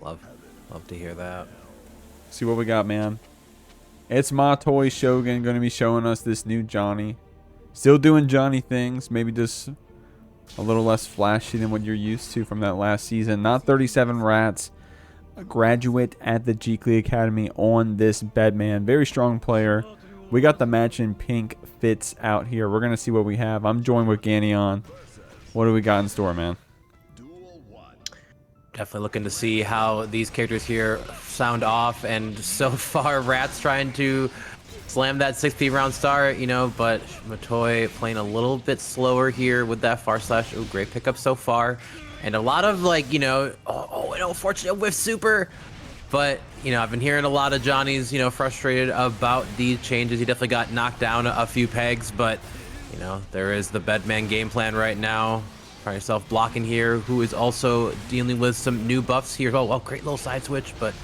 Love to hear that. See what we got, man. It's Matoi Shogun going to be showing us this new Johnny. Still doing Johnny things, maybe just a little less flashy than what you're used to from that last season. Not 37 rats. A graduate at the JKLY Academy on this Bedman. Very strong player. We got the match in pink fits out here. We're going to see what we have. I'm joined with GUINEOS. What do we got in store, man? Definitely looking to see how these characters here sound off, and so far Rat's trying to slam that 6P round start, you know, but Matoi playing a little bit slower here with that far slash. Oh, great pickup so far. And a lot of, like, you know, an unfortunate whiff super. But, you know, I've been hearing a lot of Johnny's, you know, frustrated about these changes. He definitely got knocked down a few pegs, but, you know, there is the Bedman game plan right now. Find yourself blocking here, who is also dealing with some new buffs here. Oh, well, great little side switch, but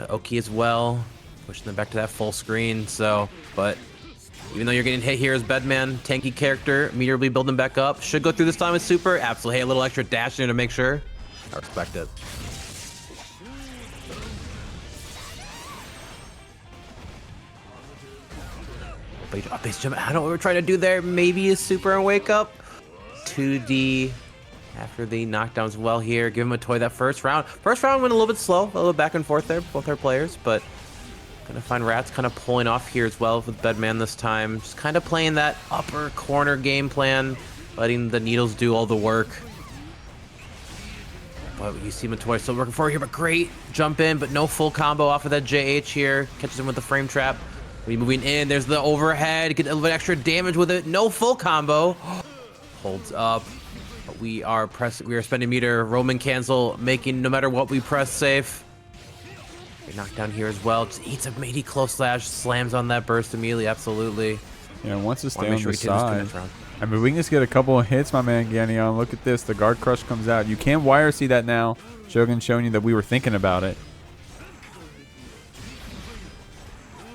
Oki as well. Pushing them back to that full screen, so, but even though you're getting hit here as Bedman, tanky character, immediately building back up. Should go through this time with super. Absolutely. Hey, a little extra dash in to make sure. I respect it. Base jump. I don't know what we're trying to do there. Maybe a super and wake up. 2D after the knockdowns well here. Give him a toy that first round. First round went a little bit slow, a little back and forth there, both our players, but gonna find Rats kind of pulling off here as well with Bedman this time. Just kind of playing that upper corner game plan, letting the needles do all the work. But you see Matoi still working for here, but great jump in, but no full combo off of that JH here. Catches him with the frame trap. We moving in, there's the overhead, get a little bit extra damage with it. No full combo. Holds up. But we are spending meter. Roman cancel, making no matter what we press safe. Knocked down here as well. Just eats a meaty close slash, slams on that burst immediately. Absolutely. Yeah, wants to stay on the side. I mean, we can just get a couple of hits, my man GUINEOS. Look at this. The guard crush comes out. You can't wire see that now. Shogun showing you that we were thinking about it.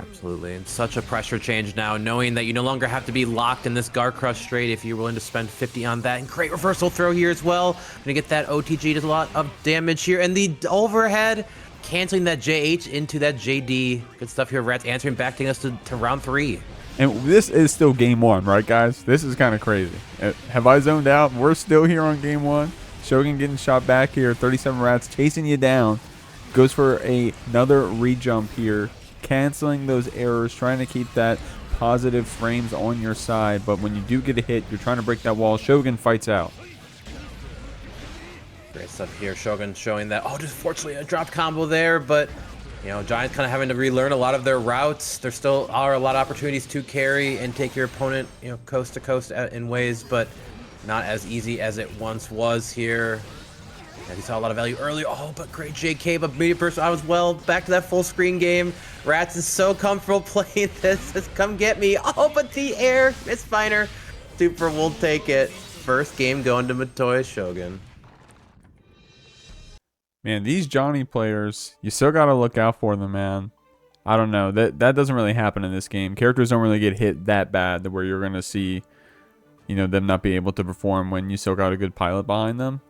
Absolutely. And such a pressure change now, knowing that you no longer have to be locked in this guard crush straight if you're willing to spend 50 on that. And great reversal throw here as well. Gonna get that OTG. Does a lot of damage here. And the overhead, canceling that JH into that JD. Good stuff here. Rats answering back, taking us to round 3. And this is still game 1, right, guys? This is kind of crazy. Have I zoned out? We're still here on game 1. Shogun getting shot back here. 37 Rats chasing you down. Goes for another rejump here. Canceling those errors. Trying to keep that positive frames on your side. But when you do get a hit, you're trying to break that wall. Shogun fights out. Great stuff here. Shogun showing that, oh, just fortunately a dropped combo there, but, you know, Giants kind of having to relearn a lot of their routes. There still are a lot of opportunities to carry and take your opponent, you know, coast to coast in ways, but not as easy as it once was here. And he saw a lot of value earlier. Oh, but great JK, but media burst out as well. Back to that full screen game. Rats is so comfortable playing this. Just come get me. Oh, but the air, it's finer. Super will take it. First game going to Matoi Shogun. Man, these Johnny players, you still got to look out for them, man. I don't know. That doesn't really happen in this game. Characters don't really get hit that bad where you're going to see, you know, them not be able to perform when you still got a good pilot behind them.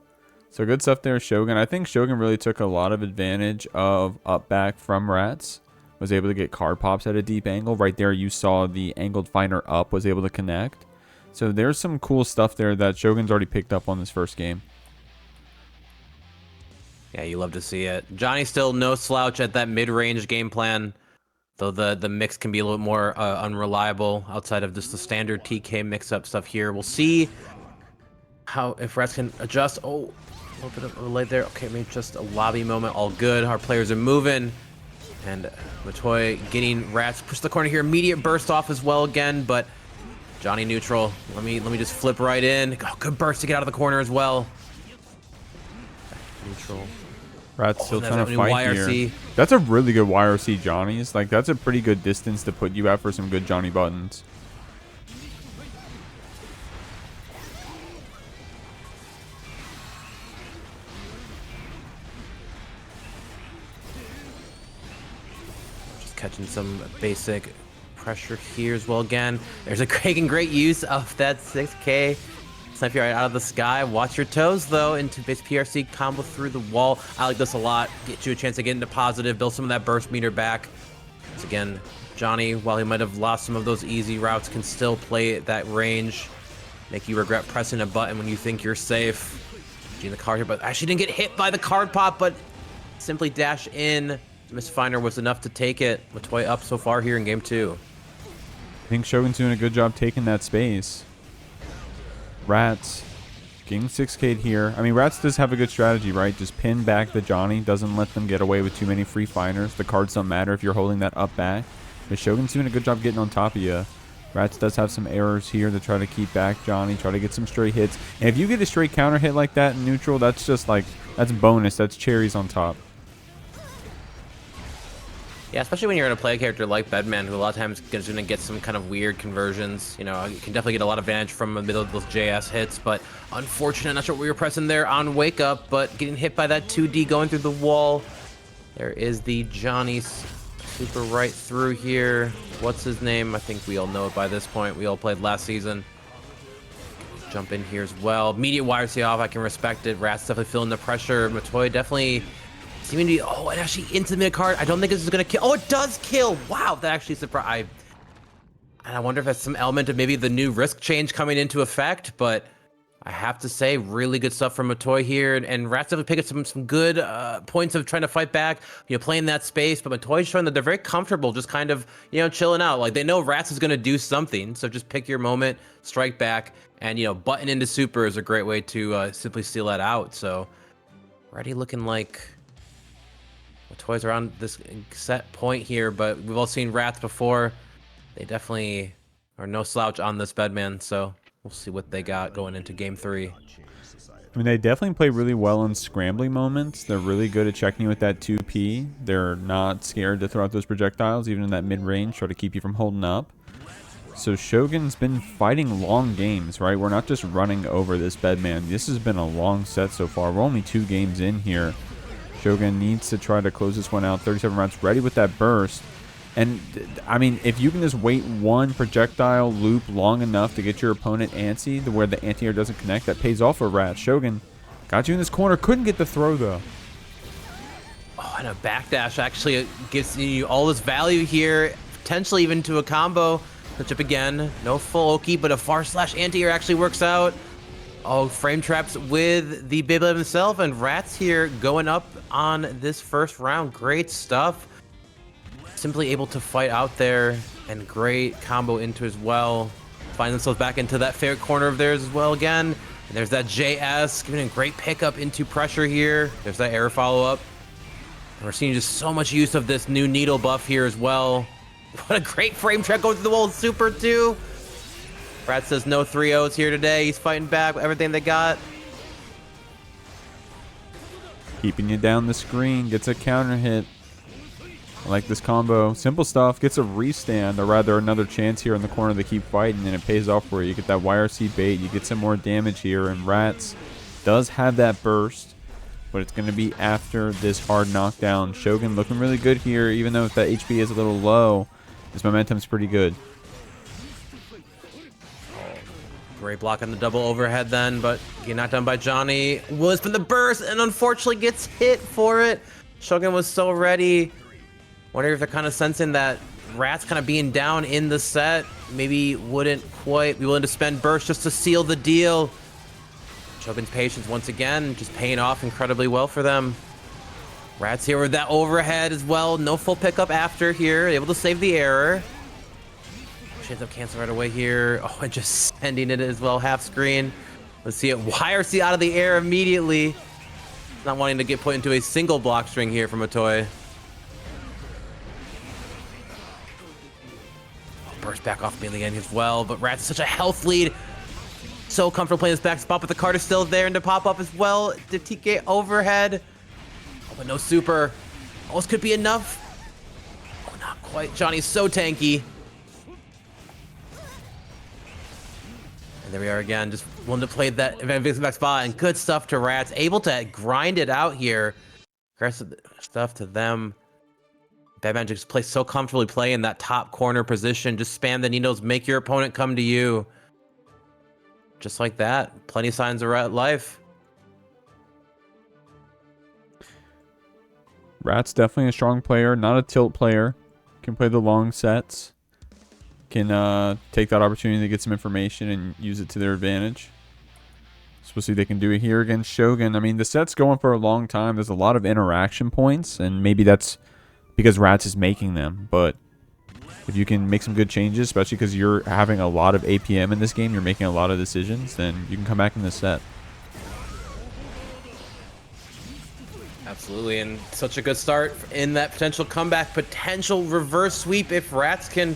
So good stuff there, Shogun. I think Shogun really took a lot of advantage of up back from Rats. Was able to get card pops at a deep angle. Right there you saw the angled finder up was able to connect. So there's some cool stuff there that Shogun's already picked up on this first game. Yeah, you love to see it. Johnny still no slouch at that mid-range game plan, though the mix can be a little more unreliable outside of just the standard TK mix-up stuff here. We'll see how if Rats can adjust. Oh, a little bit of a delay there. Okay, maybe just a lobby moment. All good. Our players are moving. And Matoi getting Rats. Push the corner here. Immediate burst off as well again, but Johnny neutral. Let me just flip right in. Oh, good burst to get out of the corner as well. Neutral. Rats still trying to fight here. That's a really good YRC Johnny's. Like, that's a pretty good distance to put you at for some good Johnny buttons. Just catching some basic pressure here as well again. There's a Kreeg and great use of that 6K. snipe you right out of the sky. Watch your toes, though, into base PRC combo through the wall. I like this a lot. Get you a chance to get into positive, build some of that burst meter back. Once again, Johnny, while he might have lost some of those easy routes, can still play at that range. Make you regret pressing a button when you think you're safe. G in the card here, but actually didn't get hit by the card pop, but simply dash in. Misfinder was enough to take it. Matoi up so far here in game 2. I think Shogun's doing a good job taking that space. Rats getting 6K'd here. I mean, Rats does have a good strategy, right? Just pin back the Johnny. Doesn't let them get away with too many free finders. The cards don't matter if you're holding that up back. But Shogun's doing a good job getting on top of you. Rats does have some errors here to try to keep back Johnny, try to get some straight hits. And if you get a straight counter hit like that in neutral, that's just like, that's bonus. That's cherries on top. Yeah, especially when you're going to play a character like Bedman, who a lot of times is going to get some kind of weird conversions. You know, you can definitely get a lot of advantage from the middle of those JS hits, but unfortunate, not sure what we were pressing there on Wake Up, but getting hit by that 2D going through the wall. There is the Johnny super right through here. What's his name? I think we all know it by this point. We all played last season. Jump in here as well. Immediate YRC off, I can respect it. Rat's definitely feeling the pressure. Matoi definitely seeming to be, oh, and actually into the mid card. I don't think this is gonna kill. Oh, it does kill. Wow, that actually surprised. And I wonder if that's some element of maybe the new risk change coming into effect, but I have to say, really good stuff from Matoi here, and Rats definitely pick up some good points of trying to fight back, you know, playing that space, but Matoi's showing that they're very comfortable, just kind of, you know, chilling out. Like, they know Rats is gonna do something, so just pick your moment, strike back, and, you know, button into super is a great way to simply steal that out. So, already looking like Matoi's around this set point here, but we've all seen Rats before. They definitely are no slouch on this Bedman, so we'll see what they got going into game 3. I mean, they definitely play really well in scrambling moments. They're really good at checking you with that 2P. They're not scared to throw out those projectiles, even in that mid-range, try to keep you from holding up. So Shogun's been fighting long games, right? We're not just running over this Bedman. This has been a long set so far. We're only 2 games in here. Shogun needs to try to close this one out. 37 rounds, ready with that burst. And, I mean, if you can just wait one projectile loop long enough to get your opponent antsy to where the anti-air doesn't connect, that pays off for Rat. Shogun got you in this corner. Couldn't get the throw, though. Oh, and a backdash actually gives you all this value here, potentially even to a combo. Touch up again. No full Oki, but a far slash anti-air actually works out. Oh, frame traps with the Beyblade himself, and Rat's here going up on this first round. Great stuff. Simply able to fight out there, and great combo into as well. Find themselves back into that fair corner of theirs as well again. And there's that JS, giving a great pickup into pressure here. There's that air follow-up. And we're seeing just so much use of this new needle buff here as well. What a great frame trap going through the wall, super too. Brad says no 3-0s here today. He's fighting back with everything they got. Keeping you down the screen, gets a counter hit. I like this combo. Simple stuff. Gets a restand, or rather another chance here in the corner to keep fighting, and it pays off for you. You get that YRC bait. You get some more damage here, and Rats does have that burst, but it's going to be after this hard knockdown. Shogun looking really good here, even though if that HP is a little low. This momentum's pretty good. Great block on the double overhead then, but getting knocked down by Johnny. Was for the burst, and unfortunately gets hit for it. Shogun was so ready. Wonder if they're kind of sensing that Rat's kind of being down in the set. Maybe wouldn't quite be willing to spend burst just to seal the deal. Shogun's patience once again, just paying off incredibly well for them. Rat's here with that overhead as well. No full pickup after here. Able to save the error. She ends up canceling right away here. Oh, and just sending it as well, half screen. Let's see it. YRC out of the air immediately. Not wanting to get put into a single block string here from Matoi. Burst back off immediately again as well, but Rat's such a health lead. So comfortable playing this back spot, but the card is still there and to pop up as well. The TK overhead. Oh, but no super. Almost could be enough. Oh, not quite. Johnny's so tanky. And there we are again, just wanting to play that event back spot, and good stuff to Rats. Able to grind it out here. Aggressive stuff to them. Bedman just plays so comfortably playing that top corner position. Just spam the needles, make your opponent come to you. just like that. Plenty of signs of life. Rat's definitely a strong player, not a tilt player. Can play the long sets. Can take that opportunity to get some information and use it to their advantage. Especially they can do it here against Shogun. I mean, the set's going for a long time. There's a lot of interaction points, and maybe that's because Rats is making them. But if you can make some good changes, especially because you're having a lot of APM in this game, you're making a lot of decisions, then you can come back in this set. Absolutely, and such a good start in that potential comeback, potential reverse sweep if Rats can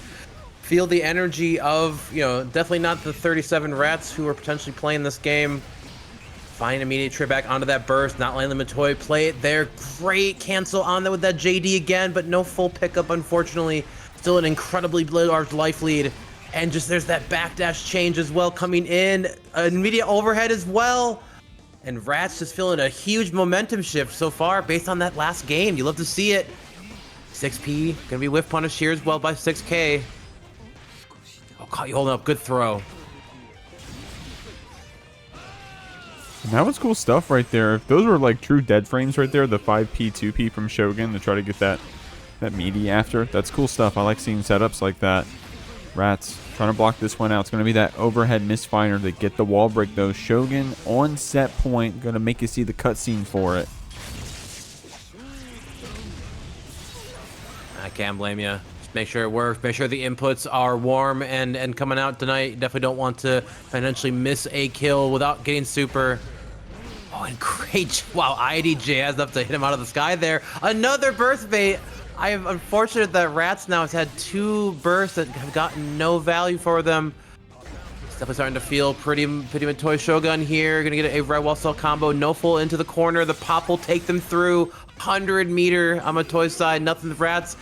feel the energy of, you know, definitely not the 37 Rats who are potentially playing this game. Find immediate trip back onto that burst, not letting the Matoi play it there. Great cancel on there with that JD again, but no full pickup, unfortunately. Still an incredibly large life lead. And just there's that backdash change as well coming in. An immediate overhead as well. And Rats just feeling a huge momentum shift so far based on that last game. You love to see it. 6P gonna be whiff punished here as well by 6K. Oh, caught you holding up. Good throw. And that was cool stuff right there. If those were like true dead frames right there, the 5P, 2P from Shogun to try to get that meaty after. That's cool stuff. I like seeing setups like that. Rats trying to block this one out. It's going to be that overhead misfire to get the wall break though. Shogun on set point. Going to make you see the cutscene for it. I can't blame you. Just make sure it works. Make sure the inputs are warm and coming out tonight. You definitely don't want to potentially miss a kill without getting super. Oh, and great. Wow, IDJ has enough to hit him out of the sky there. Another burst bait. I am unfortunate that Rats now has had 2 bursts that have gotten no value for them. It's definitely starting to feel pretty Matoi Shogun here. Gonna get a red wall cell combo. No full into the corner. The pop will take them through. 100 meter on Matoi's side. Nothing with Rats.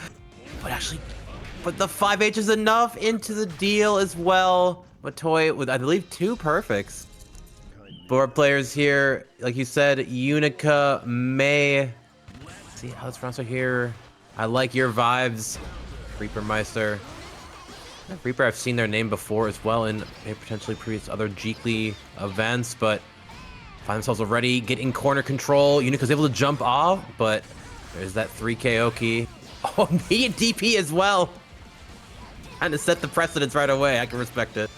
But the 5H is enough into the deal as well. Matoi with, I believe, 2 perfects. Board players here, like you said, Unica, May. Let's see how this rounds are here. I like your vibes, Reaper Meister. Reaper, I've seen their name before as well in potentially previous other Jeekly events, but find themselves already getting corner control. Unica's able to jump off, but there's that 3 KO key. Oh, immediate DP as well. Trying to set the precedence right away. I can respect it.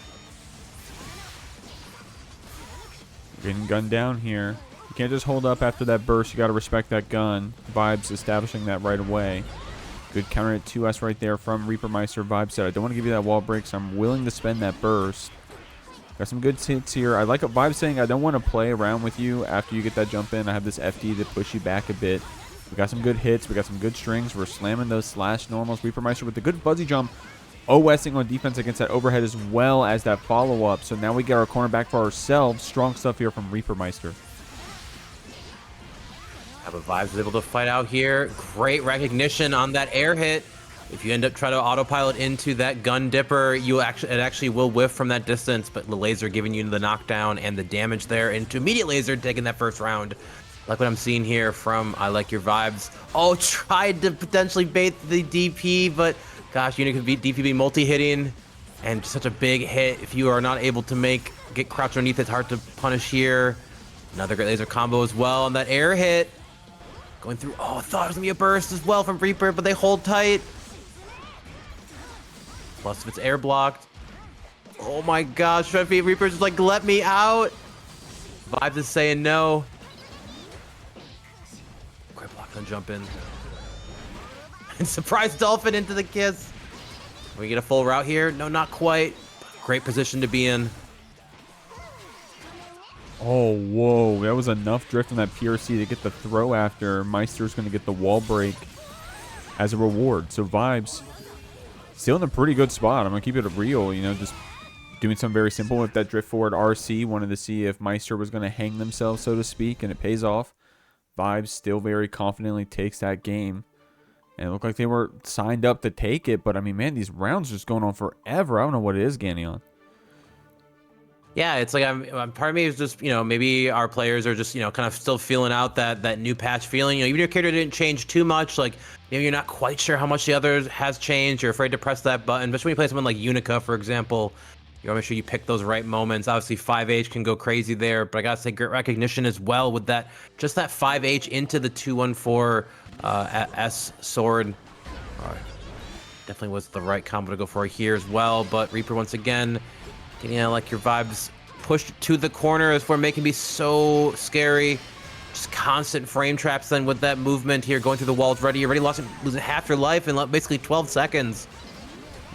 Getting gunned down here. You can't just hold up after that burst. You got to respect that gun. Vibes establishing that right away. Good counter at 2S right there from Reaper Meister. Vibes said, I don't want to give you that wall break, so I'm willing to spend that burst. Got some good hits here. I like a Vibe saying, I don't want to play around with you after you get that jump in. I have this FD to push you back a bit. We got some good hits. We got some good strings. We're slamming those slash normals. Reaper Meister with the good fuzzy jump. OSing on defense against that overhead as well as that follow-up. So now we get our corner back for ourselves. Strong stuff here from Reaper Meister. But Vibes is able to fight out here. Great recognition on that air hit. If you end up trying to autopilot into that gun dipper, it actually will whiff from that distance, but the laser giving you the knockdown and the damage there into immediate laser taking that first round. Like what I'm seeing here from I Like Your Vibes. Oh, tried to potentially bait the DP, but gosh, Unica could DP be multi-hitting and such a big hit. If you are not able to get crouched underneath, it's hard to punish here. Another great laser combo as well on that air hit. Going through, oh, I thought it was gonna be a burst as well from Reaper, but they hold tight. Plus if it's air blocked. Oh my gosh, Reaper's just like, let me out. Vibes is saying no. Great block on jump in. And surprise dolphin into the kiss. We get a full route here? No, not quite. Great position to be in. Oh, whoa. That was enough drift on that PRC to get the throw after. Meister's going to get the wall break as a reward. So Vibes still in a pretty good spot. I'm going to keep it real, you know, just doing something very simple with that drift forward RC. Wanted to see if Meister was going to hang themselves, so to speak, and it pays off. Vibes still very confidently takes that game. And it looked like they were signed up to take it, but I mean, man, these rounds are just going on forever. I don't know what it is, GUINEOS. Yeah, it's like part of me is just, you know, maybe our players are just, you know, kind of still feeling out that new patch feeling. You know, even your character didn't change too much. Like, maybe you're not quite sure how much the other has changed. You're afraid to press that button. Especially when you play someone like Unica, for example. You want to make sure you pick those right moments. Obviously, 5H can go crazy there, but I gotta say, great recognition as well with that. Just that 5H into the 214 S sword. Definitely was the right combo to go for here as well. But Reaper once again, like your vibes pushed to the corner is where making me so scary. Just constant frame traps then with that movement here, going through the walls. You're already losing half your life in basically 12 seconds.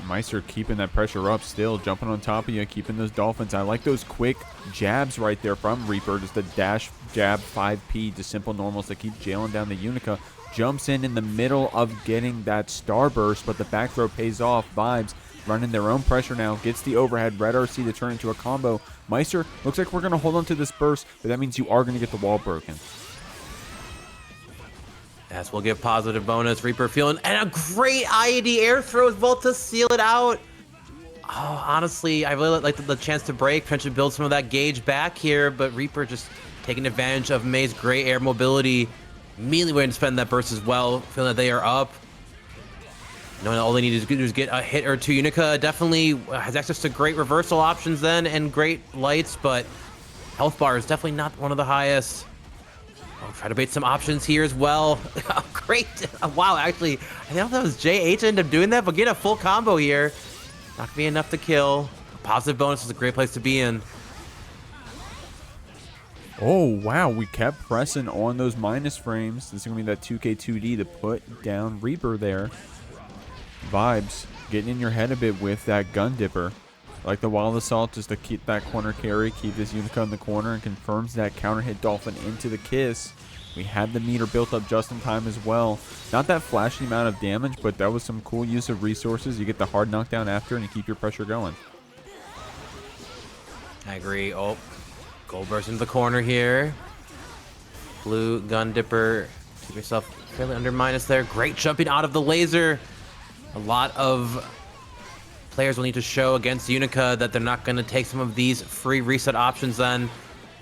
Meister keeping that pressure up still, jumping on top of you, keeping those dolphins. I like those quick jabs right there from Reaper. Just a dash, jab, 5P to simple normals to keep jailing down the Unica. Jumps in the middle of getting that starburst, but the back throw pays off. Vibes running their own pressure now. Gets the overhead. Red RC to turn into a combo. Meister, looks like we're going to hold on to this burst, but that means you are going to get the wall broken. Yes, we'll give positive bonus. Reaper feeling, and a great IED air throw as well to seal it out. Oh, honestly, I really like the chance to break, potentially build some of that gauge back here, but Reaper just taking advantage of May's great air mobility. Immediately waiting to spend that burst as well, feeling that they are up. Knowing all they need to do is get a hit or two. Unica definitely has access to great reversal options then and great lights, but health bar is definitely not one of the highest. Try to bait some options here as well. Great. Wow, actually, I don't know if that was JH ended up doing that, but get a full combo here. Not gonna be enough to kill. A positive bonus is a great place to be in. Oh, wow. We kept pressing on those minus frames. This is going to be that 2K2D to put down Reaper there. Vibes getting in your head a bit with that gun dipper. Like the Wild Assault just to keep that corner carry, keep this Unica in the corner, and confirms that counter hit Dolphin into the kiss. We had the meter built up just in time as well. Not that flashy amount of damage, but that was some cool use of resources. You get the hard knockdown after, and you keep your pressure going. I agree. Oh, gold burst into the corner here. Blue gun dipper. Keep yourself fairly under minus there. Great jumping out of the laser. A lot of players will need to show against Unica that they're not going to take some of these free reset options then.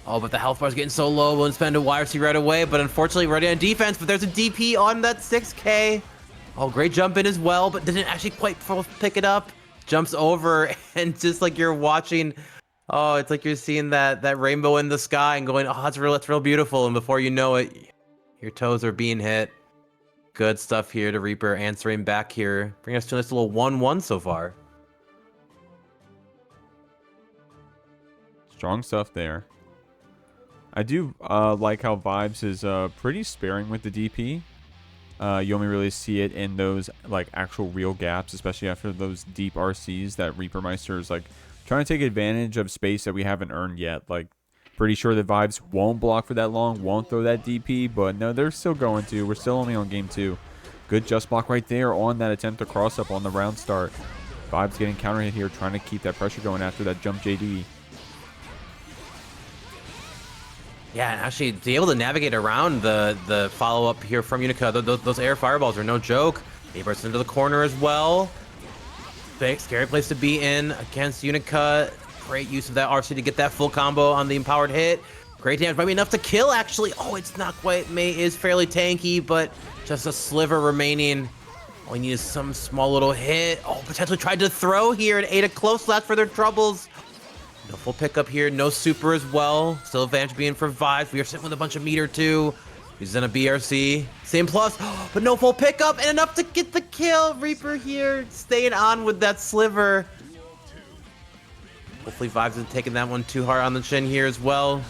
Oh, but the health bar is getting so low. We'll spend a YRC right away, but unfortunately ready on defense, but there's a DP on that 6K. Oh, great jump in as well, but didn't actually quite pick it up. Jumps over, and just like you're watching, oh, it's like you're seeing that rainbow in the sky and going, oh, that's real beautiful. And before you know it, your toes are being hit. Good stuff here to Reaper answering back here. Bring us to a nice little 1-1 so far. Strong stuff there. I do like how Vibes is pretty sparing with the DP. You only really see it in those like actual real gaps, especially after those deep RCs that Reaper Meister is like trying to take advantage of space that we haven't earned yet. Like pretty sure that Vibes won't block for that long, won't throw that DP, but no, they're still going to. We're still only on game 2. Good just block right there on that attempt to cross up on the round start. Vibes getting counter hit here, trying to keep that pressure going after that jump JD. Yeah, and actually, to be able to navigate around the follow-up here from Unica, those air fireballs are no joke. They burst into the corner as well. Big, scary place to be in against Unica. Great use of that RC to get that full combo on the empowered hit. Great damage, might be enough to kill, actually. Oh, it's not quite. May is fairly tanky, but just a sliver remaining. All you need is some small little hit. Oh, potentially tried to throw here and ate a close last for their troubles. No full pickup here, no super as well. Still advantage being for Vibes. We are sitting with a bunch of meter too. He's in a BRC. Same plus, but no full pickup and enough to get the kill. Reaper here staying on with that sliver. Hopefully Vibes isn't taking that one too hard on the chin here as well.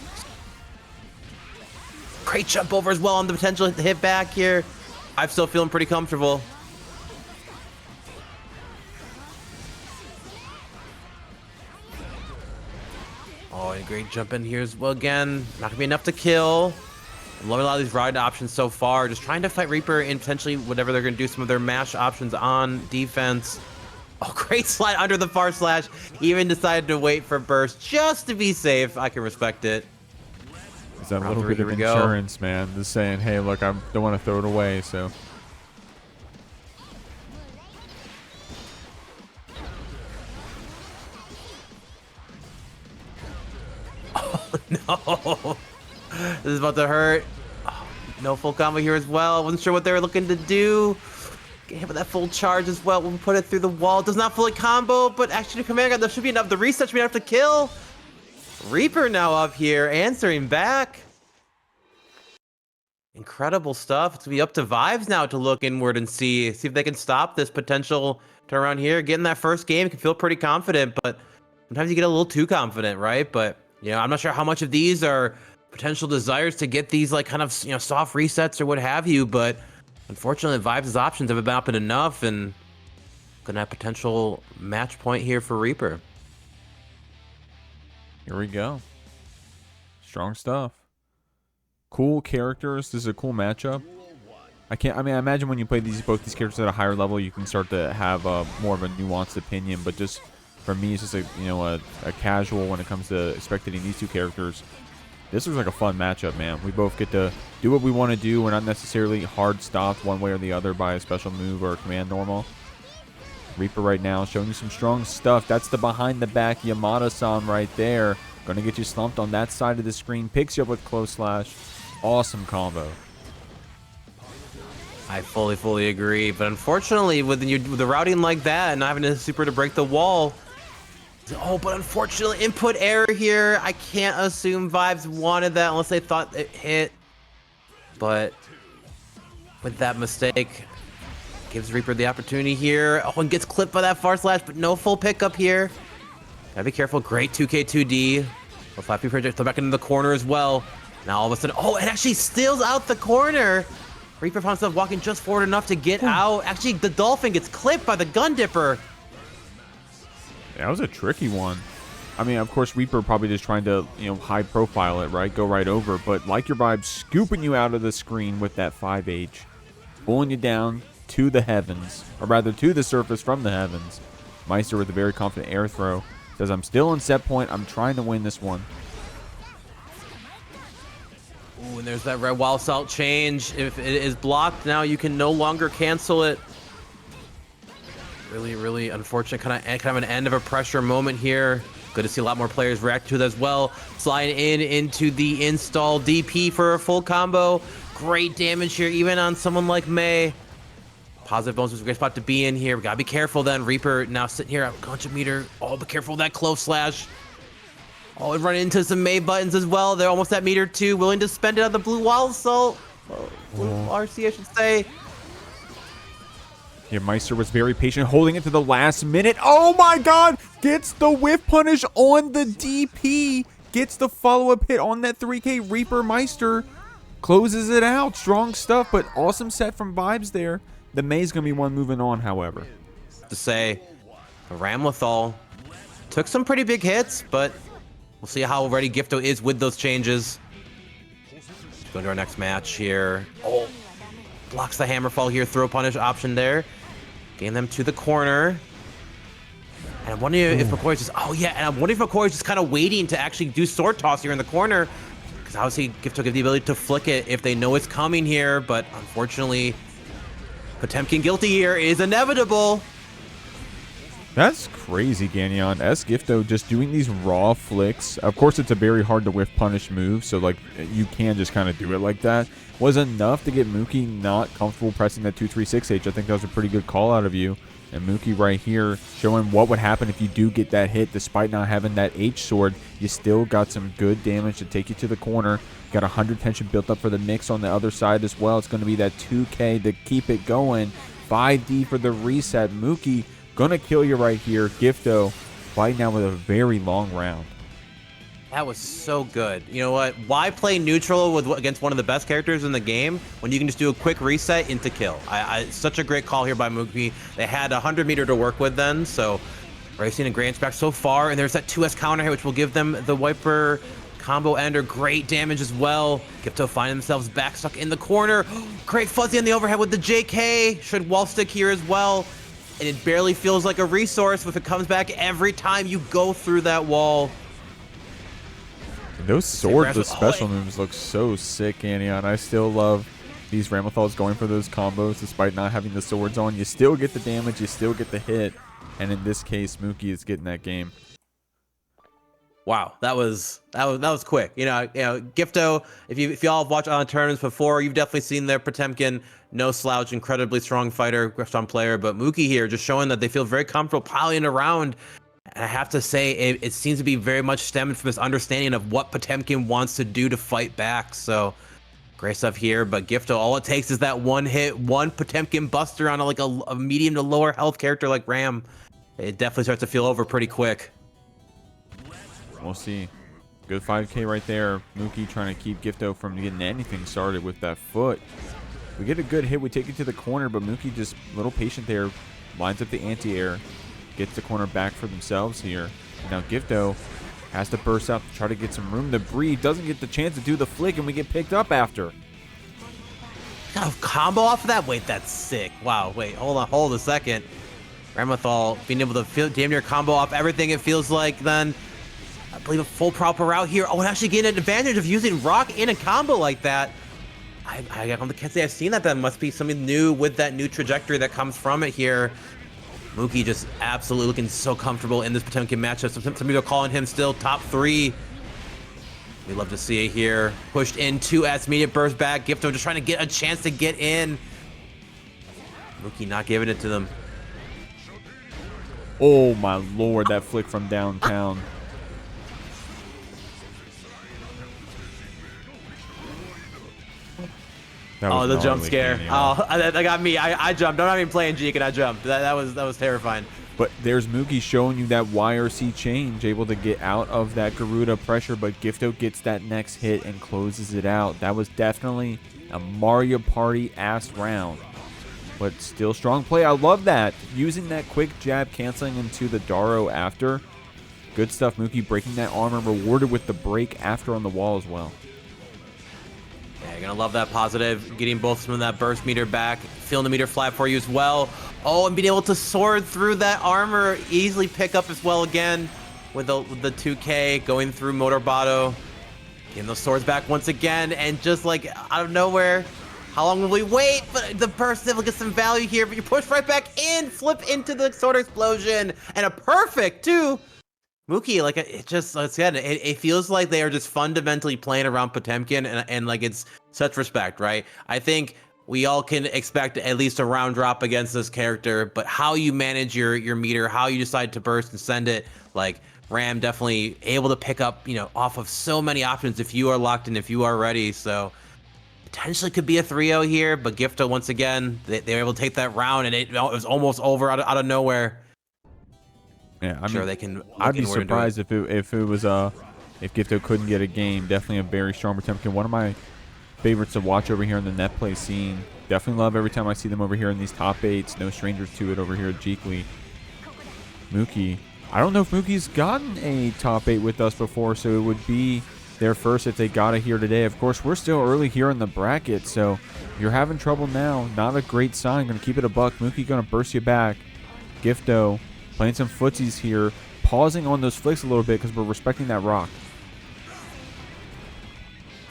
Great jump over as well on the potential hit back here. I'm still feeling pretty comfortable. Oh, and a great jump in here as well again. Not gonna be enough to kill. I'm loving a lot of these ride options so far. Just trying to fight Reaper and potentially whatever they're gonna do, some of their mash options on defense. Oh, great slide under the far slash. Even decided to wait for burst just to be safe. I can respect it. It's that little bit of insurance, man. Just saying, hey, look, I don't want to throw it away, so. Oh, no. This is about to hurt. Oh, no full combo here as well. I wasn't sure what they were looking to do. Get hit with that full charge as well. We'll put it through the wall. Does not fully combo, but actually the command guard, that should be enough. The reset should be enough to kill. Reaper now up here, answering back. Incredible stuff. It's gonna be up to Vibes now to look inward and see if they can stop this potential turnaround here. Getting that first game can feel pretty confident, but sometimes you get a little too confident, right? But I'm not sure how much of these are potential desires to get these like kind of soft resets or what have you, but unfortunately Vibes' options haven't been up enough, and gonna have potential match point here for Reaper. Here we go. Strong stuff. Cool characters. This is a cool matchup. I imagine when you play both these characters at a higher level, you can start to have more of a nuanced opinion. But just for me, it's just a casual when it comes to spectating these two characters. This was like a fun matchup, man. We both get to do what we want to do. We're not necessarily hard stopped one way or the other by a special move or a command normal. Reaper right now showing you some strong stuff. That's the behind the back Yamada-san right there. Gonna get you slumped on that side of the screen. Picks you up with close slash. Awesome combo. I fully agree, but unfortunately with the routing like that and not having a super to break the wall, but unfortunately input error here. I can't assume Vibes wanted that unless they thought it hit, but with that mistake, gives Reaper the opportunity here. And gets clipped by that far slash, but no full pickup here. Gotta be careful. Great 2K2D. The Flappy Project throw back into the corner as well. Now all of a sudden, it actually steals out the corner. Reaper found himself walking just forward enough to get out. Actually, the Dolphin gets clipped by the Gun Dipper. That was a tricky one. I mean, of course, Reaper probably just trying to, high profile it, right? Go right over. But like your vibe, scooping you out of the screen with that 5H. Pulling you down to the heavens. Or rather, to the surface from the heavens. Meister with a very confident air throw. Says, I'm still in set point. I'm trying to win this one. Ooh, and there's that red wall salt change. If it is blocked now, you can no longer cancel it. Really unfortunate kind of an end of a pressure moment here. Good to see a lot more players react to it as well. Slide into the install DP for a full combo. Great damage here, even on someone like May. Positive bonus was a great spot to be in here. We gotta be careful then. Reaper now sitting here at a bunch of meter. Be careful with that close slash. We run into some May buttons as well. They're almost at meter 2, willing to spend it on the blue wall assault. Blue RC, I should say. Yeah, Meister was very patient, holding it to the last minute. Oh my god! Gets the whiff punish on the DP. Gets the follow-up hit on that 3K. Reaper Meister closes it out. Strong stuff, but awesome set from Vibes there. The May's going to be one moving on, however. To say, Ramlethal took some pretty big hits, but we'll see how ready Gifto is with those changes. Going to our next match here. Blocks the Hammerfall here. Throw punish option there. Getting them to the corner. And I'm wondering if McCoy's just... and I'm wondering if McCoy's just kind of waiting to actually do sword toss here in the corner. Because obviously Gifto give the ability to flick it if they know it's coming here. But unfortunately, Potemkin guilty here is inevitable. That's crazy, Ganyon. Gifto just doing these raw flicks. Of course, it's a very hard to whiff punish move, so like you can just kind of do it like that. Was enough to get Mookie not comfortable pressing that 236H. I think that was a pretty good call out of you. And Mookie right here showing what would happen if you do get that hit. Despite not having that H sword, you still got some good damage to take you to the corner. Got 100 tension built up for the mix on the other side as well. It's going to be that 2K to keep it going. 5D for the reset. Mookie gonna kill you right here. Gifto fighting now with a very long round. That was so good. You know what? Why play neutral against one of the best characters in the game when you can just do a quick reset into kill? Such a great call here by Mookie. They had 100 meter to work with then, so racing and Grant's back so far, and there's that 2S counter here, which will give them the Wiper combo ender. Great damage as well. Gifto finding themselves back stuck in the corner. Great fuzzy on the overhead with the JK. Should wall stick here as well. And it barely feels like a resource if it comes back every time you go through that wall. Those swords with special moves look so sick, Anion. I still love these Ramlethals going for those combos despite not having the swords on. You still get the damage, you still get the hit. And in this case, Mookie is getting that game. Wow, that was quick. Gifto. If y'all have watched on tournaments before, you've definitely seen their Potemkin. No slouch, incredibly strong fighter, strong player. But Mookie here just showing that they feel very comfortable piling around. And I have to say, it seems to be very much stemming from this understanding of what Potemkin wants to do to fight back. So great stuff here. But Gifto, all it takes is that one hit, one Potemkin buster on a medium to lower health character like Ram. It definitely starts to feel over pretty quick. We'll see. Good 5K right there. Mookie trying to keep Gifto from getting anything started with that foot. We get a good hit. We take it to the corner, but Mookie just a little patient there. Lines up the anti-air. Gets the corner back for themselves here. Now Gifto has to burst out to try to get some room to breathe. Doesn't get the chance to do the flick, and we get picked up after. Got a combo off of that? Wait, that's sick. Wow, wait, hold a second. Ramlethal being able to feel damn near combo off everything, it feels like. Then I believe a full proper route here. Oh, and actually getting an advantage of using rock in a combo like that. I can't say I've seen that. That must be something new with that new trajectory that comes from it here. Mookie just absolutely looking so comfortable in this Potemkin matchup. Some people are calling him still top 3. We love to see it here. Pushed in 2S, immediate burst back. Gifto just trying to get a chance to get in. Mookie not giving it to them. Oh my lord, that flick from downtown. Oh, the jump scare. Oh, that got me. I jumped. I'm not even playing Jeek and I jumped. That was terrifying. But there's Mookie showing you that YRC change, able to get out of that Garuda pressure, but Gifto gets that next hit and closes it out. That was definitely a Mario Party-ass round. But still strong play. I love that. Using that quick jab, canceling into the Daro after. Good stuff, Mookie breaking that armor, rewarded with the break after on the wall as well. Yeah, you're going to love that positive. Getting both some of that burst meter back. Feeling the meter fly for you as well. Oh, and being able to sword through that armor. Easily pick up as well again with the 2K going through Motorbato. Getting those swords back once again. And just like out of nowhere, how long will we wait? But the burst will get some value here. But you push right back in. Flip into the sword explosion. And a perfect too. Mookie, like, it feels like they are just fundamentally playing around Potemkin, and like, it's such respect, right? I think we all can expect at least a round drop against this character, but how you manage your meter, how you decide to burst and send it, like, Ram definitely able to pick up, off of so many options if you are locked in, if you are ready. So potentially could be a 3-0 here, but Gifto, once again, they were able to take that round, and it was almost over out of nowhere. Yeah, I mean, sure they can. I'd be surprised if Gifto couldn't get a game. Definitely a very strong Potemkin. One of my favorites to watch over here in the net play scene. Definitely love every time I see them over here in these top 8s. No strangers to it over here at JKLY. Mookie. I don't know if Mookie's gotten a top 8 with us before, so it would be their first if they got it here today. Of course, we're still early here in the bracket, so if you're having trouble now, not a great sign. Going to keep it a buck. Mookie going to burst you back. Gifto playing some footsies here, pausing on those flicks a little bit because we're respecting that rock.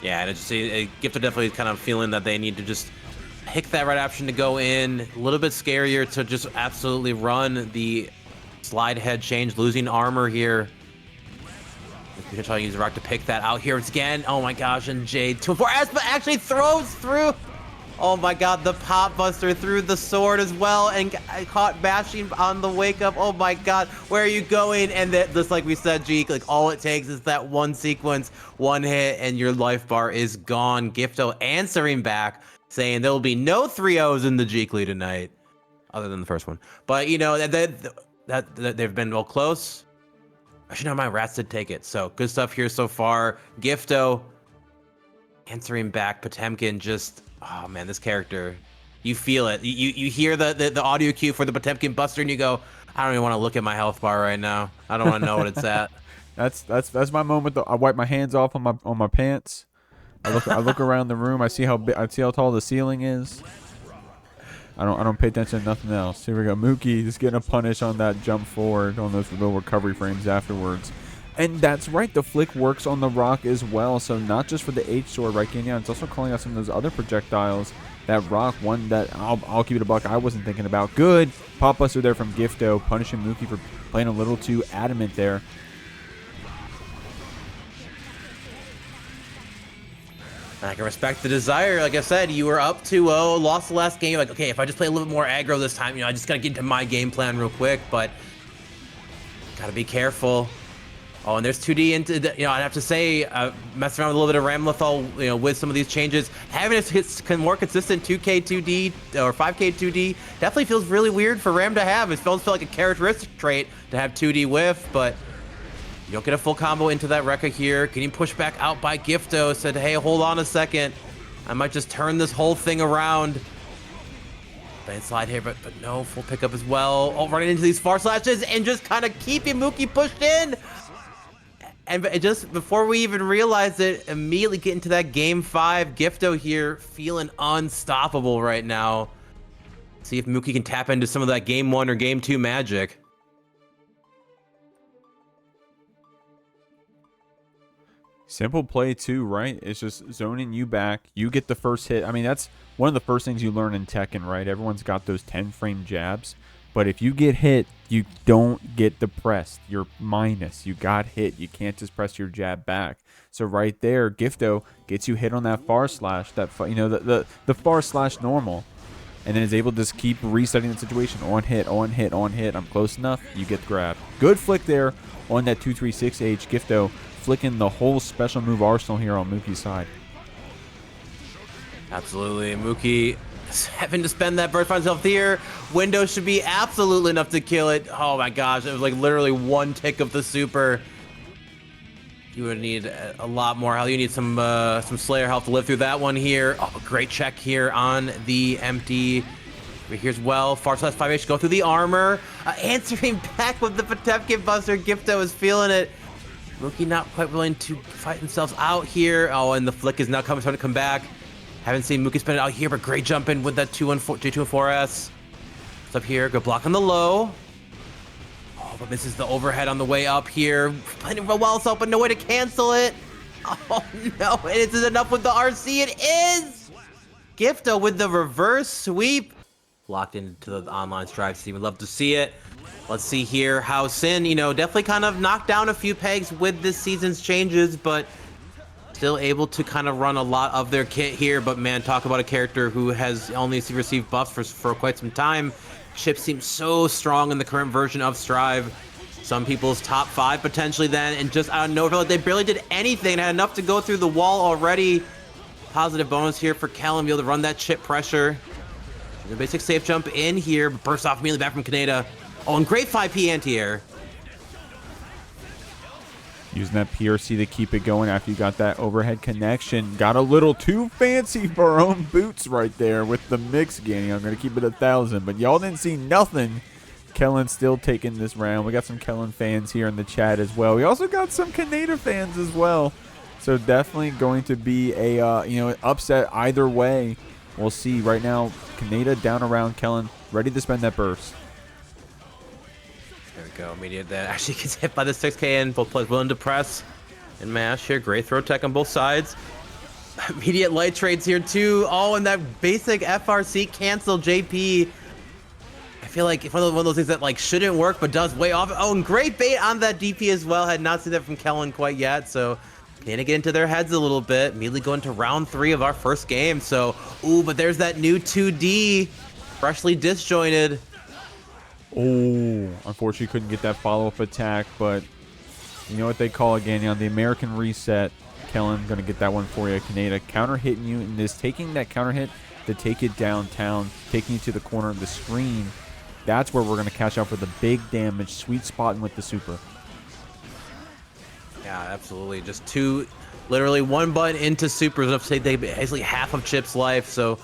Yeah, and Gifto definitely kind of feeling that they need to just pick that right option to go in. A little bit scarier to just absolutely run the slide head change, losing armor here. You can try to use the rock to pick that out here again. Oh my gosh, and Jade 2-4S, but actually throws through. Oh my god, the pop buster through the sword as well, and caught bashing on the wake up. Oh my god, where are you going? And that, just like we said, Jeek, like, all it takes is that one sequence, one hit, and your life bar is gone. Gifto answering back, saying there will be no 3-0s in the JKLY tonight, other than the first one. But that they've been real close. Actually, no, my Rats did take it. So good stuff here so far. Gifto answering back. Potemkin just. Oh man, this character, you feel it. You hear the audio cue for the Potemkin Buster, and you go, I don't even want to look at my health bar right now. I don't want to know what it's at. That's my moment. I wipe my hands off on my pants. I look around the room. I see how tall the ceiling is. I don't pay attention to nothing else. Here we go. Mookie just getting a punish on that jump forward on those little recovery frames afterwards. And that's right, the flick works on the rock as well, so not just for the H sword, right, Kenya? It's also calling out some of those other projectiles. That rock, one that I'll keep it a buck, I wasn't thinking about. Good pop buster there from Gifto, punishing Mookie for playing a little too adamant there. I can respect the desire. Like I said, you were up 2-0, lost the last game. Like, okay, if I just play a little bit more aggro this time, I just gotta get into my game plan real quick, but gotta be careful. Oh, and there's 2D into the, I have to say, messing around with a little bit of Ramlethal, with some of these changes. Having a more consistent 2K 2D or 5K 2D definitely feels really weird for Ram to have. It feels like a characteristic trait to have 2D whiff, but you don't get a full combo into that Rekka here. Getting pushed back out by Gifto. Said, hey, hold on a second. I might just turn this whole thing around. Slide here, but no, full pickup as well. Oh, running into these far slashes and just kind of keeping Mookie pushed in. And just before we even realize it, immediately get into that game 5. Gifto here feeling unstoppable right now. See if Mookie can tap into some of that game 1 or game 2 magic. Simple play too, right? It's just zoning you back. You get the first hit. I mean, that's one of the first things you learn in Tekken, right? Everyone's got those 10-frame jabs. But if you get hit, you don't get depressed. You're minus. You got hit. You can't just press your jab back. So right there, Gifto gets you hit on that far slash, that the far slash normal, and then is able to just keep resetting the situation. On hit, on hit, on hit. I'm close enough. You get grabbed. Good flick there on that 236H. Gifto flicking the whole special move arsenal here on Mookie's side. Absolutely. Mookie having to spend that burst finds himself here. Window should be absolutely enough to kill it. Oh my gosh, it was like literally one tick of the super. You would need a lot more health. You need some Slayer health to live through that one here. Oh, great check here on the empty. Here's well. Far slash 5H go through the armor. Answering back with the Potemkin buster. Gifto is feeling it. Mookie not quite willing to fight themselves out here. Oh, and the flick is now starting to come back. Haven't seen Mookie spend it out here, but great jump in with that 214S. It's up here. Good block on the low. Oh, but misses the overhead on the way up here. Playing real well, so but no way to cancel it. Oh no, it isn't enough with the RC. It is! Gifto with the reverse sweep. Locked into the online strive team. We'd love to see it. Let's see here how Sin, definitely kind of knocked down a few pegs with this season's changes, but still able to kind of run a lot of their kit here. But man, talk about a character who has only received buffs for quite some time. Chipp seems so strong in the current version of Strive. Some people's top 5 potentially then, and just out of nowhere, they barely did anything. Had enough to go through the wall already. Positive bonus here for Kellan, be able to run that Chipp pressure. The basic safe jump in here, burst off immediately back from Kaneda. Oh, and great 5P anti-air. Using that PRC to keep it going after you got that overhead connection. Got a little too fancy for our own boots right there with the mix gang. I'm going to keep it 1,000, but y'all didn't see nothing. Kellan still taking this round. We got some Kellan fans here in the chat as well. We also got some Kaneda fans as well. So definitely going to be a an upset either way. We'll see. Right now, Kaneda down around Kellan, ready to spend that burst. There we go. Immediate that actually gets hit by the 6K in. Both players willing to press and mash here. Great throw tech on both sides. Immediate light trades here too. Oh, and that basic FRC cancel JP. I feel like one of those things that like shouldn't work but does way off. Oh, and great bait on that DP as well. Had not seen that from Kellan quite yet. So need to get into their heads a little bit. Immediately go into round 3 of our first game. So, ooh, but there's that new 2D. Freshly disjointed. Oh, unfortunately couldn't get that follow-up attack, but you know what they call it, Ganyan, the American reset. Kellan going to get that one for you. Kaneda counter hitting you, and is taking that counter hit to take it downtown, taking you to the corner of the screen. That's where we're going to catch up with the big damage, sweet spotting with the super. Yeah, absolutely. Just literally one button into supers enough to take basically half of Chipp's life. So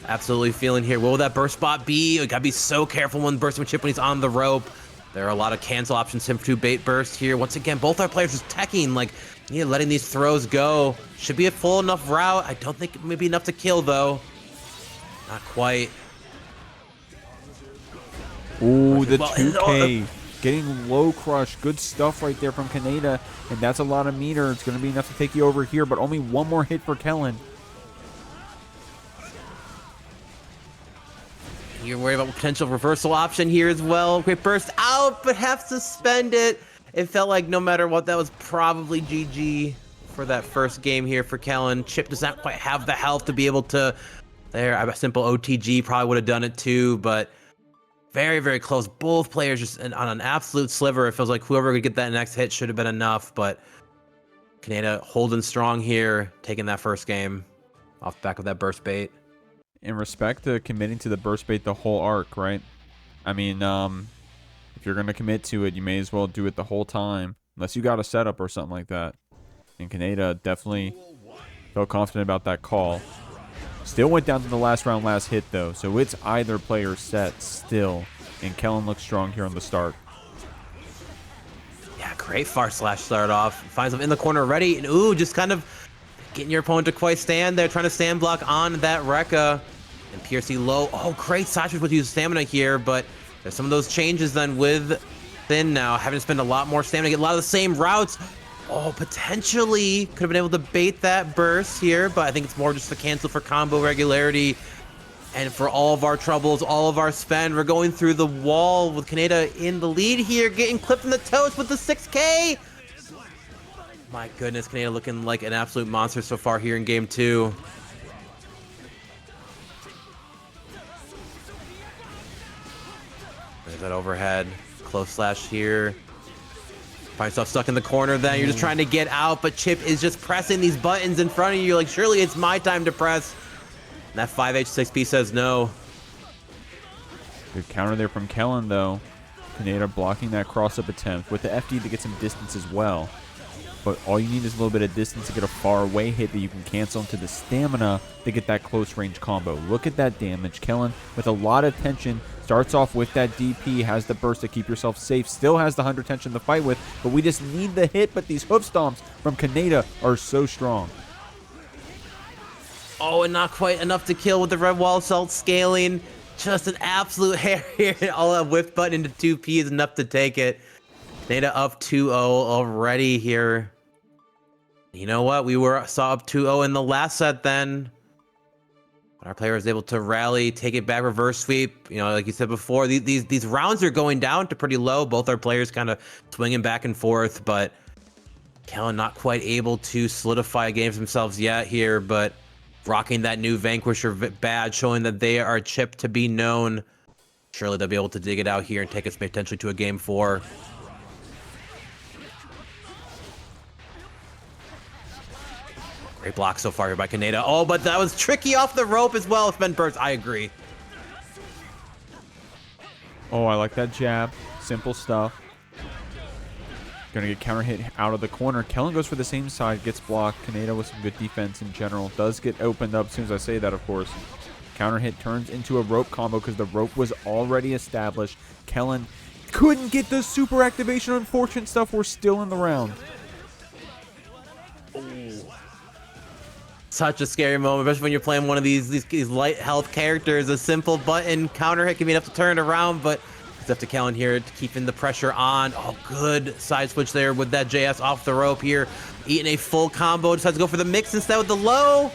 absolutely feeling here. What will that burst spot be? You gotta be so careful when bursting with Chipp when he's on the rope. There are a lot of cancel options to bait burst here. Once again, both our players just teching, like, letting these throws go. Should be a full enough route. I don't think it may be enough to kill, though. Not quite. Ooh, the 2K. Getting low crush. Good stuff right there from Kaneda. And that's a lot of meter. It's going to be enough to take you over here, but only one more hit for Kellan. You're worried about potential reversal option here as well. Great burst out, but have to suspend it. It felt like no matter what, that was probably GG for that first game here for Kellen. Chipp does not quite have the health to be able to... There, a simple OTG probably would have done it too, but very, very close. Both players just on an absolute sliver. It feels like whoever could get that next hit should have been enough, but Kaneda holding strong here, taking that first game off the back of that burst bait. In respect to committing to the burst bait the whole arc, right? I mean, if you're going to commit to it, you may as well do it the whole time, unless you got a setup or something like that. And Kaneda definitely felt confident about that call. Still went down to the last round, last hit, though. So it's either player's set still. And Kellen looks strong here on the start. Yeah, great far slash start off. Finds him in the corner ready. And ooh, just kind of getting your opponent to quite stand there. Trying to stand block on that Rekka. And PRC low. Oh, great side switch with use stamina here. But there's some of those changes then with Thin now. Having to spend a lot more stamina. Get a lot of the same routes. Oh, potentially could have been able to bait that burst here, but I think it's more just the cancel for combo regularity. And for all of our troubles, all of our spend, we're going through the wall with Kaneda in the lead here, getting clipped in the toes with the 6K. My goodness, Kaneda looking like an absolute monster so far here in game 2. There's that overhead. Close slash here. Find yourself stuck in the corner then. You're just trying to get out, but Chipp is just pressing these buttons in front of you. You're like, surely it's my time to press. And that 5H6P says no. Good counter there from Kellen, though. Kaneda blocking that cross-up attempt with the FD to get some distance as well. But all you need is a little bit of distance to get a far-away hit that you can cancel into the stamina to get that close-range combo. Look at that damage. Kellen, with a lot of tension, starts off with that DP, has the burst to keep yourself safe, still has the 100 tension to fight with, but we just need the hit, but these hoof stomps from Kaneda are so strong. Oh, and not quite enough to kill with the red wall assault scaling. Just an absolute hair here. All that whiff button into 2P is enough to take it. Kaneda up 2-0 already here. You know what? We saw up 2-0 in the last set then. Our player was able to rally, take it back, reverse sweep. You know, like you said before, these rounds are going down to pretty low. Both our players kind of swinging back and forth, but Kellen not quite able to solidify games themselves yet here, but rocking that new Vanquisher badge, showing that they are Chipp to be known. Surely they'll be able to dig it out here and take us potentially to a game 4. Great block so far here by Kaneda. Oh, but that was tricky off the rope as well. Spend burst, I agree. Oh, I like that jab. Simple stuff. Gonna get counter hit out of the corner. Kellen goes for the same side, gets blocked. Kaneda with some good defense in general. Does get opened up as soon as I say that, of course. Counter hit turns into a rope combo because the rope was already established. Kellen couldn't get the super activation. Unfortunate stuff. We're still in the round. Such a scary moment, especially when you're playing one of these light health characters. A simple button counter hit can be enough to turn it around, but it's up to Kellen here to keeping the pressure on. Oh, good side switch there with that JS off the rope here. Eating a full combo, decides to go for the mix instead with the low.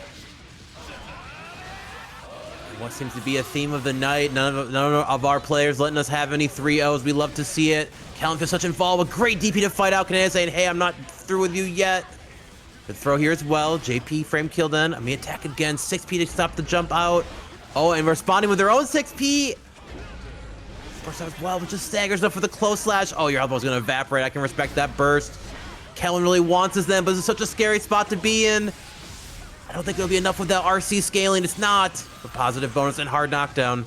What seems to be a theme of the night. None of our players letting us have any 3-0s. We love to see it. Kellen feels such involved with great DP to fight out. Kaneda saying, hey, I'm not through with you yet. Good throw here as well. JP frame kill then. I mean, attack again. 6P to stop the jump out. Oh, and responding with their own 6P. Burst out as well, but just staggers up for the close slash. Oh, your elbow's gonna evaporate. I can respect that burst. Kellen really wants us then, but it's such a scary spot to be in. I don't think it'll be enough with that RC scaling. It's not. A positive bonus and hard knockdown.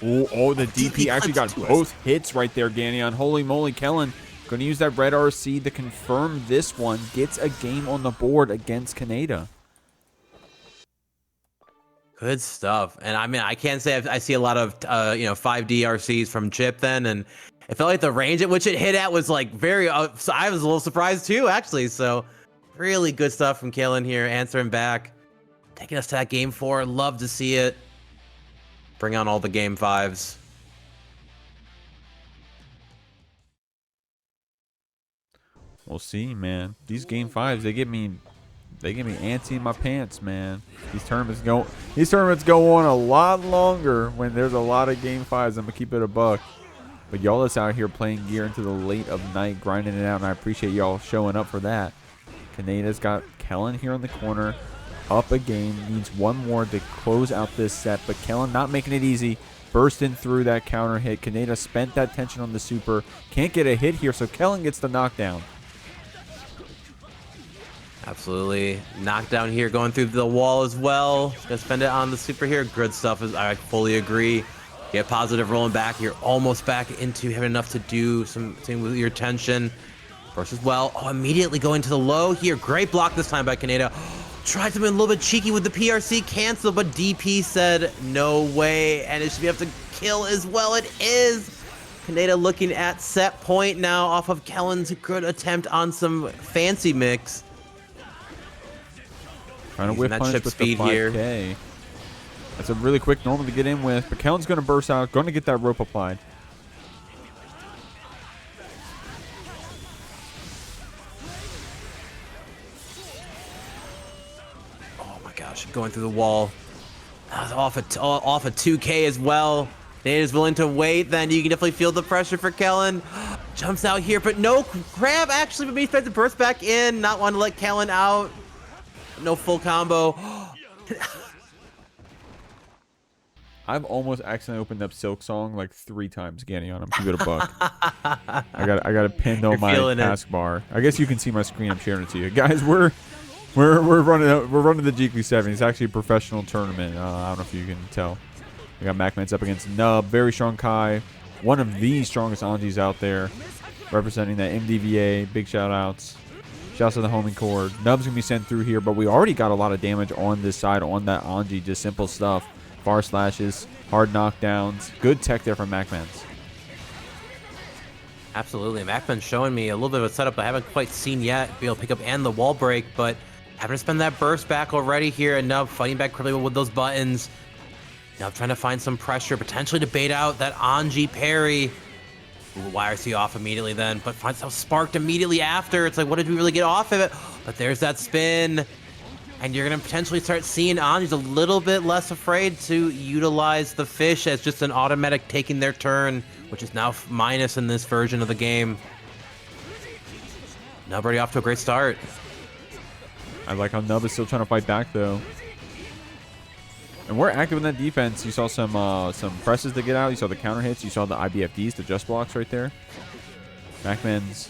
Oh, the DP actually got both hits right there, Ganion. Holy moly, Kellen. Going to use that red RC to confirm this one. Gets a game on the board against Kaneda. Good stuff. And I mean, I can't say I see a lot of, 5D RCs from Chipp then. And it felt like the range at which it hit at was like very, so I was a little surprised too, actually. So really good stuff from Kellen here, answering back. Taking us to that game 4. Love to see it. Bring on all the game 5s. We'll see, man. These game 5s, they get me antsy in my pants, man. These tournaments go on a lot longer when there's a lot of game 5s. I'm gonna keep it a buck. But y'all is out here playing gear into the late of night, grinding it out, and I appreciate y'all showing up for that. Kaneda's got Kellen here in the corner. Up a game. Needs one more to close out this set. But Kellen not making it easy. Bursting through that counter hit. Kaneda spent that tension on the super. Can't get a hit here, so Kellen gets the knockdown. Absolutely. Knockdown here going through the wall as well. Gonna spend it on the super here. Good stuff. I fully agree. Get positive rolling back. You're almost back into having enough to do something with your tension. Burst as well. Oh, immediately going to the low here. Great block this time by Kaneda. Tried to be a little bit cheeky with the PRC cancel, but DP said no way. And it should be able to kill as well. It is. Kaneda looking at set point now off of Kellen's good attempt on some fancy mix. Trying to whip punish with the 5K. Here. That's a really quick normal to get in with, but Kellen's going to burst out, going to get that rope applied. Oh my gosh, going through the wall. Off a 2K as well. Kaneda's willing to wait, then you can definitely feel the pressure for Kellen. Jumps out here, but no grab actually, but he tries to burst back in, not want to let Kellen out. No full combo. I've almost accidentally opened up Silk Song like 3 times, Ganny, on him to go to buck. I got it pinned on my taskbar. I guess you can see my screen. I'm sharing it to you, guys. We're running the GKLY 7. It's actually a professional tournament. I don't know if you can tell. We got MacMens up against Nub, very strong Kai, one of the strongest Anjis out there, representing that MDVA. Big shout outs. Shouts to the homing cord. Nub's going to be sent through here, but we already got a lot of damage on this side on that Anji. Just simple stuff. Far slashes, hard knockdowns. Good tech there from MacMens. Absolutely. MacMens showing me a little bit of a setup I haven't quite seen yet. Be able to pick up and the wall break, but having to spend that burst back already here. And Nub fighting back quickly with those buttons. Nub trying to find some pressure, potentially to bait out that Anji parry. YRC off immediately then, but finds how sparked immediately after. It's like, what did we really get off of it? But there's that spin. And you're going to potentially start seeing Anji's a little bit less afraid to utilize the fish as just an automatic taking their turn, which is now minus in this version of the game. Nub already off to a great start. I like how Nub is still trying to fight back, though. And we're active in that defense. You saw some presses to get out. You saw the counter hits. You saw the IBFDs, the just blocks right there. MacMens.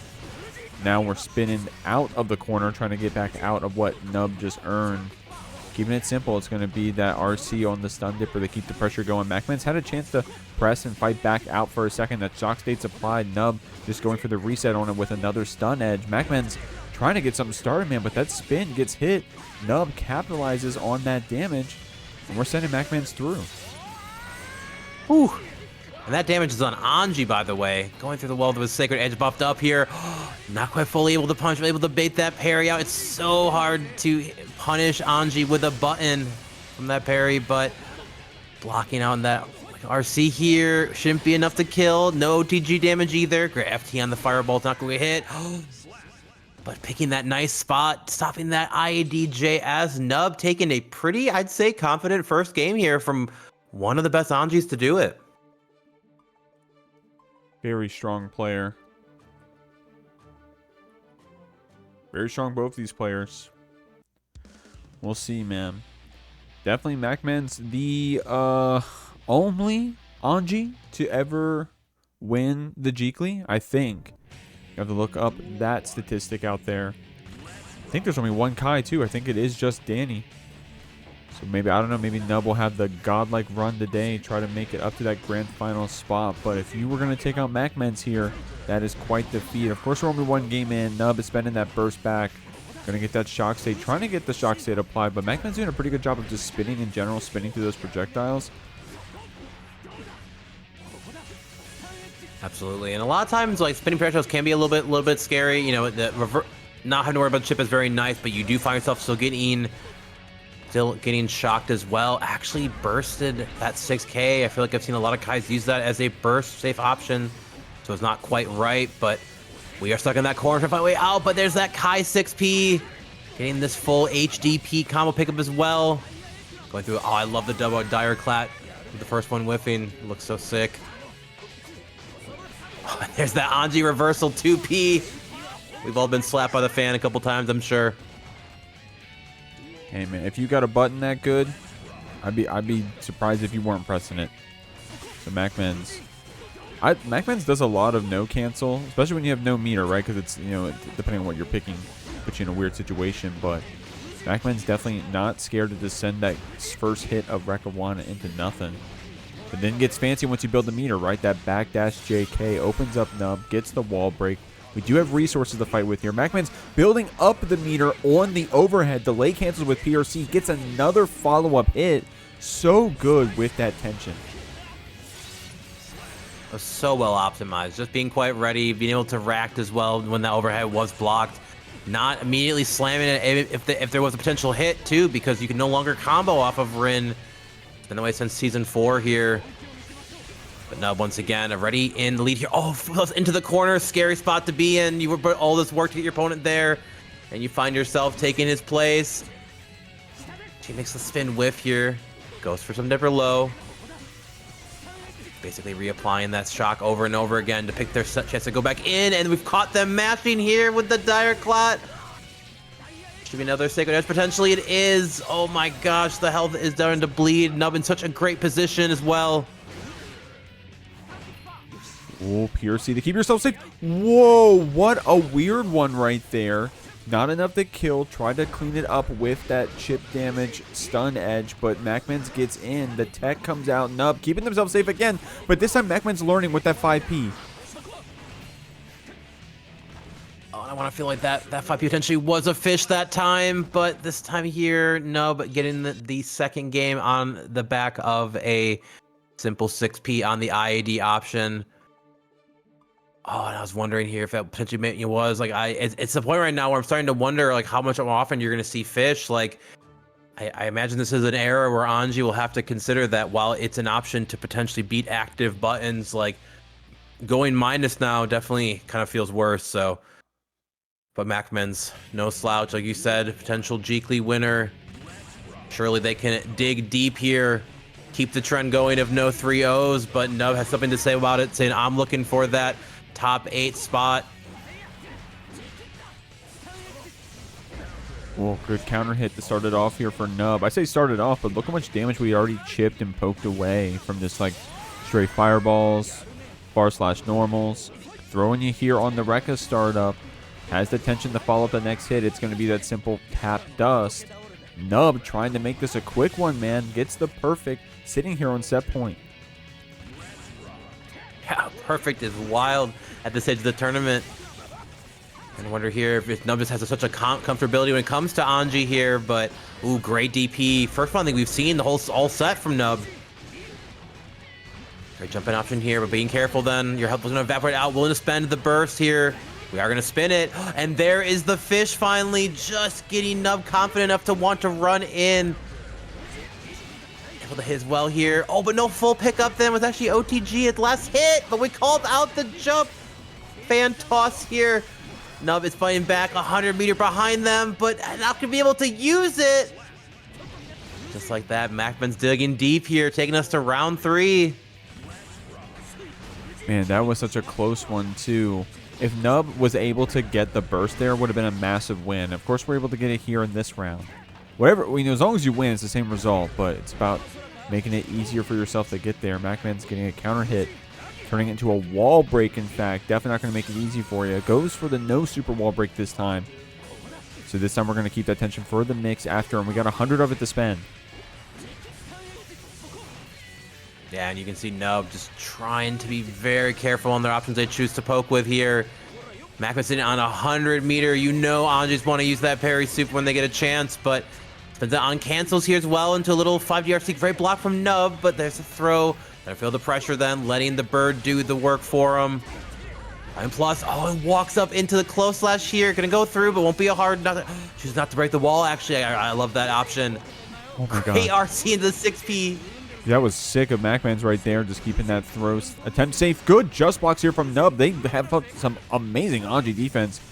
Now we're spinning out of the corner, trying to get back out of what Nub just earned. Keeping it simple, it's going to be that RC on the stun dipper to keep the pressure going. MacMens had a chance to press and fight back out for a second. That shock state's applied. Nub just going for the reset on it with another stun edge. MacMens trying to get something started, man, but that spin gets hit. Nub capitalizes on that damage. And we're sending MacMens through. Whew. And that damage is on Anji, by the way. Going through the wall with his Sacred Edge buffed up here. Not quite fully able to punch, but able to bait that parry out. It's so hard to punish Anji with a button from that parry, but blocking on that RC here shouldn't be enough to kill. No TG damage either. Great FT on the fireball, not going to hit. But picking that nice spot, stopping that IADJ as Nub, taking a pretty, I'd say, confident first game here from one of the best Anjis to do it. Very strong player. Very strong, both these players. We'll see, man. Definitely MacMens, the only Anji to ever win the GKLY, I think. You have to look up that statistic out there. I think there's only one Kai, too. I think it is just Danny. So maybe, I don't know, maybe Nub will have the godlike run today, try to make it up to that grand final spot. But if you were going to take out MacMens here, that is quite the feat. Of course, we're only one game in. Nub is spending that burst back. Going to get that shock state, trying to get the shock state applied. But MacMens doing a pretty good job of just spinning in general, spinning through those projectiles. Absolutely, and a lot of times, like, spinning projectiles can be a little bit scary. You know, not having to worry about the chip is very nice, but you do find yourself still getting shocked as well. Actually bursted that 6K. I feel like I've seen a lot of guys use that as a burst safe option, so it's not quite right. But we are stuck in that corner to find a way out. But there's that Kai 6P, getting this full HDP combo pickup as well. Going through. Oh, I love the double dire clat with the first one whiffing. It looks so sick. There's that Anji reversal 2P. We've all been slapped by the fan a couple times, I'm sure. Hey man, if you got a button that good, I'd be surprised if you weren't pressing it. So MacMens. MacMens does a lot of no cancel, especially when you have no meter, right? Because it's, you know, depending on what you're picking, puts you in a weird situation. But MacMens definitely not scared to just send that first hit of Giovanna into nothing. But then gets fancy once you build the meter, right? That backdash JK opens up Nub, gets the wall break. We do have resources to fight with here. MacMens building up the meter on the overhead. Delay cancels with PRC. Gets another follow-up hit. So good with that tension. Was so well optimized. Just being quite ready, being able to react as well when that overhead was blocked. Not immediately slamming it if there was a potential hit too, because you can no longer combo off of Rin. It's been the way since season 4 here. But Nub once again already in the lead here. Oh, into the corner, scary spot to be in. You put all this work to get your opponent there, and you find yourself taking his place. She makes the spin whiff here, goes for some dipper low. Basically reapplying that shock over and over again to pick their chance to go back in, and we've caught them mashing here with the dire clot. Should be another sacred edge potentially. It is. Oh my gosh, the health is starting to bleed. Nub in such a great position as well. Oh, PRC to keep yourself safe. Whoa, what a weird one right there. Not enough to kill. Tried to clean it up with that chip damage stun edge, but MacMens gets in. The tech comes out. Nub keeping themselves safe again, but this time MacMens learning with that 5P. Oh, I want to feel like that 5P potentially was a fish that time, but this time here, Nub getting the second game on the back of a simple 6P on the IAD option. Oh, and I was wondering here if that potentially was like it's the point right now where I'm starting to wonder like how much more often you're gonna see fish. Like I imagine this is an era where Anji will have to consider that while it's an option to potentially beat active buttons, like going minus now definitely kind of feels worse. So, but MacMens no slouch, like you said, potential Jeekly winner. Surely they can dig deep here, keep the trend going of no 3-0s, but Nub has something to say about it, saying I'm looking for that top 8 spot. Well, good counter hit to start it off here for Nub. I say started off, but look how much damage we already chipped and poked away from this like stray fireballs, bar/normals. Throwing you here on the Rekka startup. Has the tension to follow up the next hit. It's going to be that simple tap dust. Nub trying to make this a quick one, man. Gets the perfect sitting here on set point. Yeah, perfect is wild at this stage of the tournament. And I wonder here if Nub just has such a comfortability when it comes to Anji here, but ooh, great DP. First one I think we've seen the whole all set from Nub. Great jumping option here, but being careful then. Your health was going to evaporate out. Willing to spend the burst here. We are going to spin it. And there is the fish finally, just getting Nub confident enough to want to run in. Able to hit as well here. Oh, but no full pickup then. It was actually OTG at the last hit, but we called out the jump. Fan toss here. Nub is fighting back 100 meter behind them, but not gonna be able to use it. Just like that, MacMens digging deep here, taking us to round 3. Man, that was such a close one too. If Nub was able to get the burst there, it would have been a massive win. Of course, we're able to get it here in this round. Whatever, you know, as long as you win, it's the same result, but it's about making it easier for yourself to get there. MacMens getting a counter hit, turning it into a wall break, in fact. Definitely not going to make it easy for you. Goes for the no super wall break this time. So this time we're going to keep that tension for the mix after, and we got 100 of it to spend. Yeah, and you can see Nub just trying to be very careful on their options they choose to poke with here. MacMens sitting on 100 meter. You know Anji's want to use that parry soup when they get a chance, but spends it on cancels here as well into a little 5DR great block from Nub, but there's a throw. Gotta feel the pressure then, letting the bird do the work for him. And plus, oh, and walks up into the close slash here. Gonna go through, but won't be a hard, chooses not to break the wall, actually. I love that option. Oh my Great god. RC into the 6P. That was sick of MacMens right there, just keeping that throw attempt safe. Good just blocks here from Nub. They have some amazing Anji defense,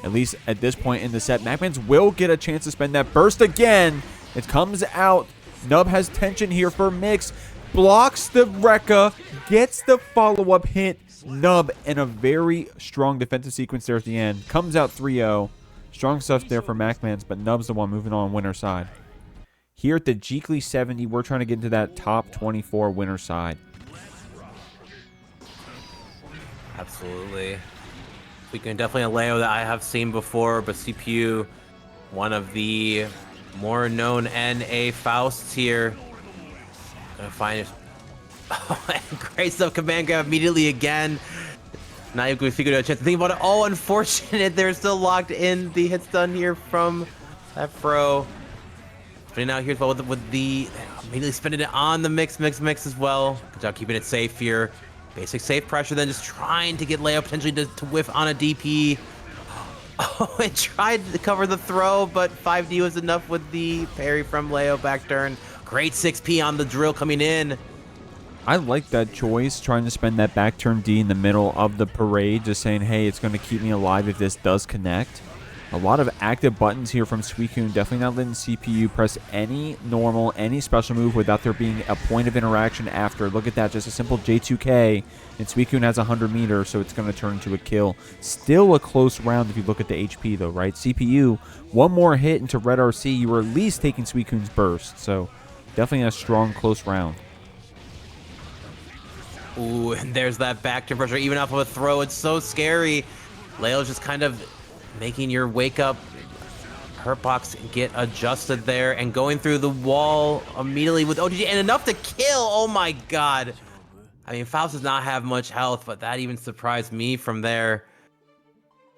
at least at this point in the set. MacMens will get a chance to spend that burst again. It comes out. Nub has tension here for mix. blocks the Rekka, gets the follow-up hit. Nub in a very strong defensive sequence there at the end. Comes out 3-0. Strong stuff there for MacMens, but Nub's the one moving on winner side. Here at the JKLY 70, we're trying to get into that top 24 winner side. Absolutely. We can definitely a Leo that I have seen before, but CPU, one of the more known NA Fausts here. Gonna find it. Oh, great stuff. Command grab immediately again. Not even going to figure out a chance to think about it. Oh, unfortunate. They're still locked in. The hits done here from that Fro. Spinning out here as well with the immediately spinning it on the mix as well. Good job keeping it safe here. Basic safe pressure, then just trying to get Leo potentially to whiff on a DP. Oh, it tried to cover the throw, but 5D was enough with the parry from Leo back turn. Great 6P on the drill coming in. I like that choice, trying to spend that back turn D in the middle of the parade, just saying, hey, it's going to keep me alive if this does connect. A lot of active buttons here from Suicune, definitely not letting CPU press any normal, any special move without there being a point of interaction after. Look at that, just a simple J2K, and Suicune has 100 meters, so it's going to turn into a kill. Still a close round if you look at the HP though, right? CPU, one more hit into Red RC, you were at least taking Suicune's burst, so definitely a strong, close round. Ooh, and there's that back turn pressure, even off of a throw. It's so scary. Leo's just kind of making your wake up hurt box get adjusted there and going through the wall immediately with OTG and enough to kill. Oh my god. I mean, Faust does not have much health, but that even surprised me from there.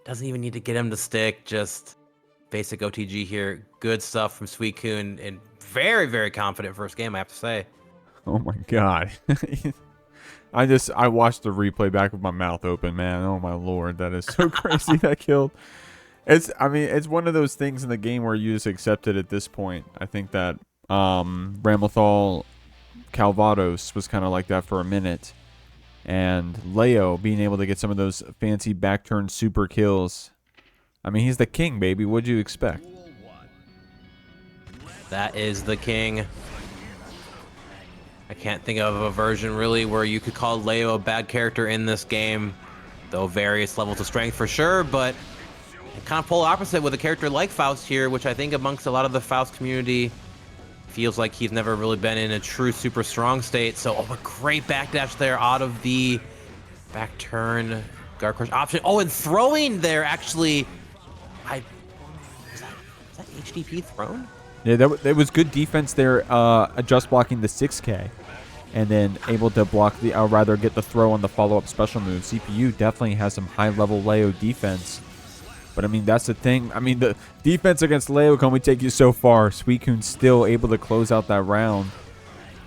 Doesn't even need to get him to stick, just basic OTG here. Good stuff from Suicune and very, very confident first game, I have to say. Oh my god. I watched the replay back with my mouth open, man. Oh my lord, that is so crazy that killed. I mean, it's one of those things in the game where you just accept it at this point. I think that Ramlethal Calvados was kind of like that for a minute. And Leo being able to get some of those fancy back turn super kills. I mean, he's the king, baby. What'd you expect? That is the king. I can't think of a version really where you could call Leo a bad character in this game, though various levels of strength for sure, but kind of polar opposite with a character like Faust here, which I think amongst a lot of the Faust community feels like he's never really been in a true super strong state. So a great backdash there out of the back turn guard crush option. Oh, and throwing there actually. Is that HDP thrown? Yeah, that was good defense there, just blocking the 6K. And then able to block the, rather get the throw on the follow-up special move. CPU definitely has some high-level Leo defense. But, I mean, that's the thing. I mean, the defense against Leo can only take you so far. Suicune still able to close out that round,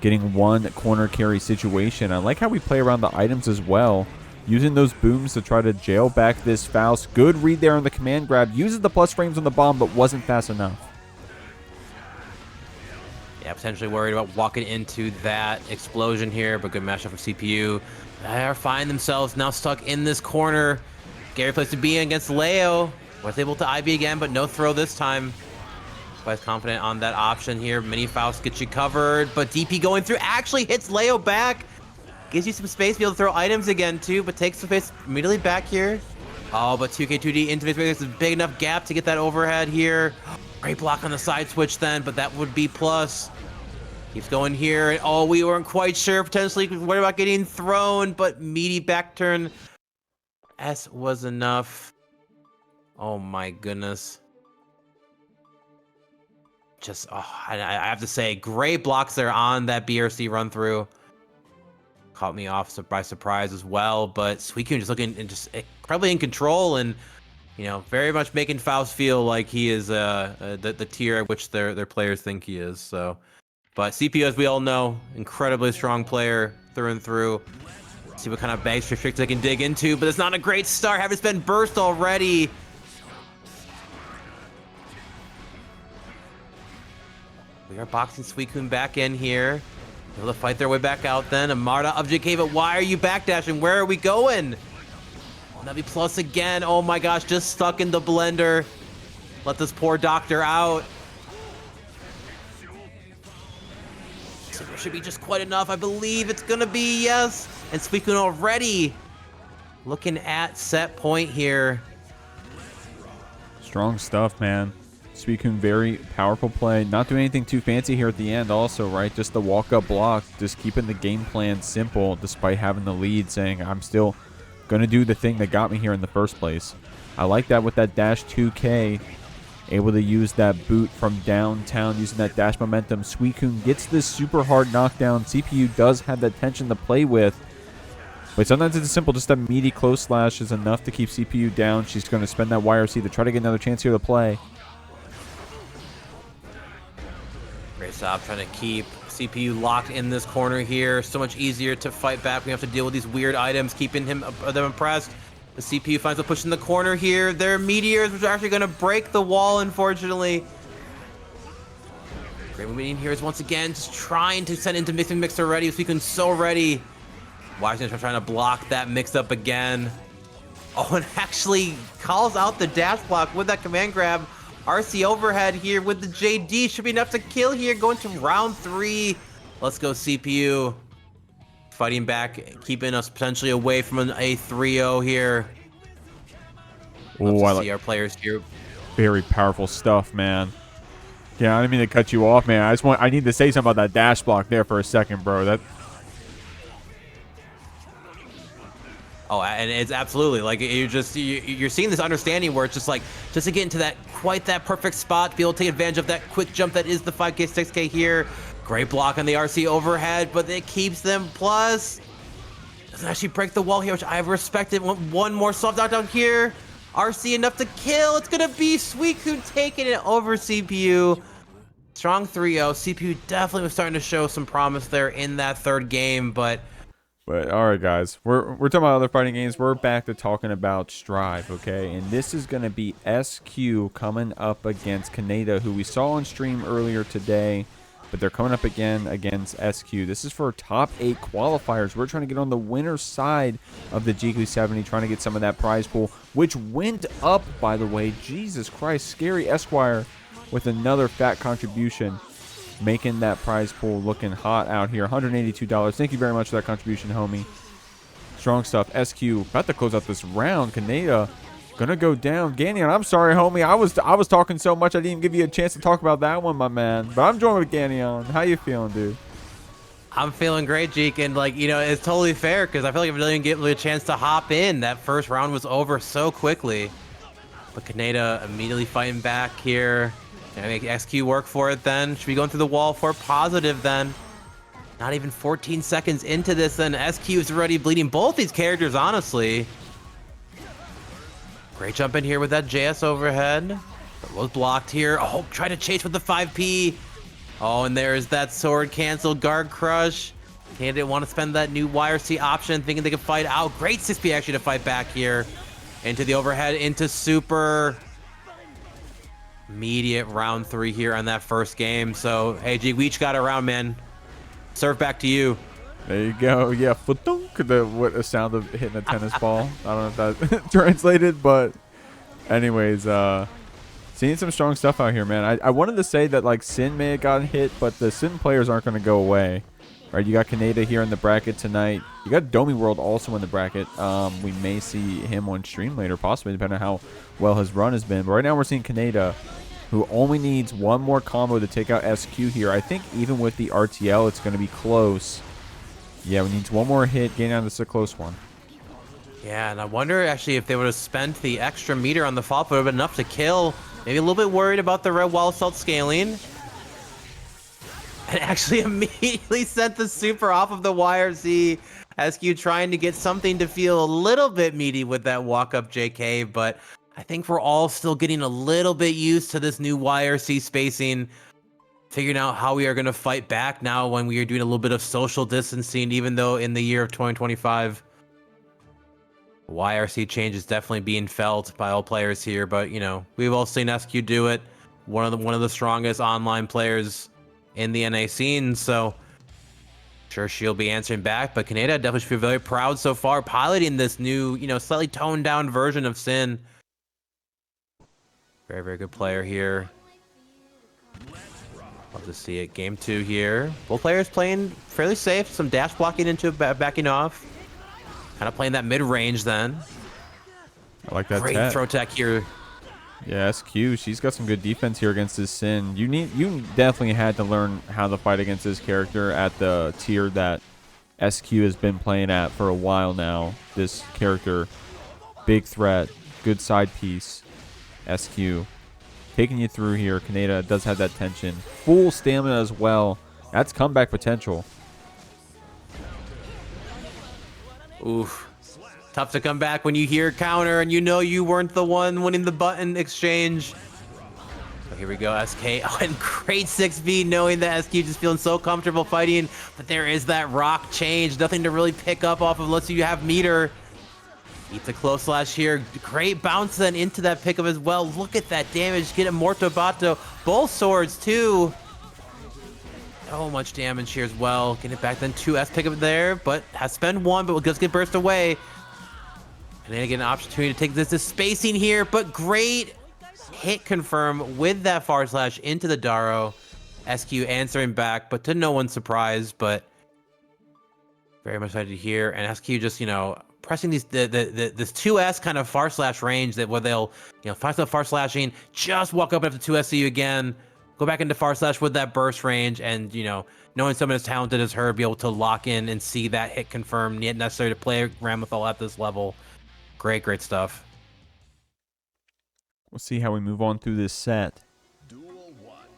getting one corner carry situation. I like how we play around the items as well, using those booms to try to jail back this Faust. Good read there on the command grab. Uses the plus frames on the bomb, but wasn't fast enough. Yeah, potentially worried about walking into that explosion here, but good matchup from CPU. They are finding themselves now stuck in this corner. Scary place to be in against Leo. Was able to IB again, but no throw this time. Quite confident on that option here. Mini Faust gets you covered, but DP going through actually hits Leo back. Gives you some space to be able to throw items again too, but takes the face immediately back here. Oh, but 2K2D into face, there's a big enough gap to get that overhead here. Great block on the side switch then, but that would be plus. Keeps going here, and oh, we weren't quite sure, potentially worried about getting thrown, but meaty back turn S was enough. Oh my goodness. Just, oh, I have to say, great blocks there on that BRC run through. Caught me off by surprise as well, but Suicune just looking and just incredibly in control and, you know, very much making Faust feel like he is the tier at which their players think he is. So, but CPU, as we all know, incredibly strong player through and through. Let's see what kind of bag restricts they can dig into, but it's not a great start. Having spent burst already. We are boxing Suicune back in here. Able to fight their way back out then. A Marta of JK, but why are you backdashing? Where are we going? That'd be plus again. Oh my gosh, just stuck in the blender. Let this poor doctor out. should be just quite enough. I believe it's gonna be, yes. And Suicune already looking at set point here. Strong stuff, man. Suicune, very powerful play. Not doing anything too fancy here at the end also, right? Just the walk-up block, just keeping the game plan simple despite having the lead, saying, I'm still going to do the thing that got me here in the first place. I like that with that dash 2K. Able to use that boot from downtown, using that dash momentum. Suicune gets this super hard knockdown. CPU does have that tension to play with. But sometimes it's simple. Just that meaty close slash is enough to keep CPU down. She's going to spend that YRC to try to get another chance here to play. Great stop, trying to keep CPU locked in this corner here. So much easier to fight back. We have to deal with these weird items, keeping them impressed. The CPU finds a push in the corner here. Their meteors, which are actually going to break the wall, unfortunately. Great movement in here is once again just trying to send into mix already. Suicune so ready. Washington trying to block that mix up again. Oh, and actually calls out the dash block with that command grab. RC overhead here with the JD. Should be enough to kill here. Going to round 3. Let's go, CPU. Fighting back, keeping us potentially away from a 3-0 here. Oh, I see our players here. Very powerful stuff, man. Yeah, I didn't mean to cut you off, man. I need to say something about that dash block there for a second, bro. Oh, and it's absolutely like you're seeing this understanding where it's just like just to get into that perfect spot to be able to take advantage of that quick jump that is the 5K 6K here. Great block on the RC overhead, but it keeps them plus. Doesn't actually break the wall here, which I respected. One more soft knockdown here. RC enough to kill. It's gonna be Suicune taking it over CPU. Strong 3-0. CPU definitely was starting to show some promise there in that third game, but all right, guys, we're talking about other fighting games. We're back to talking about Strive, okay? And this is going to be SQ coming up against Kaneda, who we saw on stream earlier today, but they're coming up again against SQ. This is for top 8 qualifiers. We're trying to get on the winner's side of the JKLY 70, trying to get some of that prize pool, which went up, by the way. Jesus Christ, ScaryEsq with another fat contribution, making that prize pool looking hot out here. $182. Thank you very much for that contribution, homie. Strong stuff. SQ about to close out this round. Kaneda gonna go down. Ganion, I'm sorry, homie. I was talking so much I didn't even give you a chance to talk about that one, my man. But I'm joined with Ganion. How you feeling, dude? I'm feeling great, Jeek, and like, you know, it's totally fair because I feel like I didn't get a chance to hop in. That first round was over so quickly. But Kaneda immediately fighting back here. Gonna make SQ work for it then. Should be going through the wall for positive then. Not even 14 seconds into this, then SQ is already bleeding both these characters, honestly. Great jump in here with that JS overhead. But was blocked here. Oh, try to chase with the 5P. Oh, and there's that sword cancel guard crush. Canada didn't want to spend that new YRC option, thinking they could fight out. Great 6P actually to fight back here. Into the overhead, into super. Immediate round 3 here on that first game. So, hey, G, we each got a round, man. Serve back to you. There you go. Yeah, footunk. What a sound of hitting a tennis ball. I don't know if that translated, but anyways, seeing some strong stuff out here, man. I wanted to say that like Sin may have gotten hit, but the Sin players aren't going to go away. Right, you got Kaneda here in the bracket tonight. You got Domi World also in the bracket. We may see him on stream later, possibly, depending on how well his run has been. But right now we're seeing Kaneda, who only needs one more combo to take out SQ here. I think even with the RTL, it's going to be close. Yeah, we need one more hit. Getting on this is a close one. Yeah, and I wonder actually if they would have spent the extra meter on the fall, but it would have been enough to kill. Maybe a little bit worried about the red wall assault scaling. And actually immediately sent the super off of the YRC. SQ trying to get something to feel a little bit meaty with that walk-up JK, but I think we're all still getting a little bit used to this new YRC spacing, figuring out how we are going to fight back now when we are doing a little bit of social distancing, even though in the year of 2025, YRC change is definitely being felt by all players here, but you know, we've all seen SQ do it. One of the strongest online players in the NA scene, so sure she'll be answering back. But Kaneda definitely should feel very proud so far, piloting this new, you know, slightly toned down version of Sin. Very, very good player here. Love to see it. Game 2 here. Both players playing fairly safe. Some dash blocking into backing off. Kind of playing that mid-range then. I like that Great throw tech here. Yeah, SQ, she's got some good defense here against this Sin. You definitely had to learn how to fight against this character at the tier that SQ has been playing at for a while now. This character, big threat, good side piece, SQ. Taking you through here. Kaneda does have that tension. Full stamina as well. That's comeback potential. Oof. Tough to come back when you hear counter and you know you weren't the one winning the button exchange. So here we go, SK. Oh, and great 6B, knowing that SQ just feeling so comfortable fighting. But there is that rock change. Nothing to really pick up off of unless you have meter. Eats a close slash here. Great bounce then into that pickup as well. Look at that damage. Get a Morto Bato. Both swords too. So much damage here as well. Get it back then. 2S pickup there, but has spent 1, but does get burst away. And then get an opportunity to take this to spacing here, but great hit confirm with that far slash into the Daro. SQ answering back, but to no one's surprise, but very much excited to hear. And SQ just, you know, pressing these this 2S kind of far slash range that where they'll, you know, find stuff far slashing, just walk up after 2S to you again, go back into far slash with that burst range, and, you know, knowing someone as talented as her, be able to lock in and see that hit confirm, yet necessary to play Ramlethal at this level. Great stuff. We'll see how we move on through this set.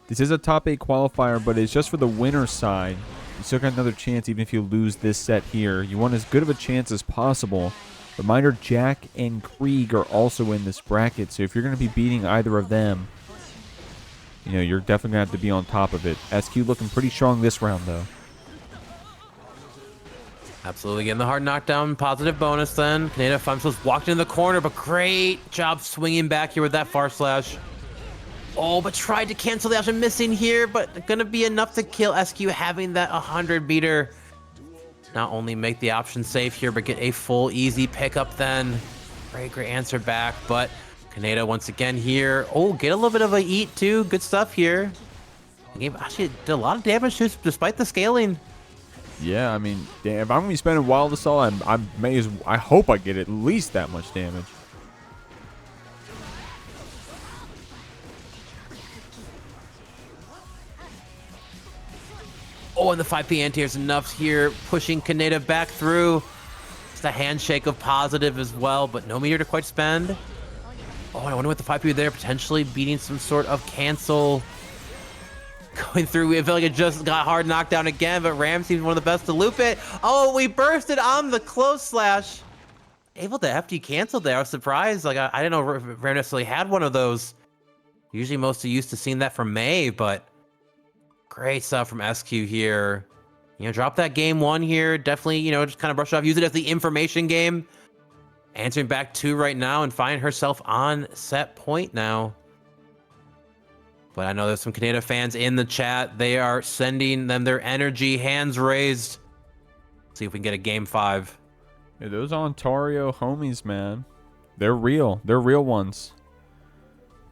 This is a top 8 qualifier, but it's just for the winner's side. You still got another chance even if you lose this set here. You want as good of a chance as possible. Reminder, Jack and Kreeg are also in this bracket, so if you're going to be beating either of them, you know, you're definitely going to have to be on top of it. SQ looking pretty strong this round, though. Absolutely getting the hard knockdown, positive bonus then. Kaneda finds themselves walked in the corner, but great job swinging back here with that far slash. Oh, but tried to cancel the option, missing here, but gonna be enough to kill SQ, having that 100 meter. Not only make the option safe here, but get a full easy pickup then. Great answer back, but Kaneda once again here. Oh, get a little bit of a eat too. Good stuff here. The game actually did a lot of damage too, despite the scaling. Yeah, I mean, damn, if I'm gonna be spending Wild Assault, I hope I get at least that much damage. Oh, and the 5P anti is enough here, pushing Kaneda back through. It's a handshake of positive as well, but no meter to quite spend. Oh, and I wonder what the 5P there, potentially beating some sort of cancel. Going through, we feel like it just got hard knocked down again, but Ram seems one of the best to loop it. Oh, we bursted on the close slash. Able to FD cancel there. I was surprised. Like, I didn't know Ram necessarily had one of those. Usually most are used to seeing that from May, but great stuff from SQ here. You know, drop that game 1 here. Definitely, you know, just kind of brush it off. Use it as the information game. Answering back 2 right now and find herself on set point now. But I know there's some Kaneda fans in the chat. They are sending them their energy, hands raised. See if we can get a game 5. Yeah, those Ontario homies, man. They're real. They're real ones.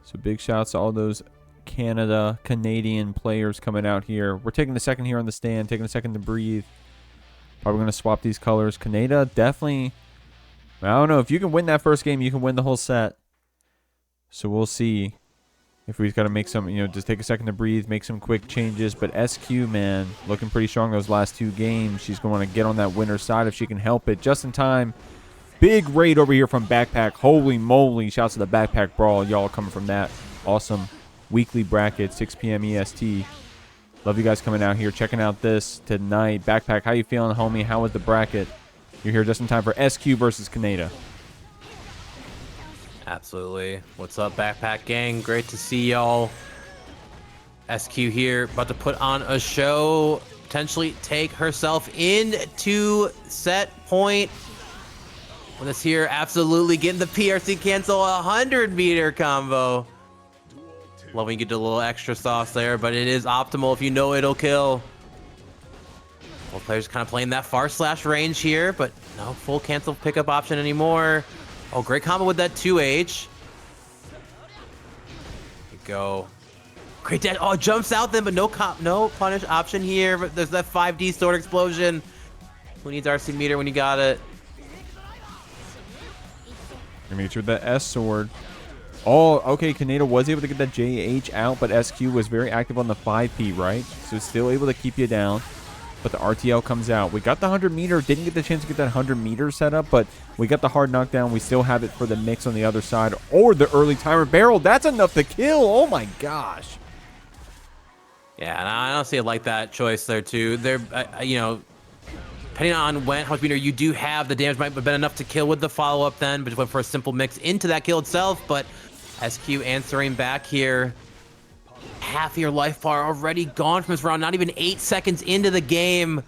So big shouts to all those Canadian players coming out here. We're taking a second here on the stand, taking a second to breathe. Probably going to swap these colors. Kaneda definitely, I don't know. If you can win that first game, you can win the whole set. So we'll see. If we've got to make some, you know, just take a second to breathe, make some quick changes. But SQ, man, looking pretty strong those last 2 games. She's going to get on that winner's side if she can help it. Just in time. Big raid over here from Backpack. Holy moly. Shouts to the Backpack Brawl. Y'all coming from that awesome weekly bracket, 6 p.m. EST. Love you guys coming out here, checking out this tonight. Backpack, how you feeling, homie? How was the bracket? You're here just in time for SQ versus Kaneda. Absolutely. What's up, Backpack Gang? Great to see y'all. SQ here, about to put on a show. Potentially take herself into set point. With us here, absolutely getting the PRC cancel 100 meter combo. Love when you get a little extra sauce there, but it is optimal if you know it'll kill. Both players kind of playing that far slash range here, but no full cancel pickup option anymore. Oh, great combo with that 2H. Here you go. Great dash. Oh, jumps out then, but no punish option here. But there's that 5D sword explosion. Who needs RC meter when you got it? Gonna get you with that S sword. Oh, okay, Kaneda was able to get that JH out, but SQ was very active on the 5P, right? So still able to keep you down. But the RTL comes out. We got the 100 meter. Didn't get the chance to get that 100 meter set up, but we got the hard knockdown. We still have it for the mix on the other side. Or the early timer barrel. That's enough to kill. Oh my gosh. Yeah, and I honestly like that choice there too. They're, you know, depending on how much meter you do have, the damage might have been enough to kill with the follow-up then, but just went for a simple mix into that kill itself. But SQ answering back here. Half your life bar already gone from this round, not even 8 seconds into the game.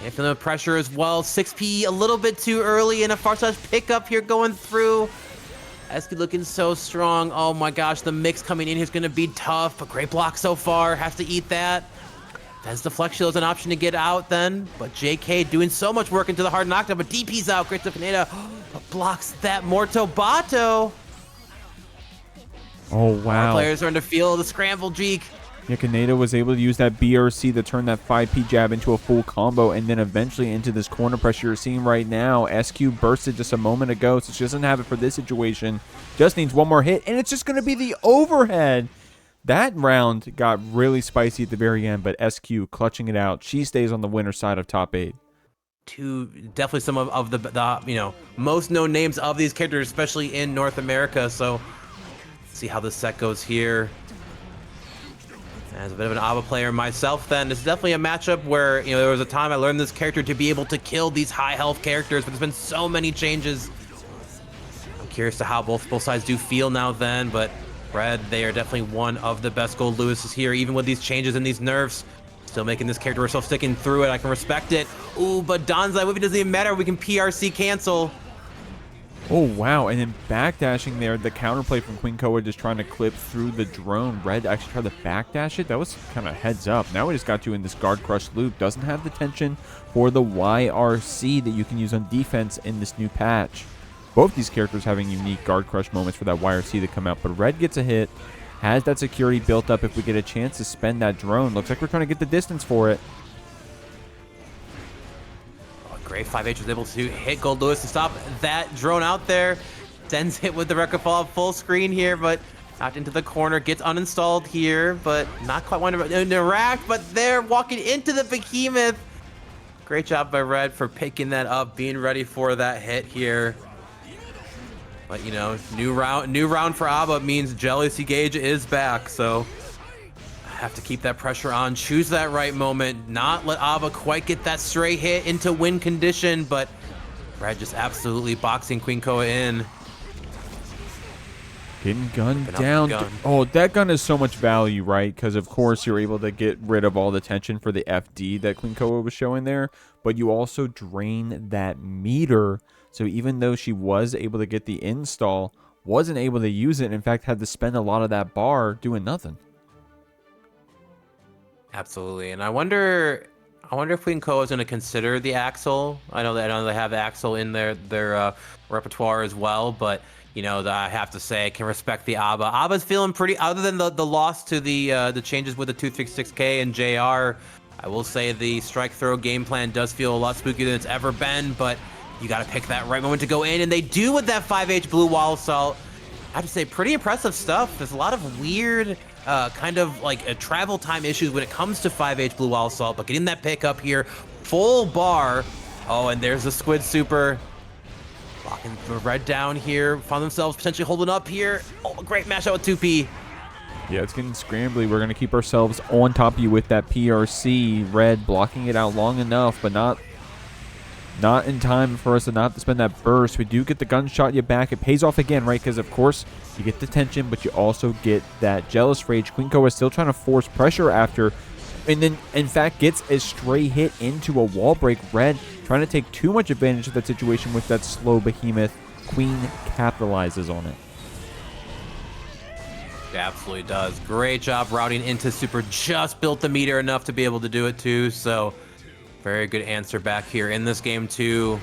And feeling the pressure as well. 6P a little bit too early, and a far side pickup here going through. SQ looking so strong. Oh my gosh, the mix coming in here is going to be tough, but great block so far. Has to eat that. That's the flex shield is an option to get out then, but JK doing so much work into the hard knockdown, but DP's out. Great to Kaneda. Blocks that Morto Bato. Oh, wow. Our players are in the field, the scramble Jeek. Yeah, Kaneda was able to use that BRC to turn that 5P jab into a full combo and then eventually into this corner pressure you're seeing right now. SQ bursted just a moment ago, so she doesn't have it for this situation. Just needs one more hit, and it's just going to be the overhead. That round got really spicy at the very end, but SQ clutching it out. She stays on the winner's side of top 8. Definitely some of the you know, most known names of these characters, especially in North America, so see how this set goes here. As a bit of an ABBA player myself, then this is definitely a matchup where, you know, there was a time I learned this character to be able to kill these high health characters, but there's been so many changes. I'm curious to how both sides do feel now then, but Red, they are definitely one of the best Goldlewises here, even with these changes and these nerfs. Still making this character herself sticking through it. I can respect it. Ooh, but Donzai Whippy doesn't even matter. We can PRC cancel. Oh, wow. And then backdashing there, the counterplay from QueenKoa just trying to clip through the drone. Red actually tried to backdash it. That was kind of heads up. Now we just got you in this guard crush loop. Doesn't have the tension for the YRC that you can use on defense in this new patch. Both these characters having unique guard crush moments for that YRC to come out. But Red gets a hit. Has that security built up if we get a chance to spend that drone. Looks like we're trying to get the distance for it. Great 5H was able to hit Goldlewis to stop that drone out there. Sends it with the record fall full screen here, but out into the corner, gets uninstalled here, but not quite wanting to interact, but they're walking into the behemoth. Great job by Red for picking that up, being ready for that hit here. But you know, new round for ABBA means Jealousy Gauge is back, so have to keep that pressure on, choose that right moment, not let ABBA quite get that stray hit into win condition, but Red just absolutely boxing QueenKoa in. Getting gunned down. Oh, that gun is so much value, right? Because of course you're able to get rid of all the tension for the FD that QueenKoa was showing there, but you also drain that meter. So even though she was able to get the install, wasn't able to use it, in fact had to spend a lot of that bar doing nothing. Absolutely, and I wonder if QueenKoa is going to consider the Axel. I know they have the Axel in their repertoire as well, but you know, I have to say I can respect the ABBA. ABBA's feeling pretty, other than the loss to the changes with the 236K and JR. I will say the strike throw game plan does feel a lot spookier than it's ever been, but you got to pick that right moment to go in, and they do with that 5H blue wall assault. I have to say, pretty impressive stuff. There's a lot of weird kind of like travel time issues when it comes to 5H blue wall assault, but getting that pick up here, full bar. Oh, and there's the squid super. Locking the Red down here, found themselves potentially holding up here. Oh, great mash out with 2P. Yeah, it's getting scrambly. We're going to keep ourselves on top of you with that PRC. Red blocking it out long enough, but not in time for us to not have to spend that burst. We do get the gunshot you back. It pays off again, right? Because, of course, you get the tension, but you also get that Jealous Rage. QueenKoa is still trying to force pressure after, and then, in fact, gets a stray hit into a wall break. Red trying to take too much advantage of that situation with that slow behemoth. Queen capitalizes on it. It absolutely does. Great job routing into super. Just built the meter enough to be able to do it, too, so very good answer back here in this game, too.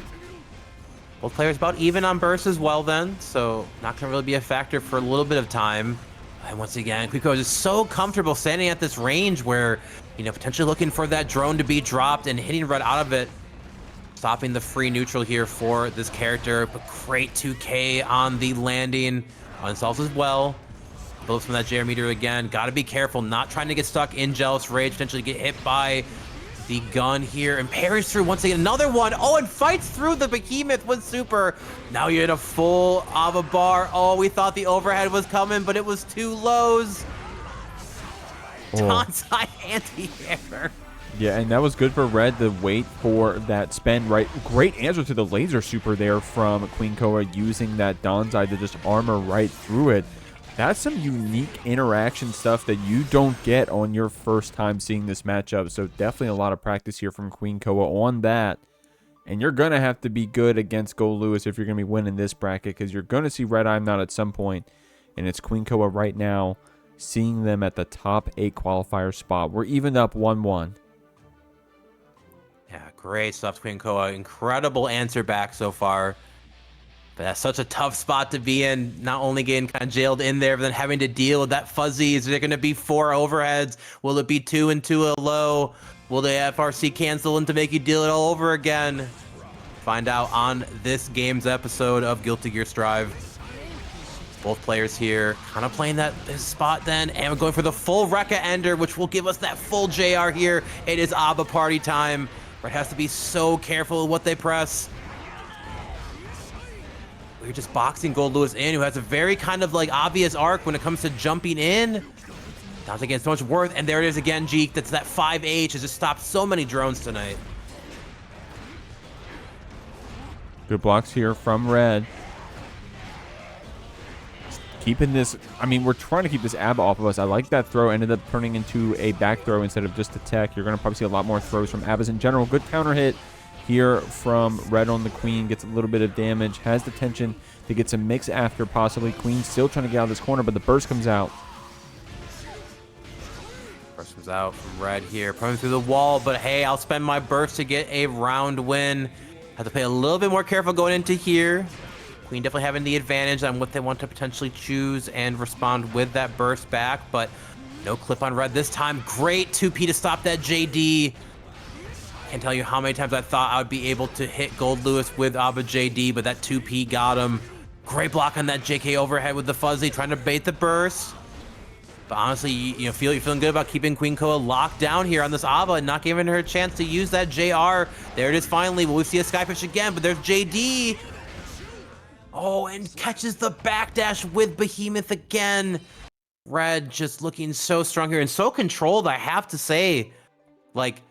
Both players about even on burst as well then, so not going to really be a factor for a little bit of time. And once again, QueenKoa is so comfortable standing at this range where, you know, potentially looking for that drone to be dropped and hitting Red out of it. Stopping the free neutral here for this character, but great 2K on the landing. Unsolved as well. Builds from that JR meter again. Got to be careful, not trying to get stuck in Jealous Rage, potentially get hit by the gun here, and parries through once again. Another one. Oh, and fights through the behemoth with super. Now you're in a full Ava bar. Oh, we thought the overhead was coming, but it was two lows. Tonsai anti-air. Yeah, and that was good for Red to wait for that spend, right? Great answer to the laser super there from QueenKoa, using that Danzai to just armor right through it. That's some unique interaction stuff that you don't get on your first time seeing this matchup. So definitely a lot of practice here from QueenKoa on that. And you're going to have to be good against Goldlewis if you're going to be winning this bracket, because you're going to see RedIAmNot at some point. And it's QueenKoa right now, seeing them at the top 8 qualifier spot. We're even up 1-1. Yeah, great stuff, QueenKoa. Incredible answer back so far. But that's such a tough spot to be in, not only getting kind of jailed in there, but then having to deal with that fuzzy. Is there going to be 4 overheads? Will it be 2 and 2 a low? Will the FRC cancel in to make you deal it all over again? Find out on this game's episode of Guilty Gear Strive. Both players here kind of playing this spot then, and we're going for the full Rekka Ender, which will give us that full JR here. It is ABBA party time. Red has to be so careful with what they press. We're just boxing Goldlewis in, who has a very kind of like obvious arc when it comes to jumping in. Down again, so much worth, and there it is again, Jeek. That's that 5H has just stopped so many drones tonight. Good blocks here from Red. Keeping this, I mean, we're trying to keep this ABBA off of us. I like that throw, ended up turning into a back throw instead of just a tech. You're going to probably see a lot more throws from ABBAs in general. Good counter hit here from Red on the Queen. Gets a little bit of damage. Has the tension to get some mix after, possibly. Queen still trying to get out of this corner, but the burst comes out. Burst comes out from Red here. Probably through the wall, but hey, I'll spend my burst to get a round win. Have to play a little bit more careful going into here. Queen definitely having the advantage on what they want to potentially choose and respond with that burst back, but no clip on Red this time. Great 2P to stop that JD. Can't tell you how many times I thought I would be able to hit Goldlewis with ABBA JD, but that 2P got him. Great block on that JK overhead with the fuzzy, trying to bait the burst. But honestly, you're feeling good about keeping QueenKoa locked down here on this ABBA and not giving her a chance to use that JR. There it is finally. Will we see a Skyfish again? But there's JD. Oh, and catches the backdash with Behemoth again. Red just looking so strong here and so controlled, I have to say. Like,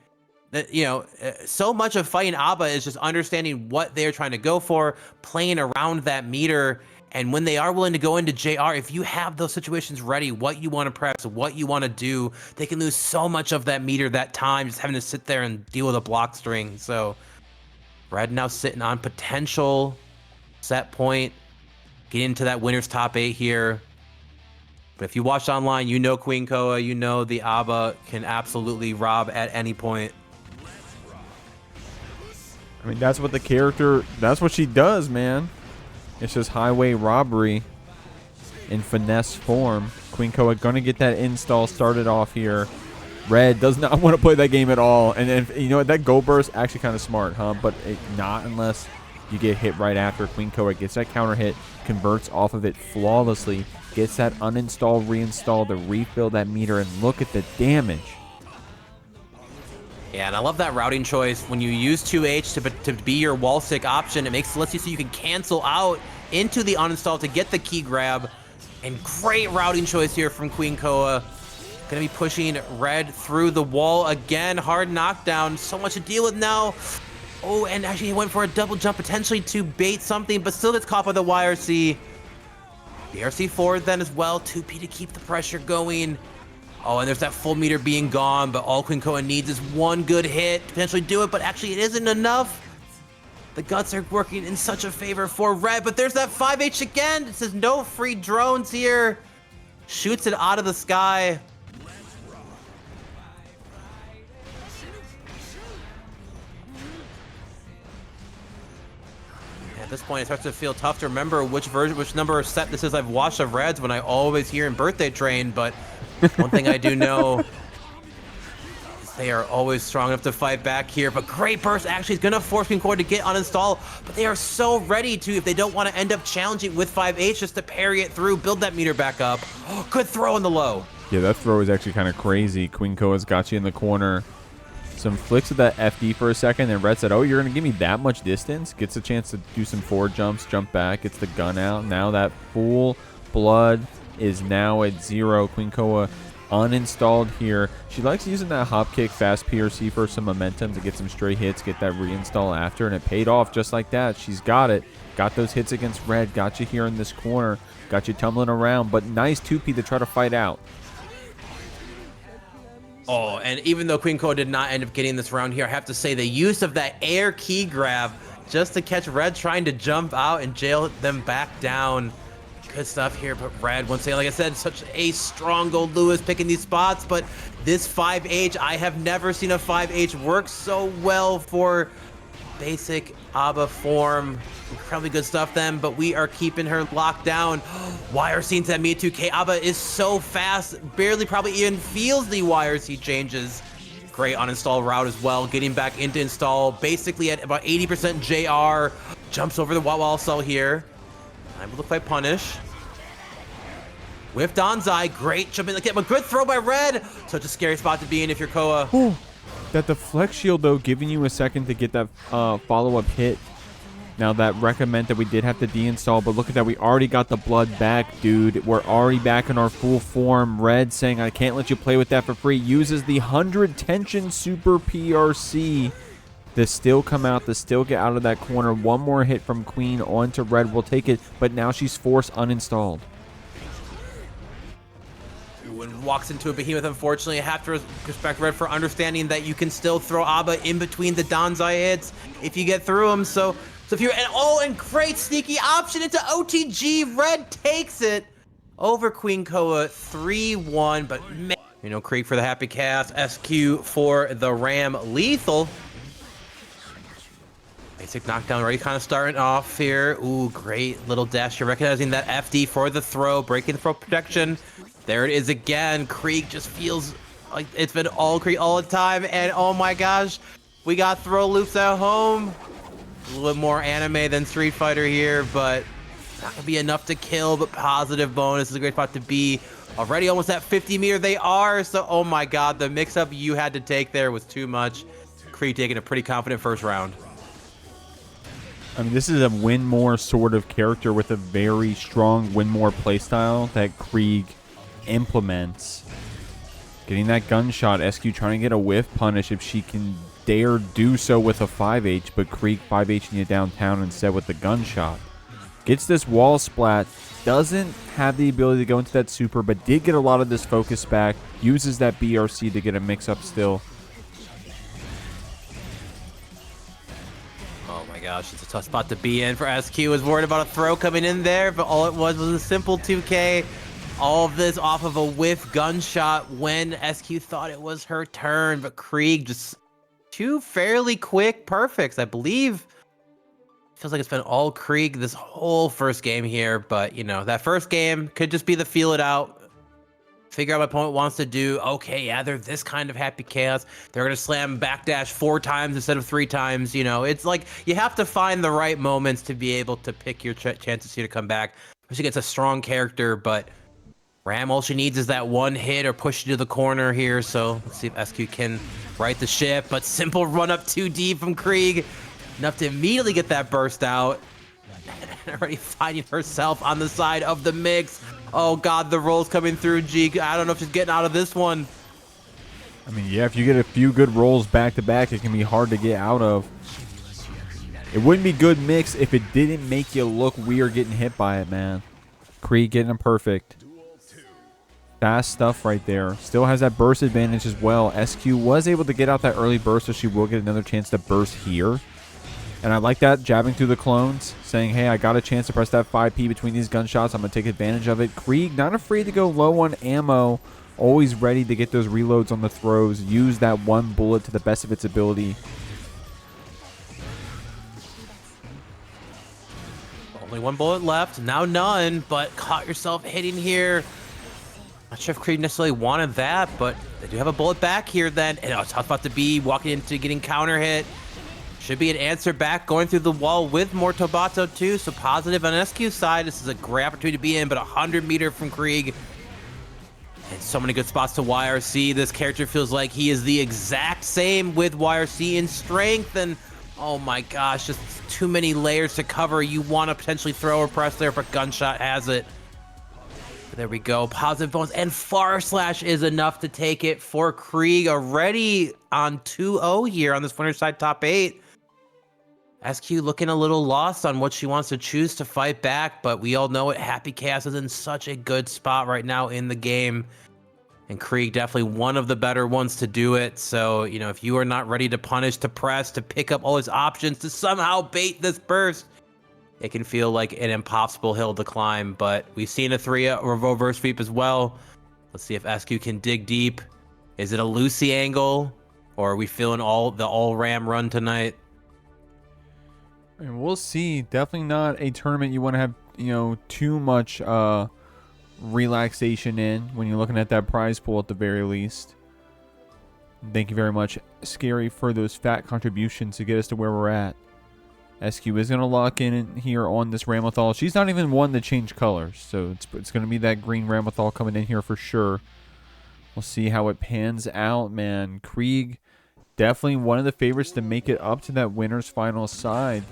you know, so much of fighting ABBA is just understanding what they're trying to go for, playing around that meter. And when they are willing to go into JR, if you have those situations ready, what you want to press, what you want to do, they can lose so much of that meter, that time, just having to sit there and deal with a block string. So Red now sitting on potential set point, get into that winner's top 8 here. But if you watch online, you know QueenKoa, you know the ABBA can absolutely rob at any point. I mean, that's what the character, that's what she does, man. It's just highway robbery in finesse form. QueenKoa going to get that install started off here. Red does not want to play that game at all. And you know what, that go burst actually kind of smart, huh? But not unless you get hit right after. QueenKoa gets that counter hit, converts off of it flawlessly, gets that uninstall, reinstall to refill that meter, and look at the damage. Yeah, and I love that routing choice. When you use 2H to be your wall stick option, it lets you so you can cancel out into the uninstall to get the key grab. And great routing choice here from QueenKoa. Gonna be pushing Red through the wall again. Hard knockdown, so much to deal with now. Oh, and actually he went for a double jump potentially to bait something, but still gets caught by the YRC. BRC forward then as well, 2P to keep the pressure going. Oh, and there's that full meter being gone, but all QueenKoa needs is one good hit to potentially do it, but actually it isn't enough. The guts are working in such a favor for Red, but there's that 5H again. It says no free drones here. Shoots it out of the sky. this point, it starts to feel tough to remember which number or set this is I've watched of Reds when I always hear in Birthday Train, but one thing I do know is they are always strong enough to fight back here. But great burst actually is going to force QueenKoa to get uninstall, but they are so ready to, if they don't want to end up challenging with 5H, just to parry it through, build that meter back up. Oh, good throw in the low. Yeah, that throw is actually kind of crazy. QueenKoa's got you in the corner. Some flicks of that FD for a second, and Red said, oh, you're going to give me that much distance? Gets a chance to do some forward jumps, jump back, gets the gun out. Now that full blood is now at 0. QueenKoa uninstalled here. She likes using that hop kick fast PRC for some momentum to get some stray hits, get that reinstall after, and it paid off just like that. She's got it. Got those hits against Red, got you here in this corner, got you tumbling around, but nice 2P to try to fight out. Oh, and even though QueenKoa did not end up getting this round here, I have to say the use of that air key grab just to catch Red trying to jump out and jail them back down. Good stuff here, but Red, once again, like I said, such a strong Goldlewis picking these spots, but this 5H, I have never seen a 5H work so well for basic ABBA form. Incredibly good stuff then, but we are keeping her locked down. YRC into that Me2K. ABBA is so fast, barely probably even feels the YRC changes. Great uninstall route as well, getting back into install, basically at about 80% JR. Jumps over the wall cell here. Time to look like punish. With Donzai, great jumping like that, but good throw by Red. Such a scary spot to be in if you're Koa. Ooh, that deflect shield though, giving you a second to get that follow-up hit. Now that recommend that we did have to deinstall, but look at that, we already got the blood back, dude. We're already back in our full form. Red saying, I can't let you play with that for free. Uses the 100 tension super PRC to still come out, to still get out of that corner. One more hit from Queen onto Red. We'll take it, but now she's forced uninstalled. And walks into a behemoth, unfortunately. I have to respect Red for understanding that you can still throw ABBA in between the Donzai hits if you get through them. So if you're, and great sneaky option into OTG. Red takes it over QueenKoa 3-1, but man, you know, Kreeg for the happy cast, SQ for the Ramlethal. Basic knockdown already kind of starting off here. Ooh, great little dash. You're recognizing that FD for the throw, breaking throw protection. There it is again. Kreeg just feels like it's been all Kreeg all the time. And oh my gosh, we got throw loops at home. A little bit more anime than Street Fighter here, but not gonna be enough to kill, but positive bonus is a great spot to be. Already almost at 50 meter they are, so oh my god, the mix-up you had to take there was too much. Kreeg taking a pretty confident first round. I mean, this is a win more sort of character with a very strong win more playstyle that Kreeg implements. Getting that gunshot, SQ trying to get a whiff punish if she can dare do so with a 5H, but Kreeg 5Hing you downtown instead with the gunshot. Gets this wall splat, doesn't have the ability to go into that super, but did get a lot of this focus back, uses that BRC to get a mix-up still. Oh my gosh, it's a tough spot to be in for SQ. Was worried about a throw coming in there, but all it was a simple 2K. All of this off of a whiff gunshot when SQ thought it was her turn, but Kreeg just two fairly quick perfects, I believe. Feels like it's been all Kreeg this whole first game here, but you know, that first game could just be the feel it out. Figure out what my opponent wants to do. Okay, yeah, they're this kind of happy chaos. They're going to slam backdash 4 times instead of 3 times. You know, it's like you have to find the right moments to be able to pick your chances here to come back. She gets a strong character, but Ram, all she needs is that one hit or push you to the corner here. So let's see if SQ can right the ship, but simple run up 2D from Kreeg. Enough to immediately get that burst out. Already finding herself on the side of the mix. Oh god, the rolls coming through, Jeek. I don't know if she's getting out of this one. I mean, yeah, if you get a few good rolls back to back, it can be hard to get out of. It wouldn't be good mix if it didn't make you look weird getting hit by it, man. Kreeg getting them perfect. Fast stuff right there. Still has that burst advantage as well. SQ was able to get out that early burst, so she will get another chance to burst here. And I like that, jabbing through the clones, saying, hey, I got a chance to press that 5P between these gunshots. I'm going to take advantage of it. Kreeg, not afraid to go low on ammo. Always ready to get those reloads on the throws. Use that one bullet to the best of its ability. Only one bullet left, now none, but caught yourself hitting here. Not sure if Kreeg necessarily wanted that, but they do have a bullet back here then. And it's about to be walking into getting counter hit. Should be an answer back going through the wall with more Tobato too. So positive on SQ's side. This is a great opportunity to be in, but 100 meter from Kreeg. And so many good spots to YRC. This character feels like he is the exact same with YRC in strength. And oh my gosh, just too many layers to cover. You want to potentially throw or press there, but Gunshot has it. There we go. Positive bonus and Far Slash is enough to take it for Kreeg. Already on 2-0 here on this winner's side top 8. SQ looking a little lost on what she wants to choose to fight back, but we all know it. Happy Chaos is in such a good spot right now in the game. And Kreeg definitely one of the better ones to do it. So, you know, if you are not ready to punish, to press, to pick up all his options, to somehow bait this burst, it can feel like an impossible hill to climb. But we've seen a 3 reverse sweep as well. Let's see if SQ can dig deep. Is it a Lucy angle, or are we feeling all Ram run tonight? And we'll see. Definitely not a tournament you want to have, you know, too much relaxation in when you're looking at that prize pool at the very least. Thank you very much, Scary, for those fat contributions to get us to where we're at. SQ is going to lock in here on this Ramlethal. She's not even one to change colors, so it's going to be that green Ramlethal coming in here for sure. We'll see how it pans out, man. Kreeg, definitely one of the favorites to make it up to that winner's final side.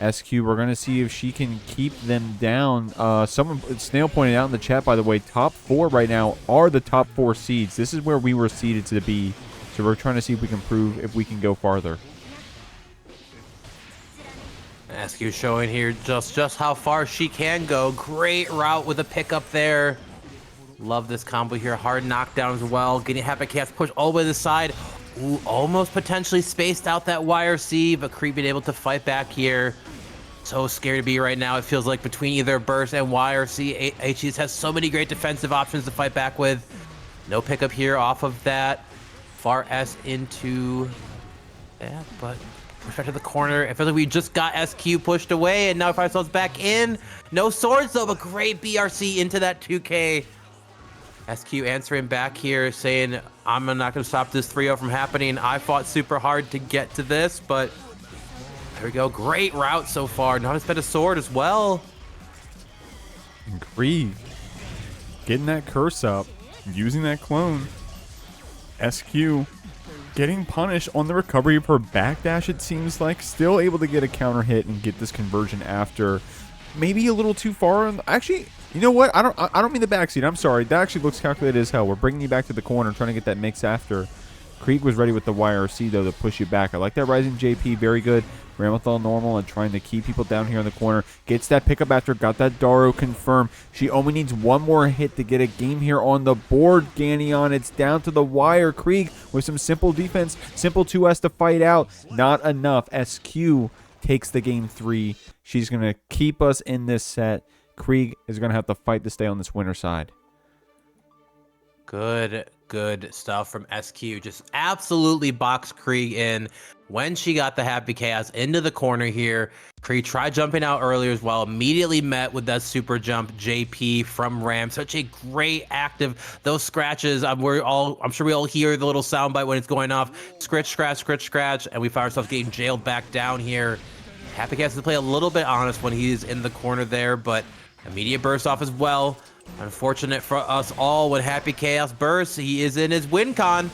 SQ, we're going to see if she can keep them down. Snail pointed out in the chat, by the way, top 4 right now are the top 4 seeds. This is where we were seeded to be, so we're trying to see if we can prove if we can go farther. SQ showing here just how far she can go. Great route with a pickup there. Love this combo here. Hard knockdown as well. Getting Happy Chaos push all the way to the side. Ooh, almost potentially spaced out that YRC, but Kreeg being able to fight back here. So scary to be right now. It feels like between either Burst and YRC, HES has so many great defensive options to fight back with. No pickup here off of that. Far S into that, but push back to the corner. It feels like we just got SQ pushed away, and now we find ourselves back in. No swords though, but great BRC into that 2K. SQ answering back here, saying, I'm not going to stop this 3-0 from happening. I fought super hard to get to this, but there we go. Great route so far. Not as bad a sword as well. And Kreeg getting that curse up, using that clone. SQ getting punished on the recovery of her backdash, it seems like. Still able to get a counter hit and get this conversion after. Maybe a little too far. Actually, you know what? I don't mean the backseat. I'm sorry. That actually looks calculated as hell. We're bringing you back to the corner, trying to get that mix after. Kreeg was ready with the YRC, though, to push you back. I like that Rising JP. Very good. Ramlethal normal and trying to keep people down here in the corner. Gets that pickup after. Got that Daro confirmed. She only needs one more hit to get a game here on the board. Ganion, it's down to the wire. Kreeg with some simple defense. Simple 2S to fight out. Not enough. SQ takes the game 3. She's going to keep us in this set. Kreeg is going to have to fight to stay on this winner side. Good stuff from SQ. Just absolutely boxed Kreeg in when she got the Happy Chaos into the corner here. Kreeg tried jumping out earlier as well. Immediately met with that super jump JP from Ram. Such a great active. Those scratches, I'm sure we all hear the little soundbite when it's going off. Scritch, scratch, scritch, scratch. And we find ourselves getting jailed back down here. Happy Chaos has to play a little bit honest when he's in the corner there, but immediate burst off as well. Unfortunate for us all when Happy Chaos bursts. He is in his win con.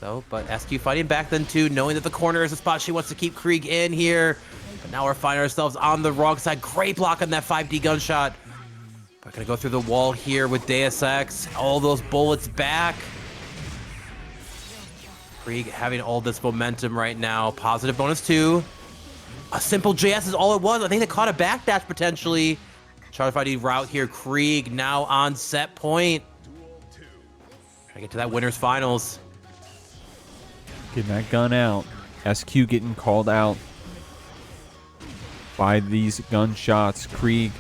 So, but SQ fighting back then too, knowing that the corner is a spot she wants to keep Kreeg in here. But now we're finding ourselves on the wrong side. Great block on that 5D gunshot. We're gonna go through the wall here with Deus Ex. All those bullets back. Kreeg having all this momentum right now. Positive bonus 2. A simple JS is all it was. I think they caught a backdash potentially. Charlie 5D route here. Kreeg now on set point. Trying to get to that winner's finals. Getting that gun out. SQ getting called out by these gunshots. Kreeg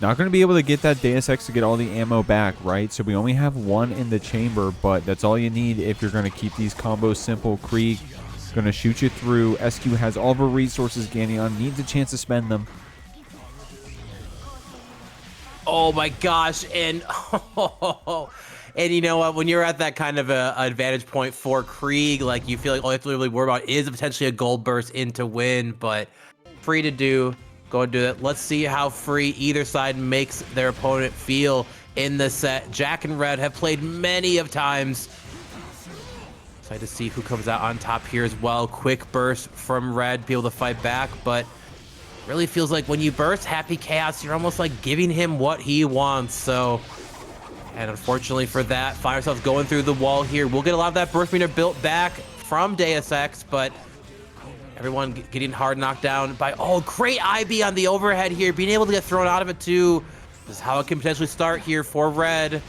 not going to be able to get that Deus Ex to get all the ammo back, right? So we only have one in the chamber, but that's all you need if you're going to keep these combos simple. Kreeg Going to shoot you through. SQ has all of her resources. GUINEOS needs a chance to spend them. Oh my gosh, and and you know what? When you're at that kind of a advantage point for Kreeg, like you feel like all you have to really worry about is potentially a gold burst in to win, but free to do. Go and do it. Let's see how free either side makes their opponent feel in the set. Jack and Red have played many of times. Excited to see who comes out on top here as well. Quick burst from Red, be able to fight back, but really feels like when you burst Happy Chaos, you're almost like giving him what he wants. So, and unfortunately for that, find ourselves going through the wall here. We'll get a lot of that burst meter built back from Deus Ex, but everyone getting hard knocked down by, oh, great IB on the overhead here. Being able to get thrown out of it too. This is how it can potentially start here for Red.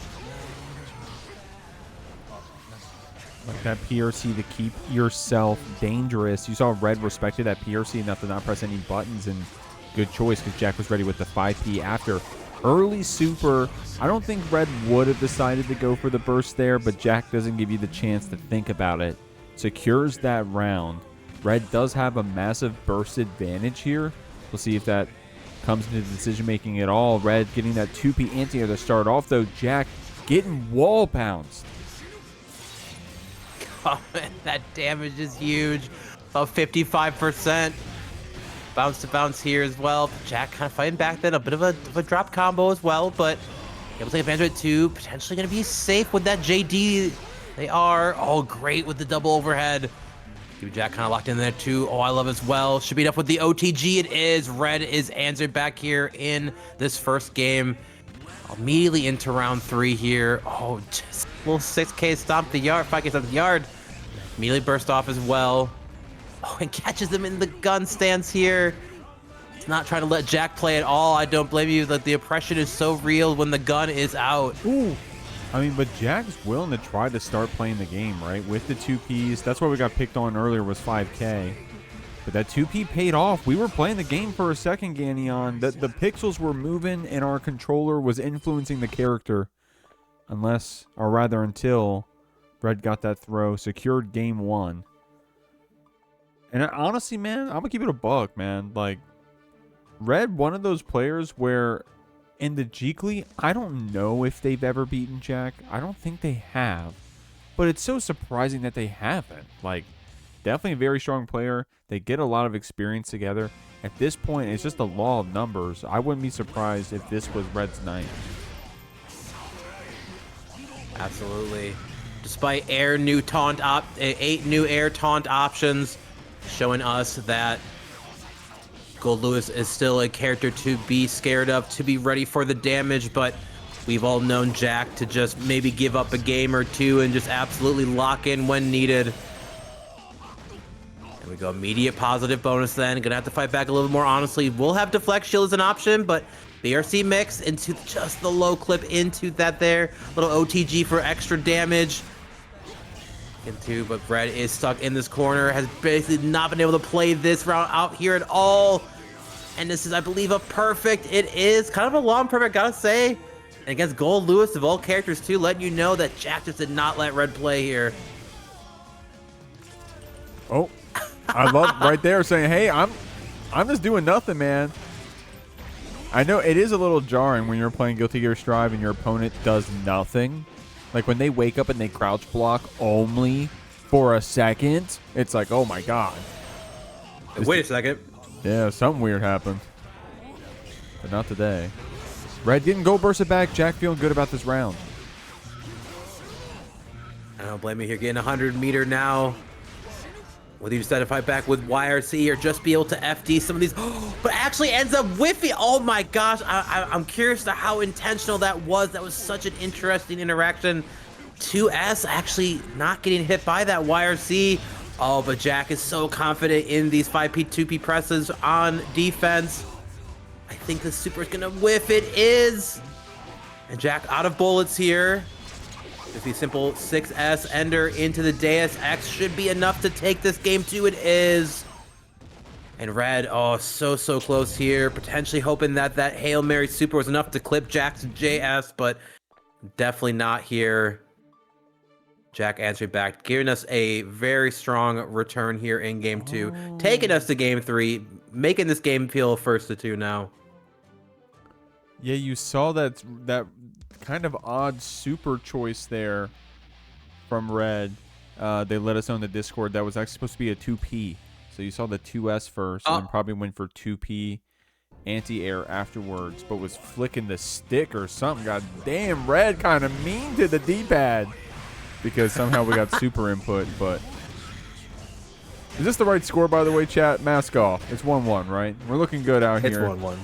Like that PRC to keep yourself dangerous. You saw Red respected that PRC enough to not press any buttons, and good choice because Jack was ready with the 5P after. Early super. I don't think Red would have decided to go for the burst there, but Jack doesn't give you the chance to think about it. Secures that round. Red does have a massive burst advantage here. We'll see if that comes into decision making at all. Red getting that 2P anti-air to start off though. Jack getting wall bounced. Oh, man, that damage is huge. About 55%. Bounce to bounce here as well. Jack kind of fighting back then. A bit of a drop combo as well, but able to take advantage of it too. Potentially going to be safe with that JD. They are. Oh, great with the double overhead. Jack kind of locked in there too. Oh, I love it as well. Should be enough with the OTG. It is. Red is answered back here in this first game. Immediately into round 3 here. Oh, just a little 6K stomp the yard. 5K stomp the yard. Immediately burst off as well. Oh, and catches him in the gun stance here. It's not trying to let Jack play at all. I don't blame you. Like, the oppression is so real when the gun is out. Ooh. I mean, but Jack's willing to try to start playing the game, right? With the 2Ps. That's what we got picked on earlier was 5K. But that 2P paid off. We were playing the game for a second, GUINEOS. The pixels were moving and our controller was influencing the character. Unless, or rather until, Red got that throw. Secured game 1. And honestly, man, I'm going to keep it a buck, man. Like, Red, one of those players where in the Jeekly, I don't know if they've ever beaten Jack. I don't think they have. But it's so surprising that they haven't. Like, definitely a very strong player. They get a lot of experience together. At this point, it's just the law of numbers. I wouldn't be surprised if this was Red's night. Absolutely. Despite 8 new air taunt options, showing us that Goldlewis is still a character to be scared of, to be ready for the damage, but we've all known Jack to just maybe give up a game or two and just absolutely lock in when needed. There we go, immediate positive bonus then. Gonna have to fight back a little more honestly. We'll have deflect shield as an option, but BRC mix into just the low clip into that there. Little OTG for extra damage. Into, but Red is stuck in this corner, has basically not been able to play this round out here at all. And this is, I believe, a perfect. It is kind of a long perfect, gotta say. And against Goldlewis of all characters too, letting you know that Jack just did not let Red play here. Oh, I love right there saying, hey, I'm just doing nothing, man. I know it is a little jarring when you're playing Guilty Gear Strive and your opponent does nothing. Like when they wake up and they crouch block only for a second, it's like, oh my god. Wait a second. Yeah, something weird happened. But not today. Red didn't go burst it back. Jack feeling good about this round. I don't blame me here, getting 100 meter now. Whether you decide to fight back with YRC or just be able to FD some of these, but actually ends up whiffing. Oh my gosh, I'm curious to how intentional that was. That was such an interesting interaction. 2S actually not getting hit by that YRC. Oh, but Jack is so confident in these 5P, 2P presses on defense. I think the super is gonna whiff. It is. And Jack out of bullets here. Just a simple 6S ender into the Deus Ex should be enough to take this game too. It is. And Red, oh, so close here. Potentially hoping that that Hail Mary super was enough to clip Jack's JS, but definitely not here. Jack answering back, giving us a very strong return here in game 2, taking us to game 3, making this game feel first to 2 now. Yeah, you saw that kind of odd super choice there from Red. They let us know in the Discord that was actually supposed to be a 2P. So you saw the 2S first, and then probably went for 2P anti-air afterwards, but was flicking the stick or something. God damn, Red kind of mean to the D-pad because somehow we got super input. But is this the right score, by the way, chat? Mask off. It's 1-1, right? We're looking good out here. It's 1-1.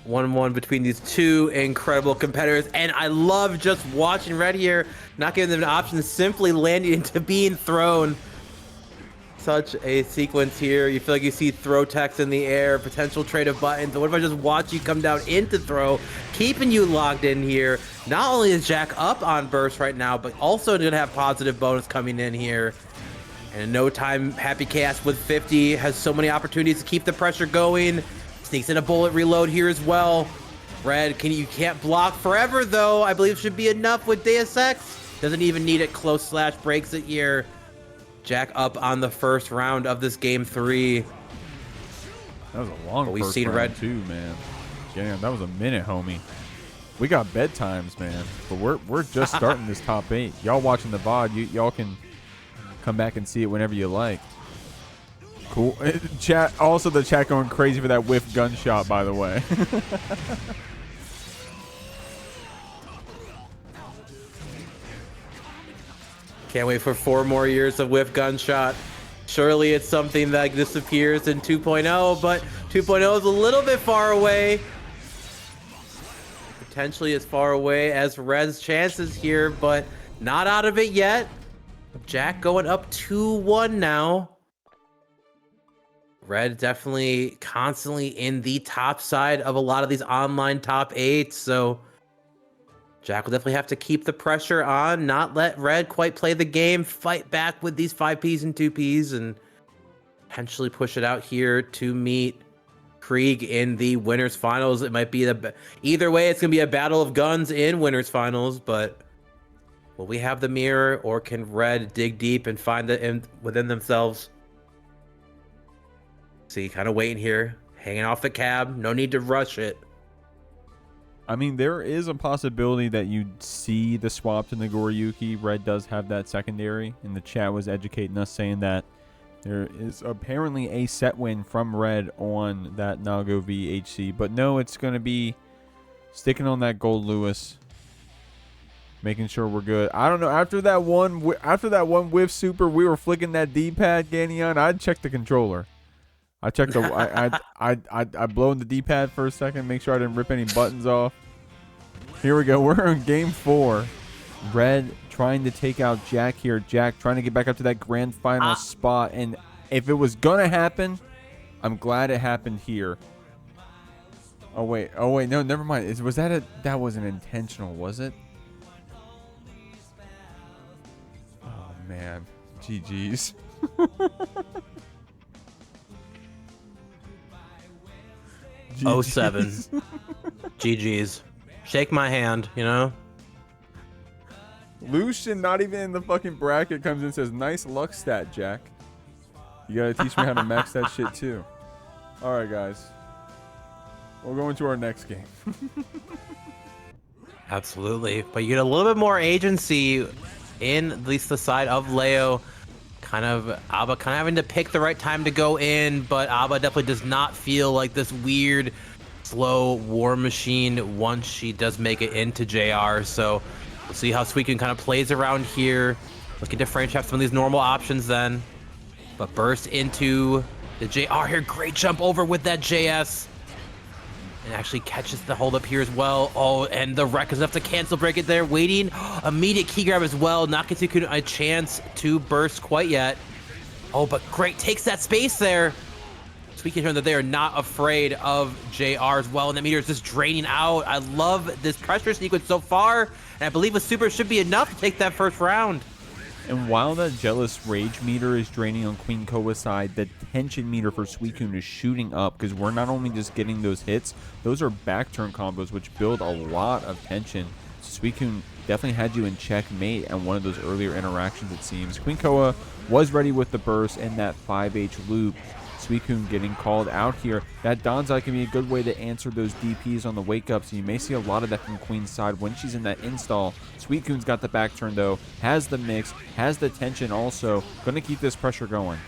1-1 between these two incredible competitors, and I love just watching Red here, not giving them an option, simply landing into being thrown. Such a sequence here. You feel like you see throw text in the air, potential trade of buttons. What if I just watch you come down into throw, keeping you logged in here? Not only is Jack up on burst right now, but also going to have positive bonus coming in here. And in no time, Happy Chaos with 50 has so many opportunities to keep the pressure going. Sneaks in a bullet reload here as well. Red, you can't block forever though. I believe should be enough with Deus Ex. Doesn't even need it. Close slash breaks it here. Jack up on the first round of this game 3. That was a long we've first seen round Red too, man. Damn, that was a minute, homie. We got bedtimes, man. But we're just starting this top 8. Y'all watching the VOD, y'all can come back and see it whenever you like. Cool. Chat. Also, the chat going crazy for that whiff gunshot, by the way. Can't wait for 4 more years of whiff gunshot. Surely it's something that disappears in 2.0, but 2.0 is a little bit far away. Potentially as far away as Red's chances here, but not out of it yet. Jack going up 2-1 now. Red definitely constantly in the top side of a lot of these online top 8s, so Jack will definitely have to keep the pressure on, not let Red quite play the game, fight back with these 5Ps and 2Ps, and potentially push it out here to meet Kreeg in the winners finals. It might be either way, it's gonna be a battle of guns in winners finals, but will we have the mirror, or can Red dig deep and find it within themselves? See, kind of waiting here, hanging off the cab. No need to rush it. I mean, there is a possibility that you see the swap to Nagoriyuki. Red does have that secondary, and the chat was educating us saying that there is apparently a set win from Red on that Nago VHC. But no, it's going to be sticking on that Goldlewis, making sure we're good. I don't know. After that one whiff super, we were flicking that D-pad, Ganion. I'd check the controller. I checked the. I blow in the D-pad for a second, make sure I didn't rip any buttons off. Here we go. We're in game 4. Red trying to take out Jack here. Jack trying to get back up to that grand final spot. And if it was gonna happen, I'm glad it happened here. Oh wait. No, never mind. Was that that wasn't intentional, was it? Oh man. GG's. 07. GG's. Shake my hand, you know? Lucian, not even in the fucking bracket, comes in and says, nice luck stat, Jack. You gotta teach me how to max that shit too. Alright, guys. We'll go into our next game. Absolutely. But you get a little bit more agency in at least the side of Leo. Abba kind of having to pick the right time to go in, but Abba definitely does not feel like this weird, slow war machine once she does make it into JR. So we'll see how Suicune kind of plays around here. Looking to French have some of these normal options then. But burst into the JR here. Great jump over with that JS. And actually catches the hold up here as well. Oh, and the wreck is enough to cancel break it there. Waiting. Immediate key grab as well. Not giving Suicune a chance to burst quite yet. Oh, but great. Takes that space there. Suicune showing that they are not afraid of JR as well. And the meter is just draining out. I love this pressure sequence so far. And I believe a super should be enough to take that first round. And while that Jealous Rage meter is draining on QueenKoa's side, the tension meter for Suicune is shooting up because we're not only just getting those hits, those are back turn combos which build a lot of tension Suicune definitely had you in checkmate and one of those earlier interactions, it seems. QueenKoa was ready with the burst and that 5H loop. Suicune getting called out here. That Danzai can be a good way to answer those DPs on the wake-ups. You may see a lot of that from Queen's side when she's in that install. Suicune's got the back turn, though. Has the mix. Has the tension also. Going to keep this pressure going.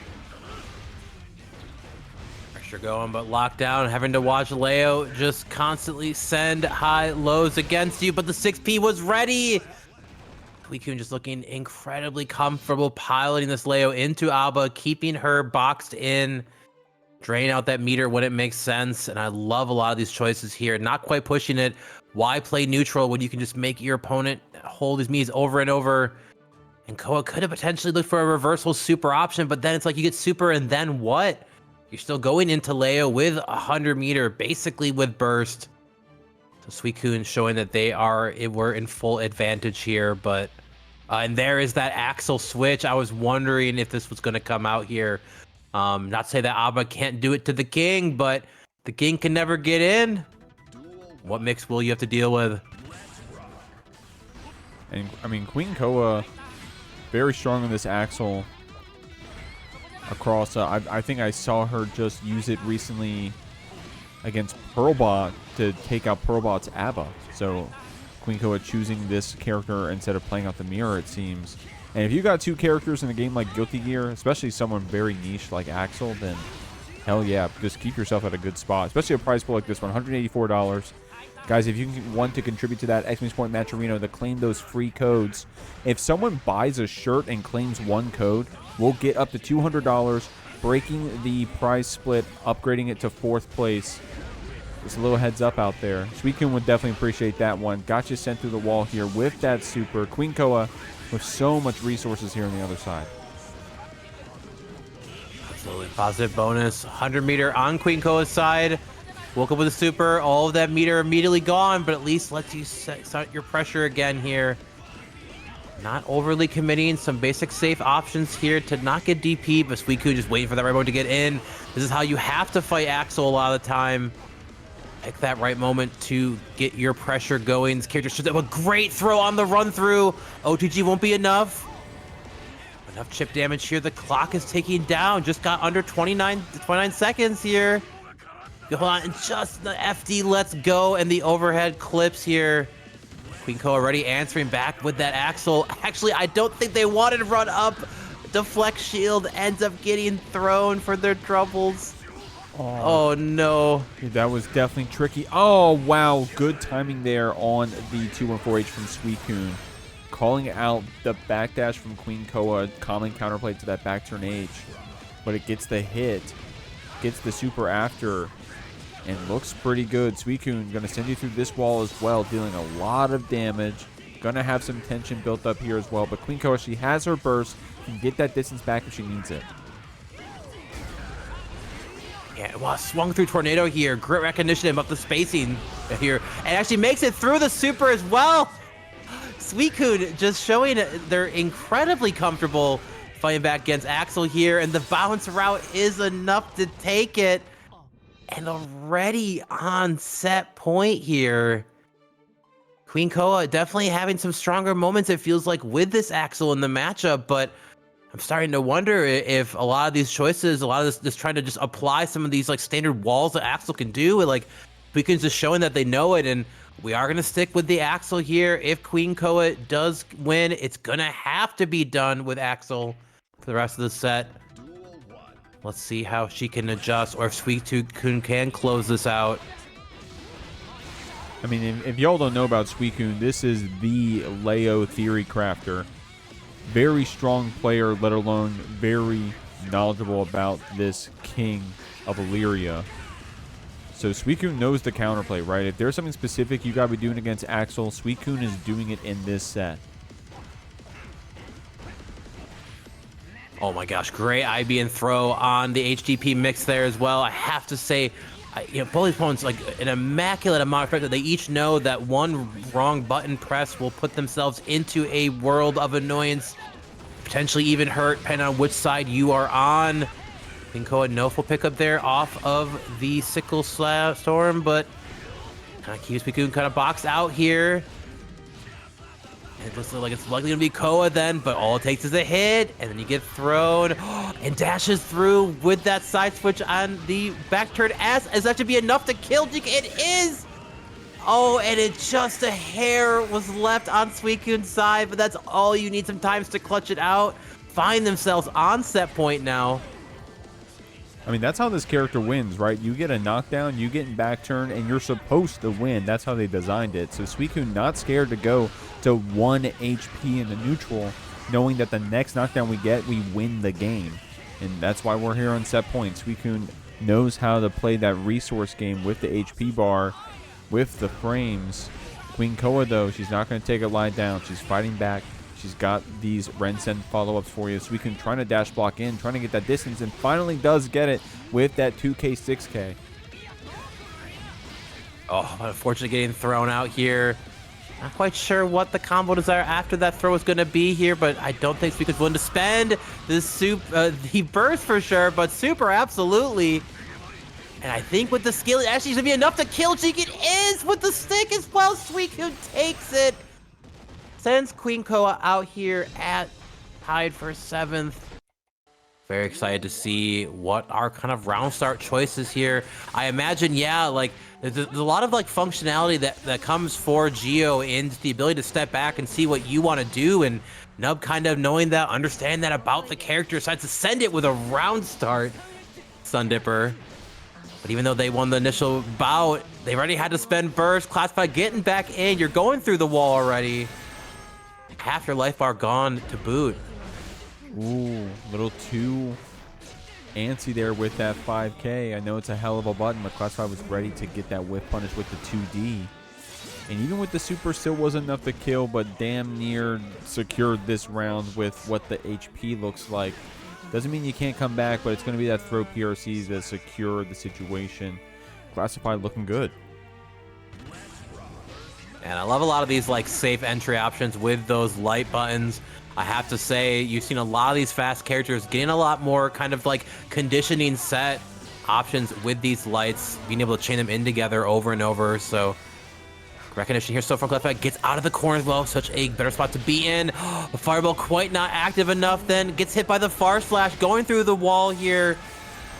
Pressure going, but locked down. Having to watch Leo just constantly send high lows against you, but the 6P was ready. Suicune just looking incredibly comfortable piloting this Leo into Alba, keeping her boxed in. Drain out that meter when it makes sense, and I love a lot of these choices here. Not quite pushing it. Why play neutral when you can just make your opponent hold his Miis over and over? And Koa could have potentially looked for a reversal super option, but then it's like you get super, and then what? You're still going into Leo with 100 meter, basically with burst. So Suicune showing that we're in full advantage here, but and there is that Axel switch. I was wondering if this was going to come out here. Not to say that Abba can't do it to the king, but the king can never get in. What mix will you have to deal with? And I mean, QueenKoa, very strong on this Axel across. I think I saw her just use it recently against Pearlbot to take out Pearlbot's Abba. So QueenKoa choosing this character instead of playing out the mirror, it seems. And if you got two characters in a game like Guilty Gear, especially someone very niche like Axel, then hell yeah, just keep yourself at a good spot. Especially a prize pool like this one, $184. Guys, if you want to contribute to that X-Men Sport Match Arena to claim those free codes, if someone buys a shirt and claims one code, we'll get up to $200, breaking the prize split, upgrading it to 4th place. Just a little heads up out there. Suicune would definitely appreciate that one. Got you sent through the wall here with that super. QueenKoa with so much resources here on the other side. Absolutely. Positive bonus. 100 meter on QueenKoa's side. Woke up with a super. All of that meter immediately gone, but at least lets you set your pressure again here. Not overly committing. Some basic safe options here to not get DP, but Suicune just waiting for that right moment to get in. This is how you have to fight Axel a lot of the time. Pick that right moment to get your pressure going. This character should have a great throw on the run through. OTG won't be enough. Enough chip damage here. The clock is ticking down. Just got under 29 seconds here. Hold on, and just the FD lets go, and the overhead clips here. QueenKoa already answering back with that Axel. Actually, I don't think they wanted to run up. Deflect shield ends up getting thrown for their troubles. Oh no. That was definitely tricky. Oh, wow. Good timing there on the 214H from Suicune. Calling out the backdash from QueenKoa. Common counterplay to that back turn H. But it gets the hit. Gets the super after. And looks pretty good. Suicune going to send you through this wall as well. Dealing a lot of damage. Going to have some tension built up here as well. But QueenKoa, she has her burst. Can get that distance back if she needs it. Yeah, well, swung through Tornado here. Great recognition of the spacing here. And actually makes it through the super as well. Suicune just showing they're incredibly comfortable fighting back against Axel here. And the bounce route is enough to take it. And already on set point here. QueenKoa definitely having some stronger moments, it feels like, with this Axel in the matchup. But I'm starting to wonder if a lot of these choices, a lot of this trying to just apply some of these like standard walls that Axel can do, and like Suicune's just showing that they know it, and we are gonna stick with the Axel here. If QueenKoa does win, it's gonna have to be done with Axel for the rest of the set. Let's see how she can adjust, or if Suicune can close this out. I mean, if y'all don't know about Suicune, this is the Leo theory crafter. Very strong player, let alone very knowledgeable about this king of Illyria. So Suicune knows the counterplay, right? If there's something specific you gotta be doing against Axel, Suicune is doing it in this set. Oh my gosh, great IB and throw on the HDP mix there as well. I have to say, both these opponents, like an immaculate amount of pressure. They each know that one wrong button press will put themselves into a world of annoyance, potentially even hurt, depending on which side you are on. QueenKoa, no full pickup there off of the Sickle Storm, but kind of keeps Suicune kind of boxed out here. It just looks like it's likely gonna be Koa then, but all it takes is a hit, and then you get thrown, and dashes through with that side switch on the back turn S. Is that to be enough to kill Jeekly? It is! Oh, and it just a hair was left on Suicune's side, but that's all you need sometimes to clutch it out. Find themselves on set point now. I mean, that's how this character wins, right? You get a knockdown, you get in back turn, and you're supposed to win. That's how they designed it. So Suicune not scared to go to 1 HP in the neutral, knowing that the next knockdown we get, we win the game. And that's why we're here on set point. Suicune knows how to play that resource game with the HP bar, with the frames. QueenKoa, though, she's not going to take it lie down. She's fighting back. She's got these Ren-Sen follow-ups for you. Suicune trying to dash block in, trying to get that distance, and finally does get it with that 2K, 6K. Oh, unfortunately getting thrown out here. Not quite sure what the combo desire after that throw is going to be here, but I don't think Suicune's willing to spend the burst for sure, but super absolutely. And I think with the skill, it actually should be enough to kill Jeekly. It is with the stick as well. Suicune takes it. Sends QueenKoa out here at tied for 7th. Very excited to see what our kind of round start choices here. I imagine, yeah, like there's a lot of like functionality that comes for Geo in the ability to step back and see what you want to do. And Nub kind of knowing that, understand that about the character, decides to send it with a round start. Sundipper. But even though they won the initial bout, they've already had to spend burst. Classified getting back in. You're going through the wall already. Half your life bar gone to boot. Ooh, little too antsy there with that 5K. I know it's a hell of a button, but Classified was ready to get that whiff punish with the 2D. And even with the super, still wasn't enough to kill, but damn near secured this round with what the HP looks like. Doesn't mean you can't come back, but it's going to be that throw PRCs that secure the situation. Classified looking good. And I love a lot of these like safe entry options with those light buttons. I have to say, you've seen a lot of these fast characters getting a lot more kind of like conditioning set options with these lights, being able to chain them in together over and over. So recognition here still from Classified, gets out of the corner as well. Such a better spot to be in. The fireball quite not active enough then. Gets hit by the far slash, going through the wall here.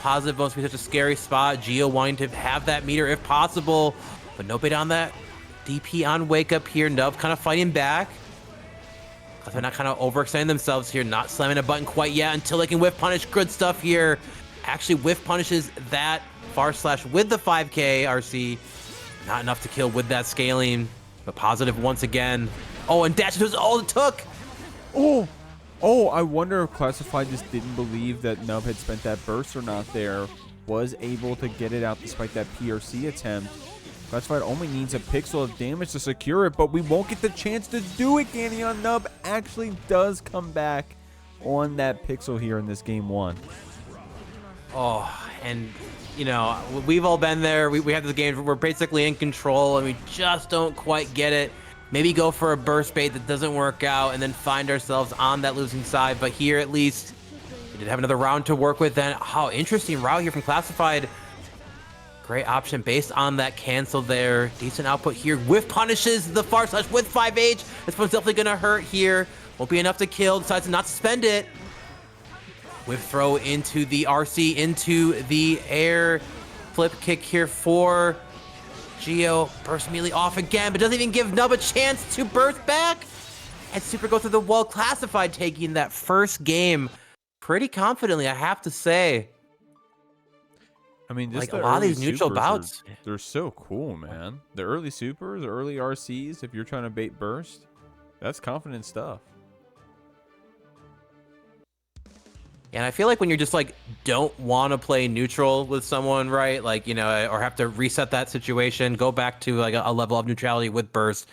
Positive bonus be such a scary spot. Geo wanting to have that meter if possible, but no bait on that. DP on wake up here. Nub kind of fighting back. They're not kind of overextending themselves here, not slamming a button quite yet until they can whiff punish. Good stuff here. Actually whiff punishes that far slash with the 5K RC. Not enough to kill with that scaling, but positive once again. Oh, and dash was all it took. Oh, I wonder if Classified just didn't believe that Nub had spent that burst or not there. Was able to get it out despite that PRC attempt. Classified only needs a pixel of damage to secure it, but we won't get the chance to do it. Gineon. Nub actually does come back on that pixel here in this game 1. Oh, and you know, we've all been there. We have this game, we're basically in control and we just don't quite get it. Maybe go for a burst bait that doesn't work out and then find ourselves on that losing side. But here at least we did have another round to work with. Then how interesting route here from Classified. Great option based on that cancel there. Decent output here. Whiff punishes the far slash with 5H. This one's definitely going to hurt here. Won't be enough to kill. Decides to not spend it. Whiff throw into the RC, into the air. Flip kick here for Geo. Burst immediately off again, but doesn't even give Nub a chance to burst back. And Super go through the wall. Classified taking that first game pretty confidently, I have to say. I mean, just like a lot of these neutral bouts, they're so cool, man. The early supers, the early RCs, if you're trying to bait burst, that's confident stuff. And I feel like when you're just like don't want to play neutral with someone, right? Like, you know, or have to reset that situation, go back to like a level of neutrality with burst,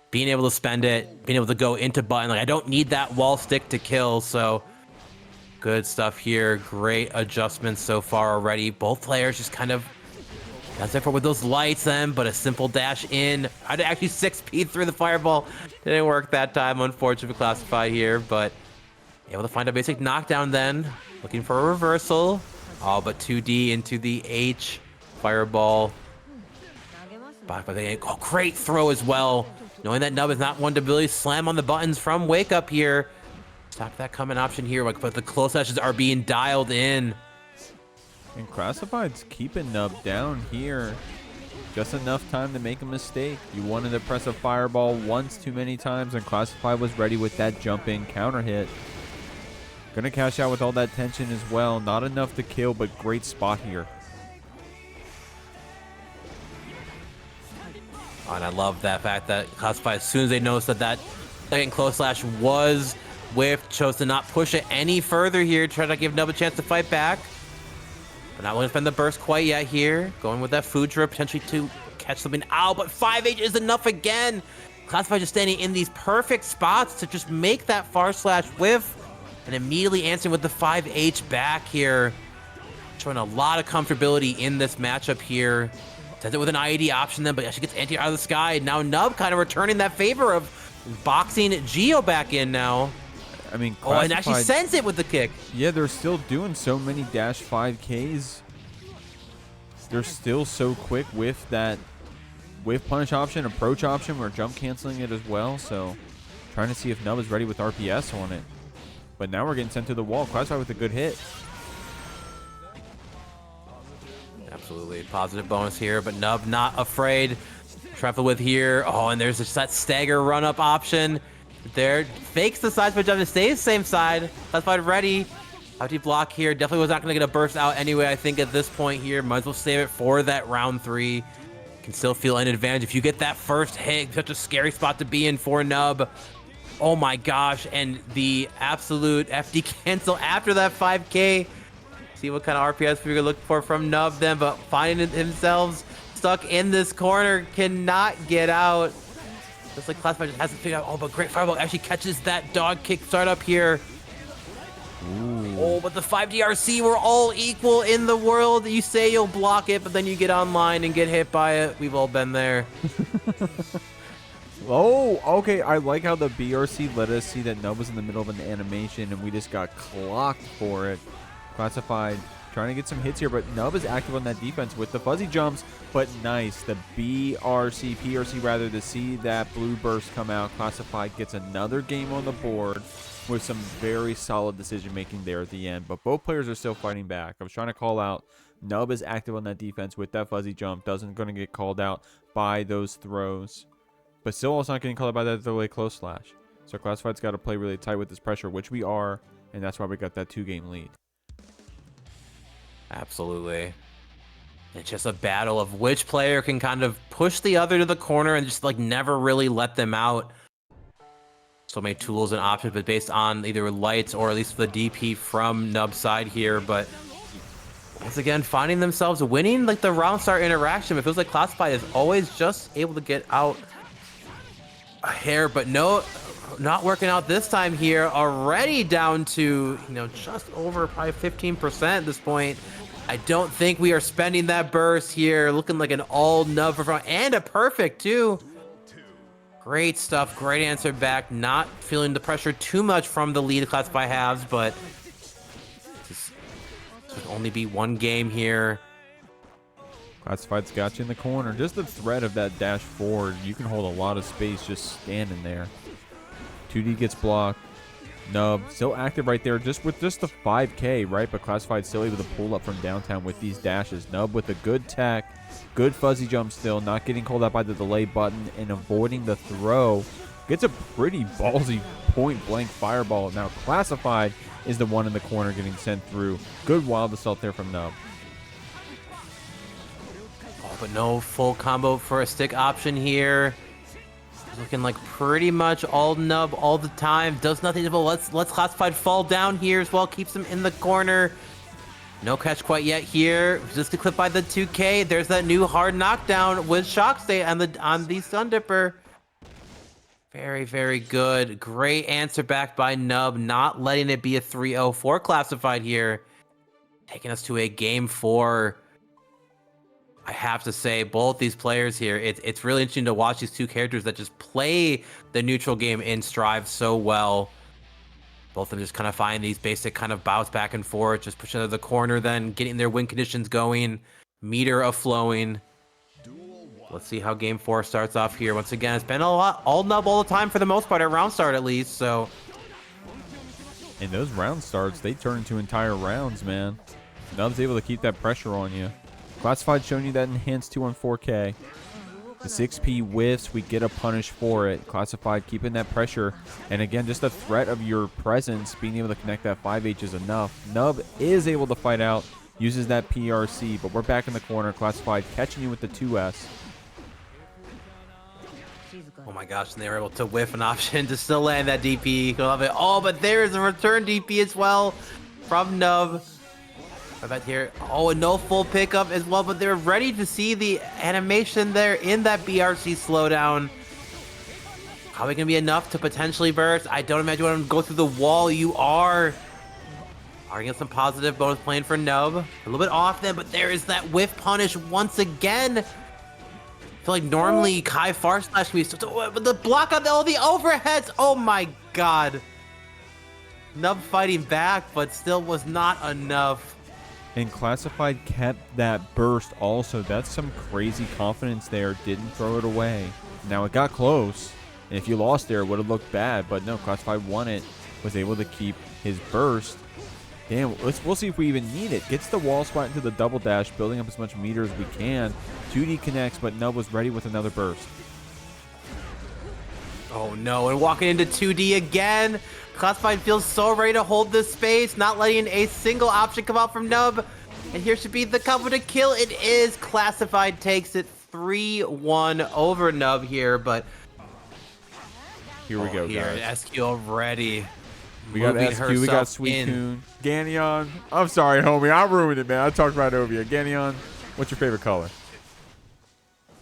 being able to spend it, being able to go into button. Like, I don't need that wall stick to kill. So good stuff here. Great adjustments so far already. Both players just kind of that's it for with those lights then, but a simple dash in. I'd actually 6P through the fireball. Didn't work that time, unfortunately, Classified here, but able to find a basic knockdown then. Looking for a reversal. Oh, but 2D into the H. Fireball. Back by the A. Oh, great throw as well. knowing that Nub is not one to really slam on the buttons from Wake Up here. Stop that coming option here, but the close slashes are being dialed in. And Classified's keeping Nub down here. Just enough time to make a mistake. You wanted to press a fireball once too many times, and Classified was ready with that jump in counter hit. Gonna cash out with all that tension as well. Not enough to kill, but great spot here. Oh, and I love that fact that Classified, as soon as they noticed that that second close slash was whiffed, chose to not push it any further here, try to give Nub a chance to fight back. But not willing to spend the burst quite yet here. Going with that food drip, potentially to catch something out, but 5H is enough again. Classified just standing in these perfect spots to just make that far slash whiff, and immediately answering with the 5H back here. Showing a lot of comfortability in this matchup here. Sends it with an IED option then, but actually gets anti out of the sky. Now Nub kind of returning that favor of boxing Geo back in now. I mean, oh, and actually sends it with the kick. Yeah, they're still doing so many dash 5Ks. They're still so quick with that punish option, approach option. We're jump canceling it as well. So trying to see if Nub is ready with RPS on it. But now we're getting sent to the wall. Classified with a good hit. Absolutely. Positive bonus here, but Nub not afraid. Travel with here. Oh, and there's just that stagger run-up option. There. Fakes the side switch up to stay the same side. Classified ready. How do you block here? Definitely was not going to get a burst out anyway, I think, at this point here. Might as well save it for that round 3. Can still feel an advantage. If you get that first hit, such a scary spot to be in for Nub. Oh my gosh, and the absolute FD cancel after that 5K. See what kind of RPS we're gonna look for from Nub then, but finding themselves stuck in this corner, cannot get out. Just like Classified just hasn't figured out, oh, but great fireball actually catches that dog kick start up here. Ooh. Oh, but the 5DRC, we're all equal in the world. You say you'll block it, but then you get online and get hit by it. We've all been there. Oh, okay. I like how the BRC let us see that Nub was in the middle of an animation and we just got clocked for it. Classified trying to get some hits here, but Nub is active on that defense with the fuzzy jumps, but nice. The PRC rather, to see that blue burst come out. Classified gets another game on the board with some very solid decision making there at the end, but both players are still fighting back. I was trying to call out Nub is active on that defense with that fuzzy jump, doesn't going to get called out by those throws. But still also not getting called out by that delay close slash. So Classified's got to play really tight with this pressure, which we are, and that's why we got that 2-game lead. Absolutely. It's just a battle of which player can kind of push the other to the corner and just like never really let them out. So many tools and options, but based on either lights or at least the DP from Nub's side here. But once again, finding themselves winning like the round start interaction. It feels like Classified is always just able to get out a hair, but no, not working out this time here. Already down to, just over probably 15% at this point. I don't think we are spending that burst here. Looking like an all Nub for front and a perfect too. Great stuff. Great answer back. Not feeling the pressure too much from the lead Classified halves, but this should only be one game here. Classified's got you in the corner. Just the threat of that dash forward. You can hold a lot of space just standing there. 2D gets blocked. Nub still active right there just with just the 5K, right? But Classified still able to pull up from downtown with these dashes. Nub with a good tech, good fuzzy jump still, not getting called out by the delay button and avoiding the throw. Gets a pretty ballsy point blank fireball. Now Classified is the one in the corner getting sent through. Good wild assault there from Nub. Oh, but no full combo for a stick option here. Looking like pretty much all Nub all the time. Does nothing, but let's Classified fall down here as well. Keeps him in the corner. No catch quite yet here. Just a clip by the 2K. There's that new hard knockdown with Shock State on the Sun Dipper. Very, very good. Great answer back by Nub. Not letting it be a 3-0 for Classified here. Taking us to a game 4. I have to say, both these players here, it's really interesting to watch these two characters that just play the neutral game in Strive so well. Both of them just kind of find these basic kind of bounce back and forth, just pushing into the corner, then getting their win conditions going, meter of flowing. Let's see how game 4 starts off here. Once again, it's been a lot all nub all the time for the most part at round start at least, so. And those round starts, they turn into entire rounds, man. Nub's able to keep that pressure on you. Classified showing you that enhanced 2 on 4K. The 6P whiffs, we get a punish for it. Classified keeping that pressure. And again, just the threat of your presence, being able to connect that 5H is enough. Nub is able to fight out, uses that PRC, but we're back in the corner. Classified catching you with the 2S. Oh my gosh, and they were able to whiff an option to still land that DP. Love it. Oh, but there is a return DP as well from Nub. I bet here. Oh, and no full pickup as well, but they're ready to see the animation there in that BRC slowdown. Probably gonna be enough to potentially burst. I don't imagine you want to go through the wall. You are getting some positive bonus playing for Nub. A little bit off then, but there is that whiff punish once again. I feel like normally Kai far slash me, but the block on all the overheads. Oh my god. Nub fighting back, but still was not enough. And Classified kept that burst also. That's some crazy confidence there. Didn't throw it away. Now it got close. And if you lost there, it would have looked bad. But no, Classified won it. Was able to keep his burst. Damn, we'll see if we even need it. Gets the wall spot into the double dash, building up as much meter as we can. 2D connects, but Nub was ready with another burst. Oh no, and walking into 2D again. Classified feels so ready to hold this space, not letting a single option come out from Nub. And here should be the cover to kill. It is. Classified takes it 3-1 over Nub here, but here we go, here, guys. SQ already. We got SQ, we got Suicune. Ganion. I'm sorry, homie. I ruined it, man. I talked right over you. Ganion, what's your favorite color?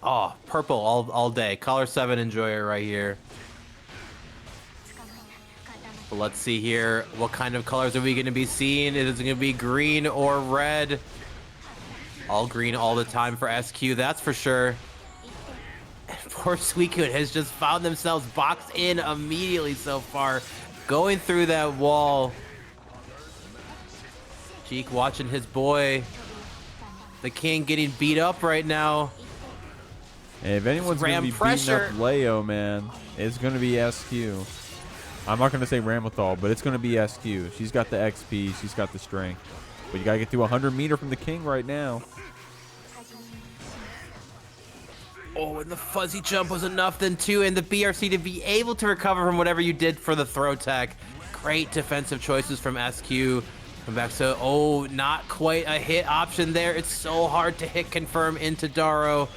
Oh, purple all day. Color 7 enjoyer right here. But let's see here. What kind of colors are we going to be seeing? Is it going to be green or red? All green all the time for SQ, that's for sure. And poor Suicune has just found themselves boxed in immediately so far. Going through that wall. Jeek watching his boy, the king, getting beat up right now. Hey, if anyone's going to be beating up Leo, man, it's going to be SQ. I'm not going to say Ramlethal, but it's going to be SQ. She's got the XP. She's got the strength. But you got to get to 100 meter from the king right now. Oh, and the fuzzy jump was enough then too, and the BRC to be able to recover from whatever you did for the throw tech. Great defensive choices from SQ. Come back to, oh, not quite a hit option there. It's so hard to hit confirm into Daro.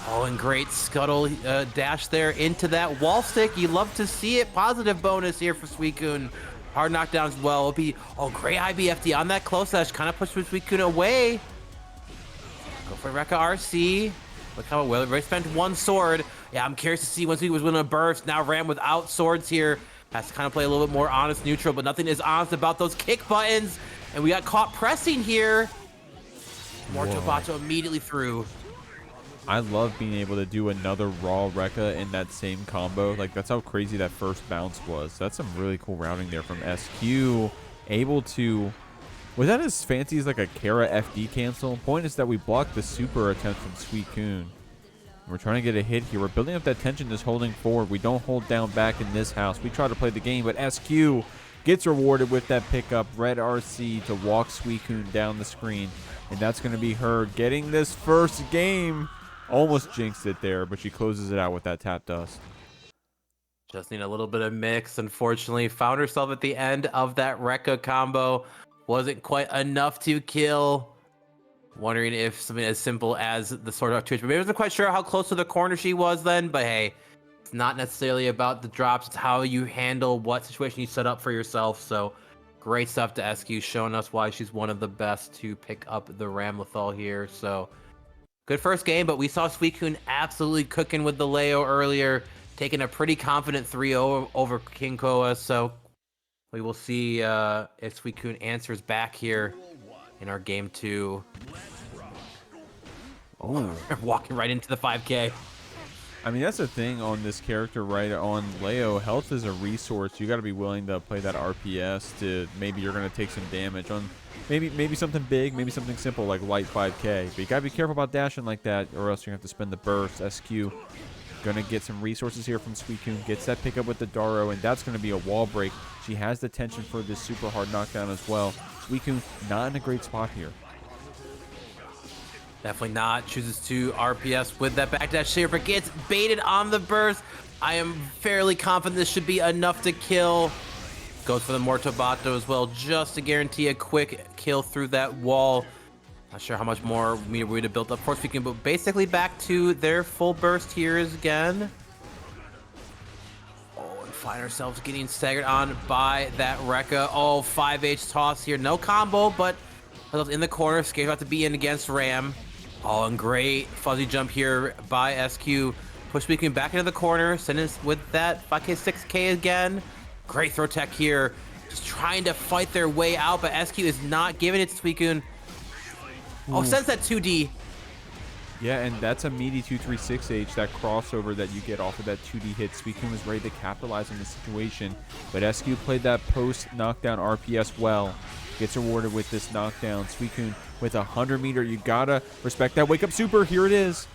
Oh, and great scuttle dash there into that wall stick. You love to see it. Positive bonus here for Suicune. Hard knockdown as well. It'll be, oh, great IBFD on that close dash. Kind of push Suicune away. Go for Rekka RC. Look how well they spent one sword. Yeah, I'm curious to see once he was winning a burst. Now Ram without swords here. Has to kind of play a little bit more honest neutral, but nothing is honest about those kick buttons. And we got caught pressing here. Morto Bato immediately through. I love being able to do another raw Rekka in that same combo. Like, that's how crazy that first bounce was. That's some really cool routing there from SQ. Able to... Was that as fancy as like a Kara FD cancel? Point is that we blocked the super attempt from Suicune. We're trying to get a hit here. We're building up that tension, just holding forward. We don't hold down back in this house. We try to play the game, but SQ gets rewarded with that pickup. Red RC to walk Suicune down the screen. And that's going to be her getting this first game. Almost jinxed it there, but she closes it out with that tap dust. Just need a little bit of mix. Unfortunately, found herself at the end of that Rekka combo. Wasn't quite enough to kill. Wondering if something as simple as the sword off Twitch. But maybe I wasn't quite sure how close to the corner she was then. But hey, it's not necessarily about the drops. It's how you handle what situation you set up for yourself. So great stuff to SQ, showing us why she's one of the best to pick up the Ramlethal here. So good first game, but we saw Suicune absolutely cooking with the Leo earlier, taking a pretty confident 3-0 over QueenKoa. So we will see if Suicune answers back here in our game 2. Oh, walking right into the 5K. I mean, that's the thing on this character, right? On Leo, health is a resource. You got to be willing to play that RPS to maybe you're going to take some damage. On maybe something big, maybe something simple like light 5K. But you gotta be careful about dashing like that, or else you have to spend the burst. SQ gonna get some resources here from Suicune. Gets that pickup with the Daro, and that's gonna be a wall break. She has the tension for this super hard knockdown as well. Suicune not in a great spot here. Definitely not. Chooses to RPS with that backdash here, but gets baited on the burst. I am fairly confident this should be enough to kill. Goes for the Mortobato as well, just to guarantee a quick kill through that wall. Not sure how much more we would have built up for Suicune, but basically back to their full burst here is again. Oh, and find ourselves getting staggered on by that Rekka. Oh, 5H toss here. No combo, but in the corner. Scared about to be in against Ram. Oh, and great fuzzy jump here by SQ. Push Suicune back into the corner. Send us with that 5K, 6K again. Great throw tech here. Just trying to fight their way out, but SQ is not giving it to Suicune. Oh, sends that 2D. Yeah, and that's a meaty 236H, that crossover that you get off of that 2D hit. Suicune was ready to capitalize on the situation, but SQ played that post-knockdown RPS well. Gets rewarded with this knockdown. Suicune with a 100-meter. You gotta respect that wake-up super. Here it is.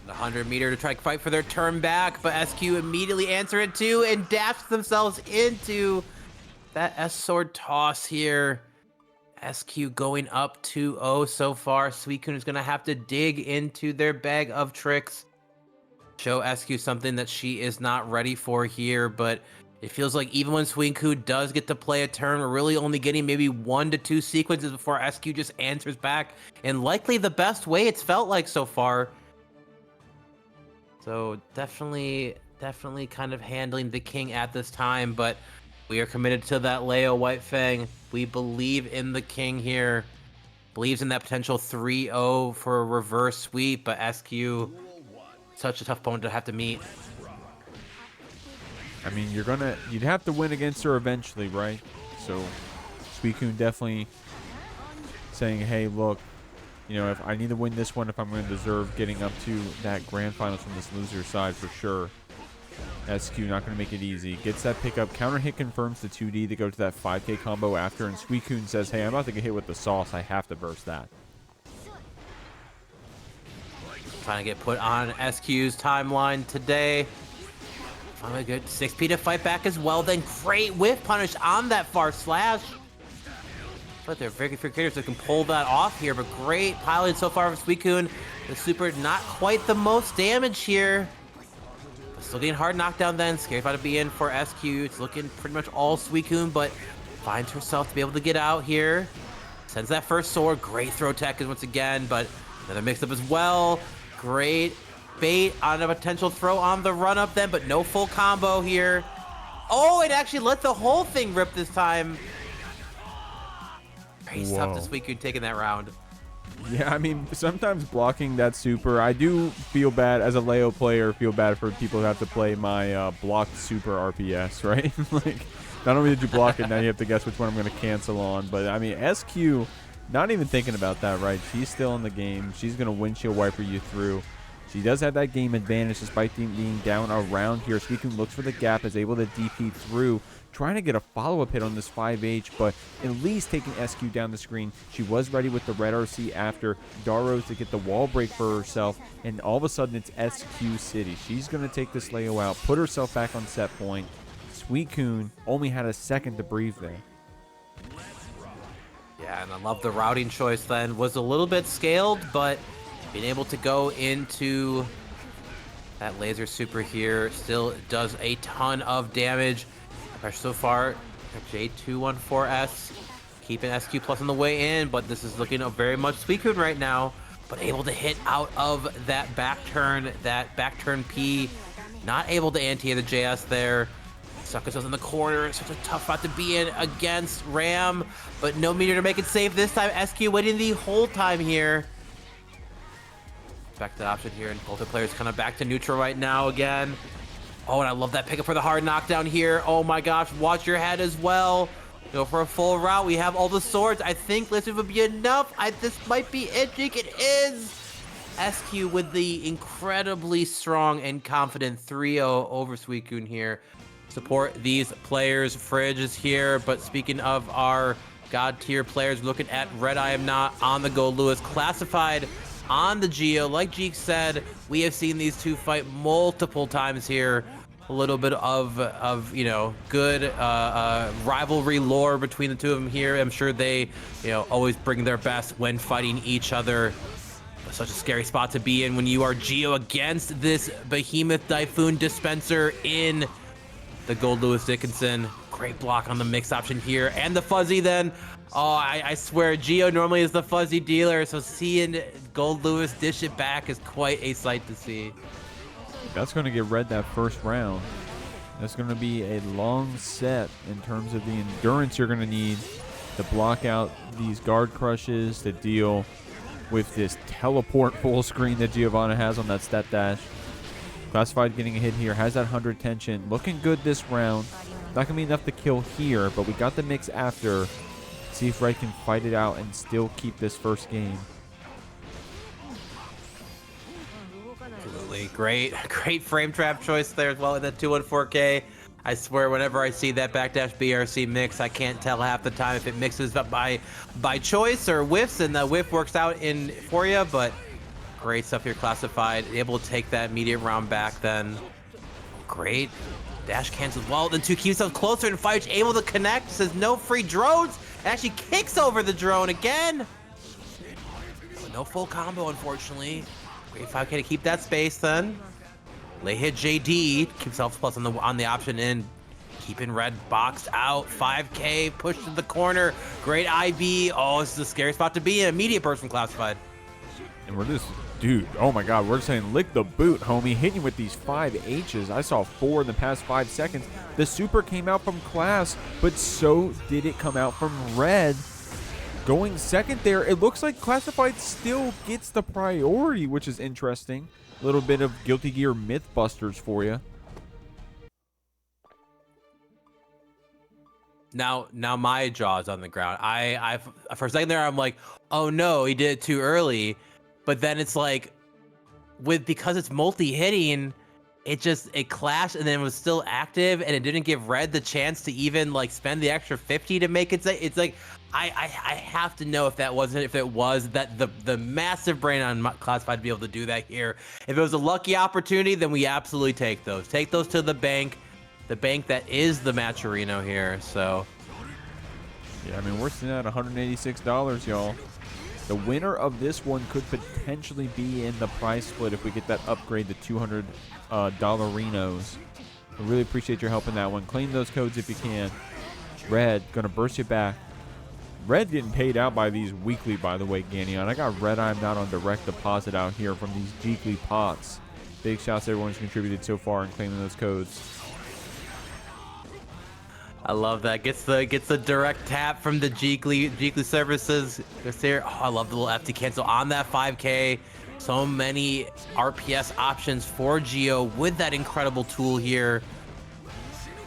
The 100-meter to try to fight for their turn back, but SQ immediately answer it too and dash themselves into that S-sword toss here. SQ going up 2-0 so far. Suicune is going to have to dig into their bag of tricks. Show SQ something that she is not ready for here, but it feels like even when Suicune does get to play a turn, we're really only getting maybe 1 to 2 sequences before SQ just answers back, and likely the best way it's felt like so far. So definitely kind of handling the king at this time, but we are committed to that Leo White Fang. We believe in the king here. Believes in that potential 3-0 for a reverse sweep, but SQ, such a tough opponent to have to meet. I mean, you'd have to win against her eventually, right? So Suicune definitely saying, hey, look, you know, if I need to win this one, if I'm going to deserve getting up to that grand finals from this loser side for sure. SQ not going to make it easy. Gets that pickup. Counter hit confirms the 2D to go to that 5K combo after. And Suicune says, hey, I'm about to get hit with the sauce. I have to burst that. Trying to get put on SQ's timeline today. Finally good 6P to fight back as well. Then great whiff punish on that far slash. But they're very few characters that can pull that off here. But great piloting so far from Suicune. The super not quite the most damage here. Still getting hard knockdown then. Scared about to be in for SQ. It's looking pretty much all Suicune, but finds herself to be able to get out here. Sends that first sword. Great throw tech once again, but another mix-up as well. Great bait on a potential throw on the run-up then, but no full combo here. Oh, it actually let the whole thing rip this time. Pretty tough to Suicune taking that round. Yeah, I mean, sometimes blocking that super, I do feel bad as a Leo player, feel bad for people who have to play my blocked super RPS, right? Like, not only did you block it, now you have to guess which one I'm going to cancel on. But, I mean, SQ, not even thinking about that, right? She's still in the game. She's going to windshield wiper you through. She does have that game advantage despite being down around here. Suicune looks for the gap, is able to DP through, trying to get a follow-up hit on this 5H, but at least taking SQ down the screen. She was ready with the red RC after Daros to get the wall break for herself, and all of a sudden it's SQ City. She's going to take this Leo out, put herself back on set point. Suicune only had a second to breathe there. Yeah, and I love the routing choice then. Was a little bit scaled, but being able to go into that laser super here still does a ton of damage. Pressure so far, J214S keeping SQ plus on the way in, but this is looking very much Suicune right now, but able to hit out of that back turn P. Not able to anti the JS there. Stuck ourselves in the corner. Such a tough spot to be in against Ram, but no meter to make it safe this time. SQ waiting the whole time here. Back to the option here, and both the players kind of back to neutral right now again. Oh, and I love that pickup for the hard knockdown here. Oh my gosh, watch your head as well. Go for a full route. We have all the swords. I think this would be enough. This might be it, Jake. It is. SQ with the incredibly strong and confident 3-0 over Suicune here. support these players. Fridge is here, but speaking of our god tier players, looking at RedIAmNot on the Goldlewis, classified on the Geo. Like Jeek said, we have seen these two fight multiple times here. A little bit of you know, good rivalry lore between the two of them here. I'm sure they, you know, always bring their best when fighting each other. Such a scary spot to be in when you are Geo against this behemoth Typhoon dispenser in the Goldlewis Dickinson. Great block on the mix option here, and the fuzzy then. Oh, I swear, Geo normally is the fuzzy dealer, so seeing Goldlewis dish it back is quite a sight to see. That's going to get red that first round. That's going to be a long set in terms of the endurance you're going to need to block out these guard crushes, to deal with this teleport full screen that Giovanna has on that step dash. Classified getting a hit here, has that 100 tension. Looking good this round. Not going to be enough to kill here, but we got the mix after. See if Red can fight it out and still keep this first game. Absolutely. Great frame trap choice there as well in that 214K. I swear, whenever I see that backdash BRC mix, I can't tell half the time if it mixes up by choice or whiffs, and the whiff works out in for you. But great stuff here, classified. Able to take that immediate round back then. Great. Dash cancels well. Then two keeps himself closer, and Fire's able to connect. Says no free drones. Actually kicks over the drone again. No full combo, unfortunately. Great 5K to keep that space then. Late hit JD, keeps himself plus on the option in. Keeping Red boxed out. 5K, pushed to the corner. Great IB. Oh, this is a scary spot to be in. Immediate burst from classified. And we're just, dude, oh my god, we're saying lick the boot, homie. Hitting with these 5 H's. I saw 4 in the past 5 seconds. The super came out from Class, but so did it come out from Red. Going second there, it looks like Classified still gets the priority, which is interesting. A little bit of Guilty Gear Mythbusters for you. Now my jaw's on the ground. I for a second there, I'm like, oh no, he did it too early. But then it's like, because it's multi-hitting, it clashed and then it was still active, and it didn't give Red the chance to even like spend the extra 50 to make it say. It's like I have to know if it was that the massive brain on Classified to be able to do that here. If it was a lucky opportunity, then we absolutely take those to the bank that is the Matcherino here. So yeah, I mean, we're sitting at $186, y'all. The winner of this one could potentially be in the prize split if we get that upgrade to $200 Dollarinos. I really appreciate your help in that one. Claim those codes if you can. Red, gonna burst you back. Red getting paid out by these weekly, by the way, Ganion. I got RedIAmNot on direct deposit out here from these Jeekly pots. Big shouts to everyone who's contributed so far and claiming those codes. I love that. Gets the direct tap from the Jeekly services. There. Oh, I love the little FT cancel on that 5K. So many RPS options for Geo with that incredible tool here.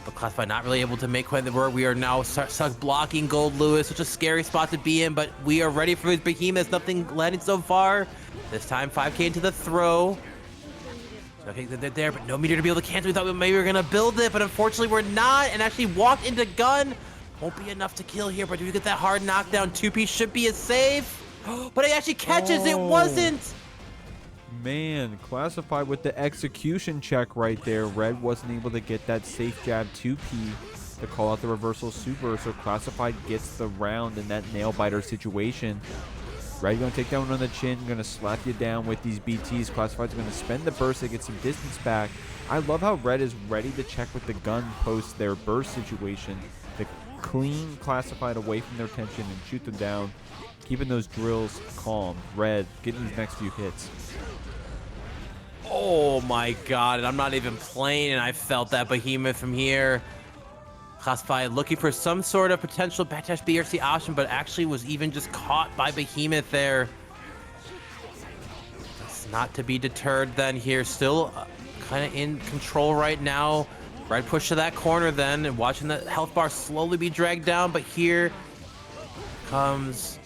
But Classified not really able to make quite the work. We are now stuck blocking Goldlewis. Such a scary spot to be in, but we are ready for his behemoths. Nothing landing so far. This time 5K into the throw. Okay, they're there, but no meteor to be able to cancel. We thought maybe we were going to build it, but unfortunately we're not, and actually walked into gun. Won't be enough to kill here, but do we get that hard knockdown? 2-piece should be a save. But it actually catches. It wasn't. Man, Classified with the execution check right there. Red wasn't able to get that safe jab 2P to call out the reversal super, so Classified gets the round in that nail biter situation. Red going to take that one on the chin, going to slap you down with these BTs. Classified's going to spend the burst to get some distance back. I love how Red is ready to check with the gun post their burst situation to clean Classified away from their tension and shoot them down, keeping those drills calm. Red getting these next few hits. Oh my god, and I'm not even playing, and I felt that behemoth from here. Classified looking for some sort of potential backdash BRC option, but actually was even just caught by behemoth there. It's not to be deterred then here. Still kind of in control right now. Red push to that corner then, and watching the health bar slowly be dragged down, but here comes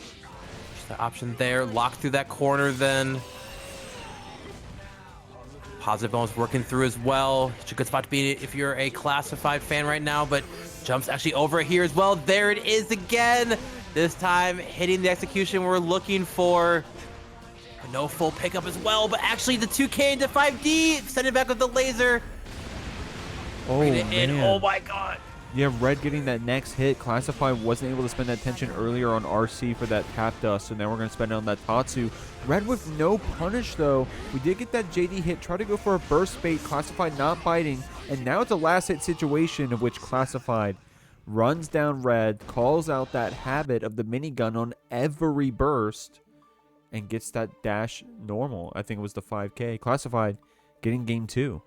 the option there. Locked through that corner then. Positive bonus working through as well. It's a good spot to be if you're a classified fan right now, but jumps actually over here as well. There it is again. This time hitting the execution we're looking for. No full pickup as well, but actually the 2K into 5D. Send it back with the laser. Oh, man. Oh my god. Yeah, Red getting that next hit. Classified wasn't able to spend that tension earlier on RC for that tap dust, so now we're going to spend it on that Tatsu. Red with no punish, though. We did get that JD hit. Try to go for a burst bait. Classified not biting, and now it's a last hit situation of which Classified runs down Red, calls out that habit of the minigun on every burst, and gets that dash normal. I think it was the 5K. Classified getting game 2.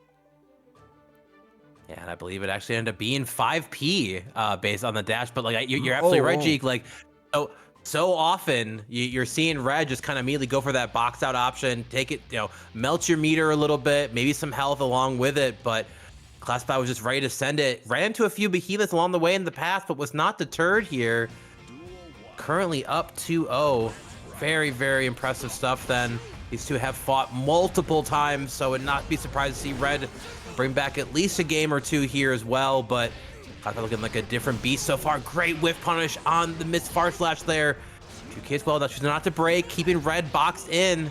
Yeah, and I believe it actually ended up being 5P based on the dash. But like you're absolutely right, Jeek. Like so often you're seeing Red just kind of immediately go for that box out option, take it, melt your meter a little bit, maybe some health along with it. But Classified was just ready to send it. Ran into a few behemoths along the way in the path, but was not deterred here. Currently up 2-0. Very, very impressive stuff then. These two have fought multiple times, so would not be surprised to see Red bring back at least a game or two here as well, but Classified looking like a different beast so far. Great whiff punish on the missed far slash there. 2K as well, that's not to break, keeping Red boxed in.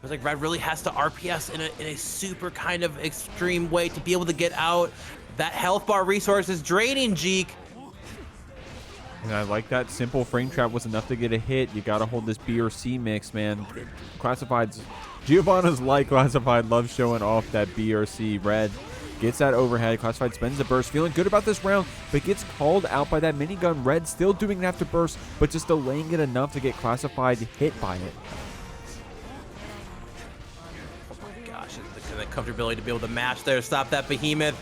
Feels like Red really has to RPS in a super kind of extreme way to be able to get out. That health bar resource is draining Jeek. And I like that simple frame trap was enough to get a hit. You got to hold this B or C mix, man. Classified's Giovanna's like Classified loves showing off that B or C. Red gets that overhead. Classified spends the burst. Feeling good about this round, but gets called out by that minigun. Red still doing enough to burst, but just delaying it enough to get Classified hit by it. Oh my gosh, the comfortability to be able to match there, stop that behemoth.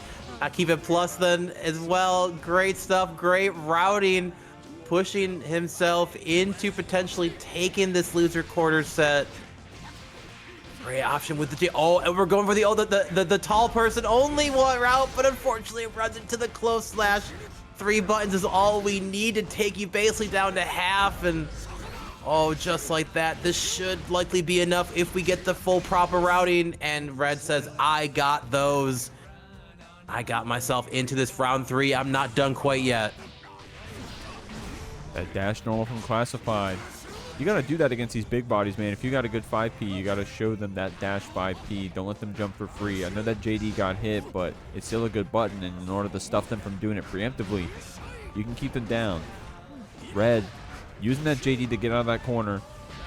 Keep it plus then as well. Great stuff, great routing. Pushing himself into potentially taking this loser quarter set. Great option with the J. Oh, and we're going for the tall person only one route, but unfortunately it runs into the close slash. 3 buttons is all we need to take you basically down to half, and oh, just like that. This should likely be enough if we get the full proper routing, and Red says, I got those. I got myself into this round 3. I'm not done quite yet. That dash normal from Classified. You got to do that against these big bodies, man. If you got a good 5P, you got to show them that dash 5P. Don't let them jump for free. I know that JD got hit, but it's still a good button, and in order to stuff them from doing it preemptively, you can keep them down. Red, using that JD to get out of that corner.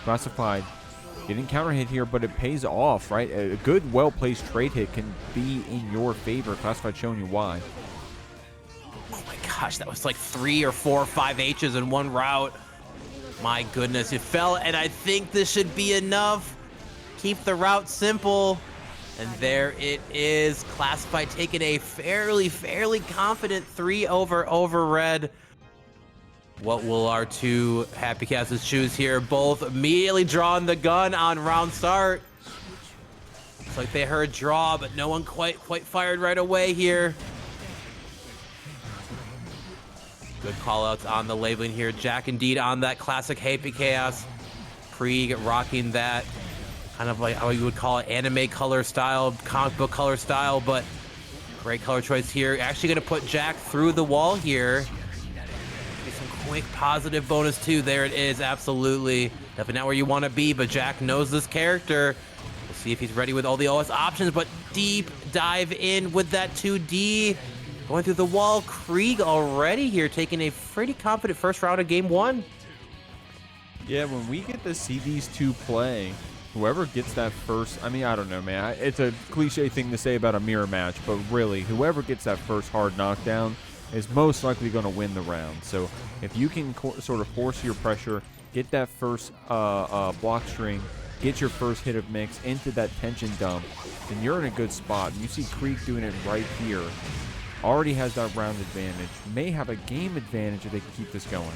Classified, getting counter hit here, but it pays off, right? A good, well-placed trade hit can be in your favor. Classified showing you why. Oh my gosh, that was like 3 or 4 or 5 H's in one route. My goodness, it fell, and I think this should be enough. Keep the route simple. And there it is. Classified taking a fairly confident 3 over Red. What will our two Happy Castles choose here? Both immediately drawing the gun on round start. Looks like they heard draw, but no one quite fired right away here. Good callouts on the labeling here. Jack indeed on that classic Happy Chaos. Kreeg rocking that kind of like how you would call it anime color style, comic book color style, but great color choice here. Actually going to put Jack through the wall here. Get some quick positive bonus too. There it is, absolutely. Definitely not where you want to be, but Jack knows this character. We'll see if he's ready with all the OS options, but deep dive in with that 2D. Going through the wall, Kreeg already here taking a pretty confident first round of game 1. Yeah, when we get to see these two play, whoever gets that first, I mean, I don't know, man. It's a cliche thing to say about a mirror match, but really, whoever gets that first hard knockdown is most likely going to win the round. So if you can sort of force your pressure, get that first block string, get your first hit of mix into that tension dump, then you're in a good spot. And you see Kreeg doing it right here. Already has that round advantage. May have a game advantage if they can keep this going.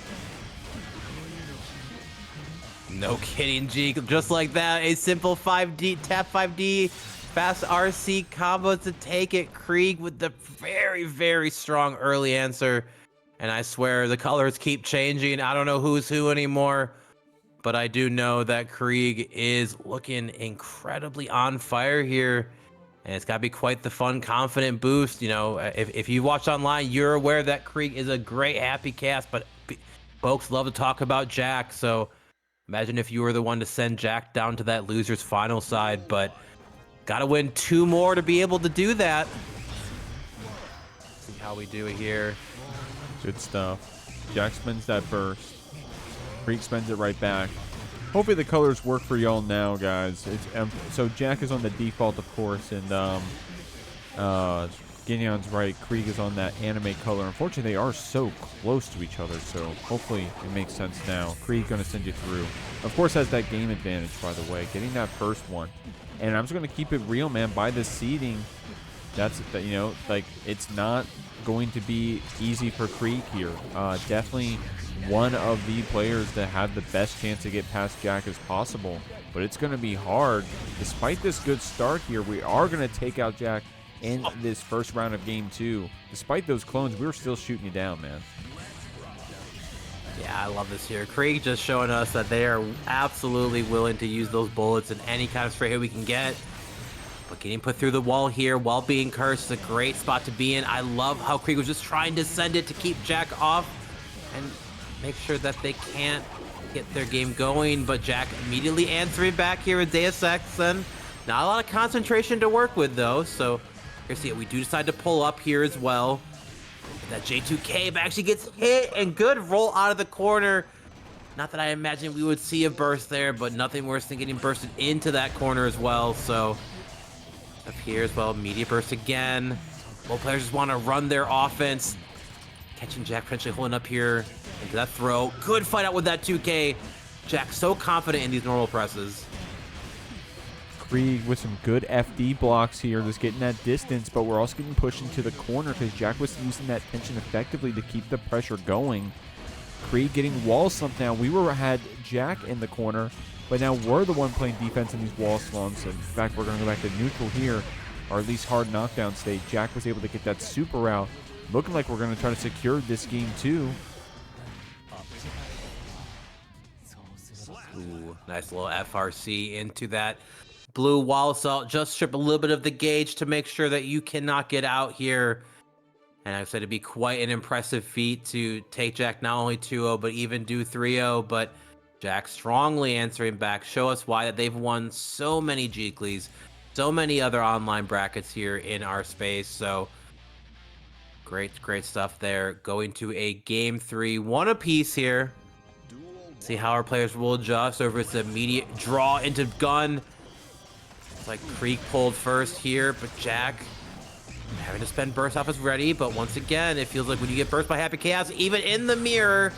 No kidding, Jeek. Just like that, a simple 5D, tap 5D, fast RC combo to take it. Kreeg with the very strong early answer. And I swear the colors keep changing. I don't know who's who anymore. But I do know that Kreeg is looking incredibly on fire here. And it's got to be quite the fun, confident boost. You know, if you watch online, you're aware that Kreeg is a great happy cast, but folks love to talk about Jack. So imagine if you were the one to send Jack down to that loser's final side, but got to win 2 more to be able to do that. See how we do it here. Good stuff. Jack spends that burst. Kreeg spends it right back. Hopefully the colors work for y'all now, guys. So Jack is on the default, of course, and GUINEOS right. Kreeg is on that anime color. Unfortunately, they are so close to each other, so hopefully it makes sense now. Kreeg going to send you through. Of course, has that game advantage, by the way, getting that first one. And I'm just going to keep it real, man. By the seeding, you know, like, it's not going to be easy for Kreeg here. Definitely one of the players that have the best chance to get past Jack as possible, but it's going to be hard. Despite this good start here, we are going to take out Jack in this first round of game 2. Despite those clones, we were still shooting you down, man. Yeah, I love this here. Kreeg just showing us that they are absolutely willing to use those bullets in any kind of straight hit we can get. But getting put through the wall here while being cursed is a great spot to be in. I love how Kreeg was just trying to send it to keep Jack off and make sure that they can't get their game going. But Jack immediately answering back here with Deus Ex, and not a lot of concentration to work with, though. So here's see it. We do decide to pull up here as well. That J2K actually gets hit, and good roll out of the corner. Not that I imagine we would see a burst there, but nothing worse than getting bursted into that corner as well. So up here as well, media burst again. Both players just want to run their offense. Catching Jack potentially holding up here into that throw. Good fight out with that 2K. Jack so confident in these normal presses. Kreeg with some good FD blocks here, just getting that distance, but we're also getting pushed into the corner because Jack was using that tension effectively to keep the pressure going. Kreeg getting wall slumped now. We had Jack in the corner, but now we're the one playing defense in these wall slumps. In fact, we're going to go back to neutral here, or at least hard knockdown state. Jack was able to get that super out. Looking like we're going to try to secure this game too. Ooh, nice little FRC into that blue wall assault. Just strip a little bit of the gauge to make sure that you cannot get out here. And I've said it'd be quite an impressive feat to take Jack not only 2-0, but even do 3-0. But Jack strongly answering back. Show us why that they've won so many Jeeklys, so many other online brackets here in our space. So great stuff there. Going to a game 3, 1 apiece here. See how our players will adjust over its immediate draw into gun. It's like Kreeg pulled first here, but Jack having to spend burst off his ready. But once again, it feels like when you get burst by Happy Chaos, even in the mirror,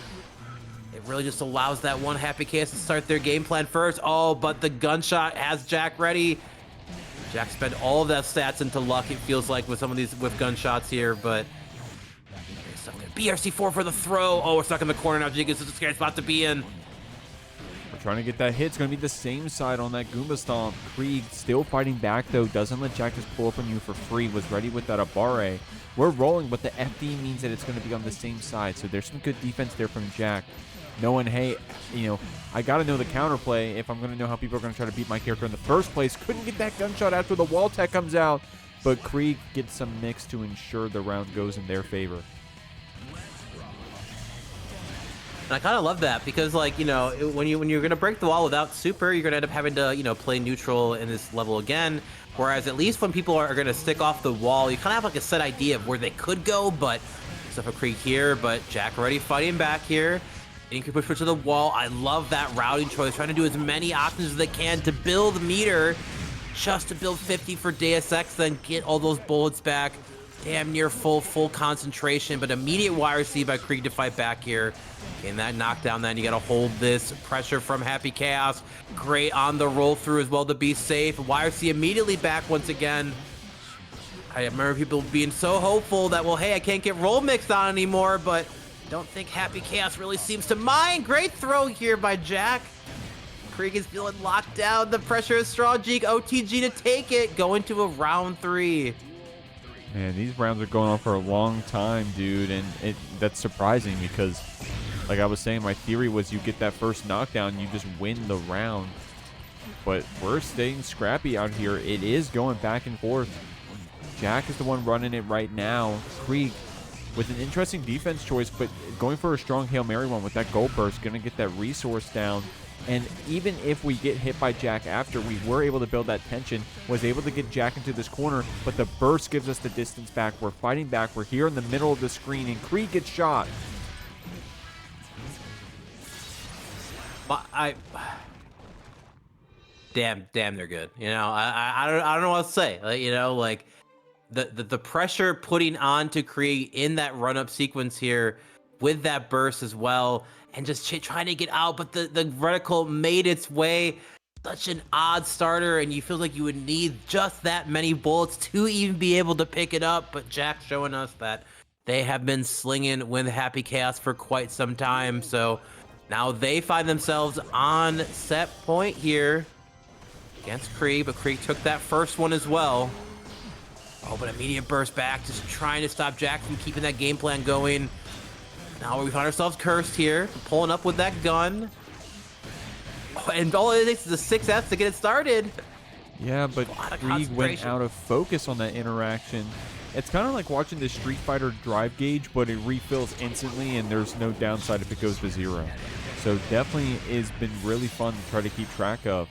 it really just allows that one Happy Chaos to start their game plan first. Oh, but the gunshot has Jack ready. Jack spent all of that stats into luck, it feels like, with some of these with gunshots here, but BRC4 for the throw. Oh, we're stuck in the corner now. Jig is a scary spot to be in. We're trying to get that hit. It's going to be the same side on that Goomba Stomp. Kreeg still fighting back, though. Doesn't let Jack just pull up on you for free. Was ready with that Abare. We're rolling, but the FD means that it's going to be on the same side. So there's some good defense there from Jack. Knowing, hey, you know, I got to know the counterplay if I'm going to know how people are going to try to beat my character in the first place. Couldn't get that gunshot after the wall tech comes out. But Kreeg gets some mix to ensure the round goes in their favor. And I kind of love that because, like, you know, when you're gonna break the wall without super, you're gonna end up having to, you know, play neutral in this level again. Whereas at least when people are gonna stick off the wall, you kind of have like a set idea of where they could go. But stuff for Kreeg here, but Jack already fighting back here. Getting push to the wall. I love that routing choice, trying to do as many options as they can to build meter, just to build 50 for Deus Ex, then get all those bullets back. Damn near full concentration, but immediate YRC by Kreeg to fight back here. In that knockdown, then you got to hold this pressure from Happy Chaos. Great on the roll through as well to be safe. YRC immediately back once again. I remember people being so hopeful that, well, hey, I can't get roll mixed on anymore, but don't think Happy Chaos really seems to mind. Great throw here by Jack. Kreeg is feeling locked down. The pressure is strong. Jeek OTG to take it. Going to a round 3. Man, these rounds are going on for a long time, dude, and that's surprising because, like I was saying, my theory was you get that first knockdown, you just win the round. but we're staying scrappy out here. It is going back and forth. Jack is the one running it right now. Kreeg with an interesting defense choice, but going for a strong Hail Mary one with that gold burst, going to get that resource down. And even if we get hit by Jack after, we were able to build that tension, was able to get Jack into this corner, but the burst gives us the distance back. We're fighting back. We're here in the middle of the screen, and Kreeg gets shot. Damn, they're good. You know, I don't know what to say. Like, you know, like the pressure putting on to Kreeg in that run up sequence here with that burst as well, and just trying to get out, but the reticle made its way. Such an odd starter, and you feel like you would need just that many bullets to even be able to pick it up. But Jack showing us that they have been slinging with Happy Chaos for quite some time. So now they find themselves on set point here against Kreeg, but Kreeg took that first one as well. Oh, but immediate burst back, just trying to stop Jack from keeping that game plan going. Now we find ourselves cursed here, pulling up with that gun. Oh, and all it takes is a 6S to get it started. Yeah, but Kreeg went out of focus on that interaction. It's kind of like watching the Street Fighter drive gauge, but it refills instantly and there's no downside if it goes to 0. So definitely has been really fun to try to keep track of.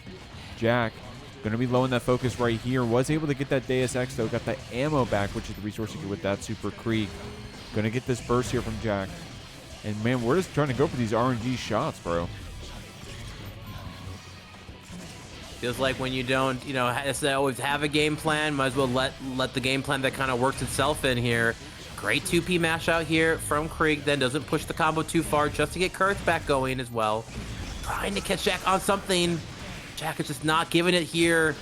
Jack, going to be low in that focus right here. Was able to get that Deus Ex though, got that ammo back, which is the resource you get with that Super Kreeg. Going to get this burst here from Jack. And man, we're just trying to go for these RNG shots, bro. Feels like when you don't, you know, always have a game plan, might as well let the game plan that kind of works itself in here. Great 2P mash out here from Kreeg, then doesn't push the combo too far just to get Kurtz back going as well. Trying to catch Jack on something. Jack is just not giving it here.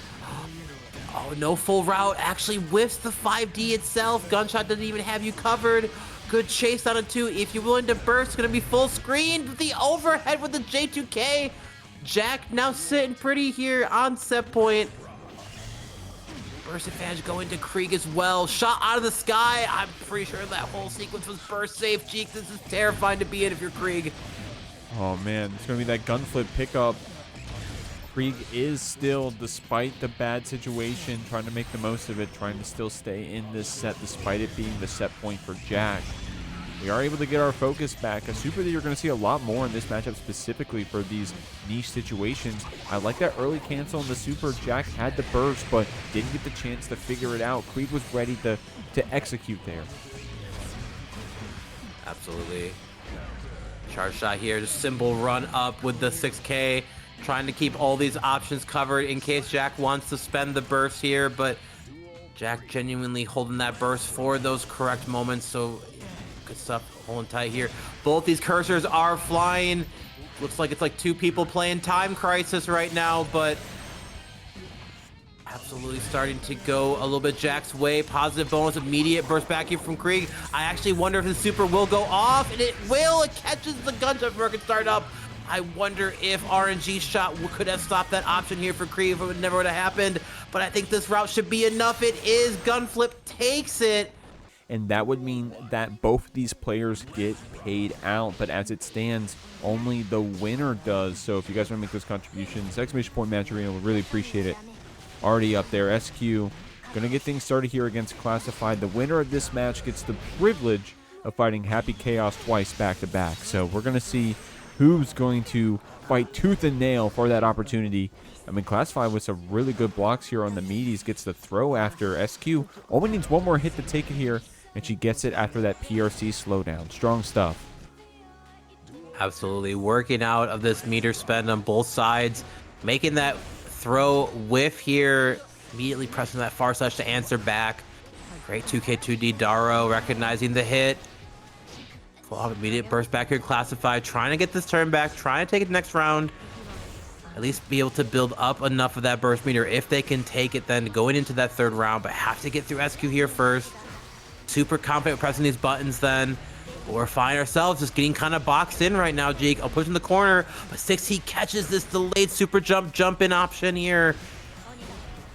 Oh, no full route. Actually whiffs the 5D itself. Gunshot doesn't even have you covered. Good chase on it too. If you're willing to burst, it's going to be full screen. But the overhead with the J2K. Jack now sitting pretty here on set point. Burst advantage going to Kreeg as well. Shot out of the sky. I'm pretty sure that whole sequence was burst safe. Jeek, this is terrifying to be in if you're Kreeg. Oh man, it's going to be that gun flip pickup. Kreeg is still, despite the bad situation, trying to make the most of it, trying to still stay in this set despite it being the set point for Jack. We are able to get our focus back. A super that you're going to see a lot more in this matchup specifically for these niche situations. I like that early cancel on the super. Jack had the burst, but didn't get the chance to figure it out. Kreeg was ready to execute there. Absolutely. Charge shot here, just simple run up with the 6K. Trying to keep all these options covered in case Jack wants to spend the burst here, but Jack genuinely holding that burst for those correct moments. So good stuff, holding tight here. Both these cursors are flying. Looks like it's like two people playing Time Crisis right now, but absolutely starting to go a little bit Jack's way. Positive bonus, immediate burst back here from Kreeg. I actually wonder if his super will go off, and it will. It catches the gunshot before it can start up. I wonder if RNG shot could have stopped that option here for Kreeg if it never would have happened. But I think this route should be enough. It is. Gunflip takes it. And that would mean that both these players get paid out. But as it stands, only the winner does. So if you guys want to make those contributions, exclamation point Match Arena, we'll really appreciate it. Already up there. SQ going to get things started here against Classified. The winner of this match gets the privilege of fighting Happy Chaos twice back to back. So we're going to see who's going to fight tooth and nail for that opportunity. I mean, Classified with some really good blocks here on the meaties, gets the throw after SQ. Only needs one more hit to take it here, and she gets it after that PRC slowdown. Strong stuff. Absolutely working out of this meter spend on both sides, making that throw whiff here, immediately pressing that far slash to answer back. Great 2K2D Daro recognizing the hit. Well, immediate burst back here, Classified, trying to get this turn back, trying to take it next round. At least be able to build up enough of that burst meter if they can take it then going into that third round, but have to get through SQ here first. Super confident pressing these buttons then. We're finding ourselves just getting kind of boxed in right now, Jeek. I'll push in the corner, but 6T catches this delayed super jump in option here.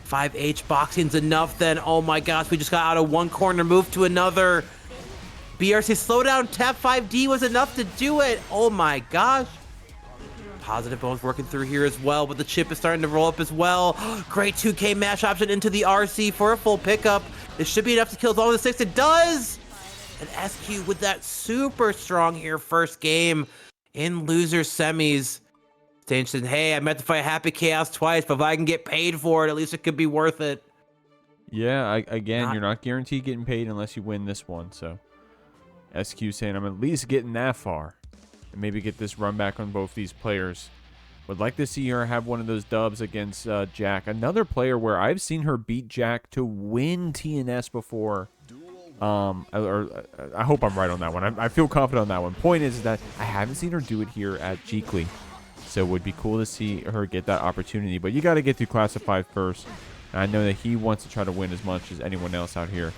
5H boxing's enough then. Oh my gosh, we just got out of one corner, moved to another. BRC slowdown, tap 5D was enough to do it. Oh my gosh. Positive bones working through here as well, but the Chipp is starting to roll up as well. Great 2K mash option into the RC for a full pickup. This should be enough to kill all the 6. It does! And SQ with that super strong here first game in loser semis. Stage said, hey, I meant to fight Happy Chaos twice, but if I can get paid for it, at least it could be worth it. Yeah, again, you're not guaranteed getting paid unless you win this one. So SQ saying I'm at least getting that far. And maybe get this run back on both these players. Would like to see her have one of those dubs against Jack. Another player where I've seen her beat Jack to win TNS before. I hope I'm right on that one. I feel confident on that one. Point is that I haven't seen her do it here at JKLY. So it would be cool to see her get that opportunity. But you got to get through Classified first. And I know that he wants to try to win as much as anyone else out here.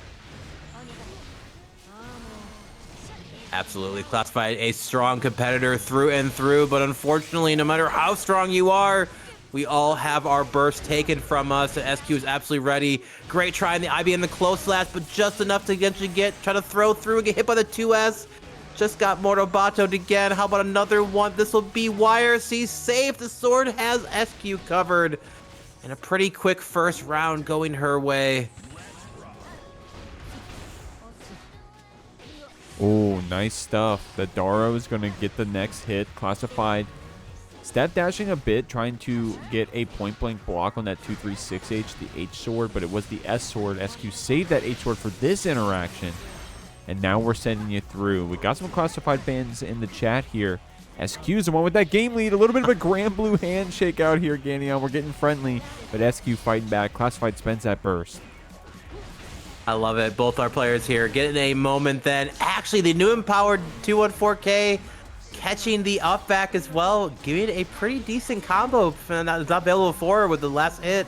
Absolutely. Classified a strong competitor through and through, but unfortunately, no matter how strong you are, we all have our burst taken from us, and SQ is absolutely ready. Great try in the IB in the close last, but just enough to eventually try to throw through and get hit by the 2S. Just got Mortobatoed again. How about another one? This will be YRC safe. The sword has SQ covered. And a pretty quick first round going her way. Oh, nice stuff. The Daro is going to get the next hit. Classified. Step dashing a bit, trying to get a point-blank block on that 236H, the H sword, but it was the S sword. SQ saved that H sword for this interaction. And now we're sending you through. We got some Classified fans in the chat here. SQ is the one with that game lead. A little bit of a Grand Blue handshake out here, GUINEOS. We're getting friendly, but SQ fighting back. Classified spends that burst. I love it. Both our players here getting a moment then. Actually, the new empowered 214K catching the up back as well, giving a pretty decent combo that was not available before with the last hit.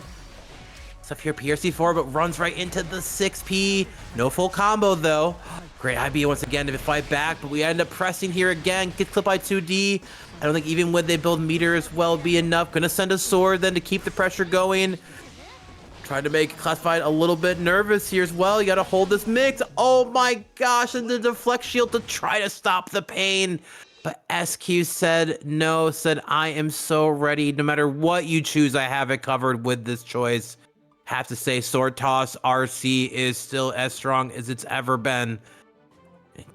Stuff here, PRC4, but runs right into the 6P. No full combo though. Great IB once again to fight back, but we end up pressing here again. Get clipped by 2D. I don't think even when they build meter as well be enough. Gonna send a sword then to keep the pressure going. Trying to make Classified a little bit nervous here as well. You gotta hold this mix. Oh my gosh, and the deflect shield to try to stop the pain. But SQ said no, said I am so ready. No matter what you choose, I have it covered with this choice. Have to say, Sword Toss RC is still as strong as it's ever been.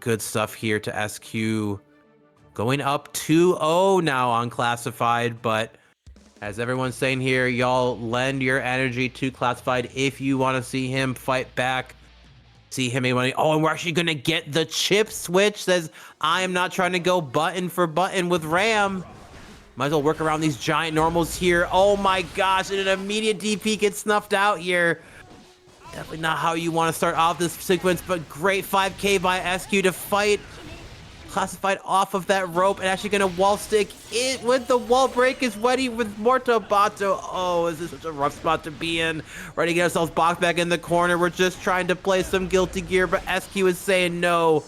Good stuff here to SQ. Going up 2-0 now on Classified, but as everyone's saying here, y'all lend your energy to Classified if you want to see him fight back. See him make money. Oh, and we're actually going to get the Chipp switch. Says, I am not trying to go button for button with Ram. Might as well work around these giant normals here. Oh my gosh, and an immediate DP gets snuffed out here. Definitely not how you want to start off this sequence, but great 5K by SQ to fight Classified off of that rope and actually going to wall stick it with the wall break is ready with Mortobato. Oh, is this such a rough spot to be in? Ready to get ourselves boxed back in the corner. We're just trying to play some Guilty Gear, but SQ is saying no.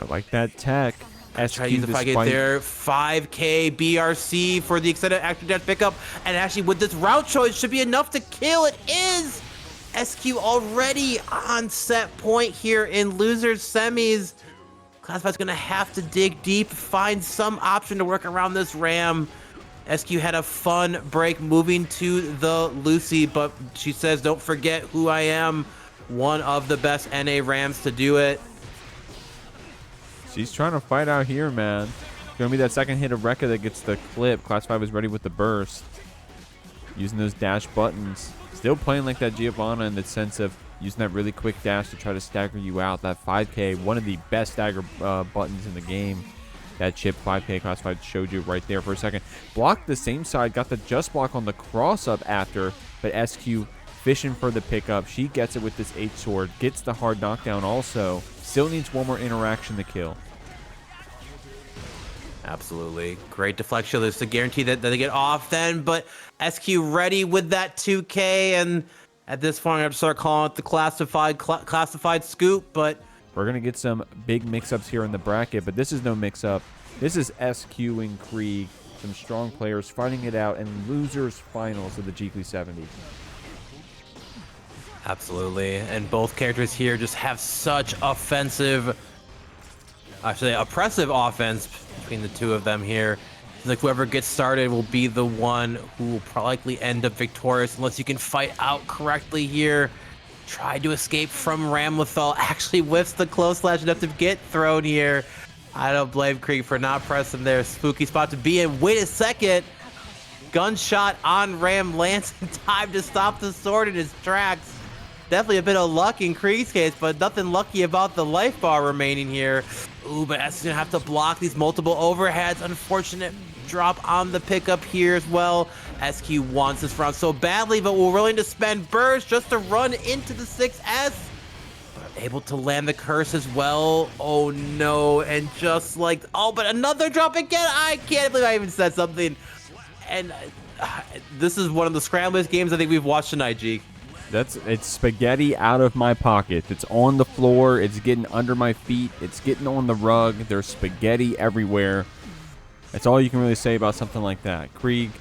I like that tech. Try to use the 5K there. 5K BRC for the extended action dash pickup. And actually with this route choice should be enough to kill. It is! SQ already on set point here in losers semis. Classified's gonna have to dig deep, find some option to work around this Ram. SQ had a fun break moving to the Lucy, but she says, don't forget who I am. One of the best NA Rams to do it. She's trying to fight out here, man. It's gonna be that second hit of Rekka that gets the clip. Classified was ready with the burst. Using those dash buttons. Still playing like that Giovanna in the sense of using that really quick dash to try to stagger you out. That 5K, one of the best stagger buttons in the game. That Chipp 5K Classified showed you right there for a second. Blocked the same side, got the just block on the cross up after, but SQ fishing for the pickup. She gets it with this H sword, gets the hard knockdown also. Still needs one more interaction to kill. Absolutely. Great deflection. There's a guarantee that they get off then, but SQ ready with that 2K, and at this point, I'm going to start calling it the classified scoop, but we're going to get some big mix-ups here in the bracket, but this is no mix-up. This is SQ and Kreeg, some strong players fighting it out in losers finals of the JKLY 70. Absolutely, and both characters here just have such oppressive offense between the two of them here. Like whoever gets started will be the one who will likely end up victorious unless you can fight out correctly here. Tried to escape from Ramlethal, actually whiffs the close slash enough to get thrown here. I don't blame Kreeg for not pressing their spooky spot to be in. Wait a second. Gunshot on Ram lands in time to stop the sword in his tracks. Definitely a bit of luck in Kreeg's case, but nothing lucky about the life bar remaining here. Ooh, but S's gonna have to block these multiple overheads. Unfortunate drop on the pickup here as well. SQ wants this round so badly, but we're willing to spend burst just to run into the 6S. Able to land the curse as well. Oh no, and just like, oh, but another drop again. I can't believe I even said something. And this is one of the scrambliest games I think we've watched tonight, Jeek. It's spaghetti out of my pocket. It's on the floor. It's getting under my feet. It's getting on the rug. There's spaghetti everywhere. That's all you can really say about something like that. Kreeg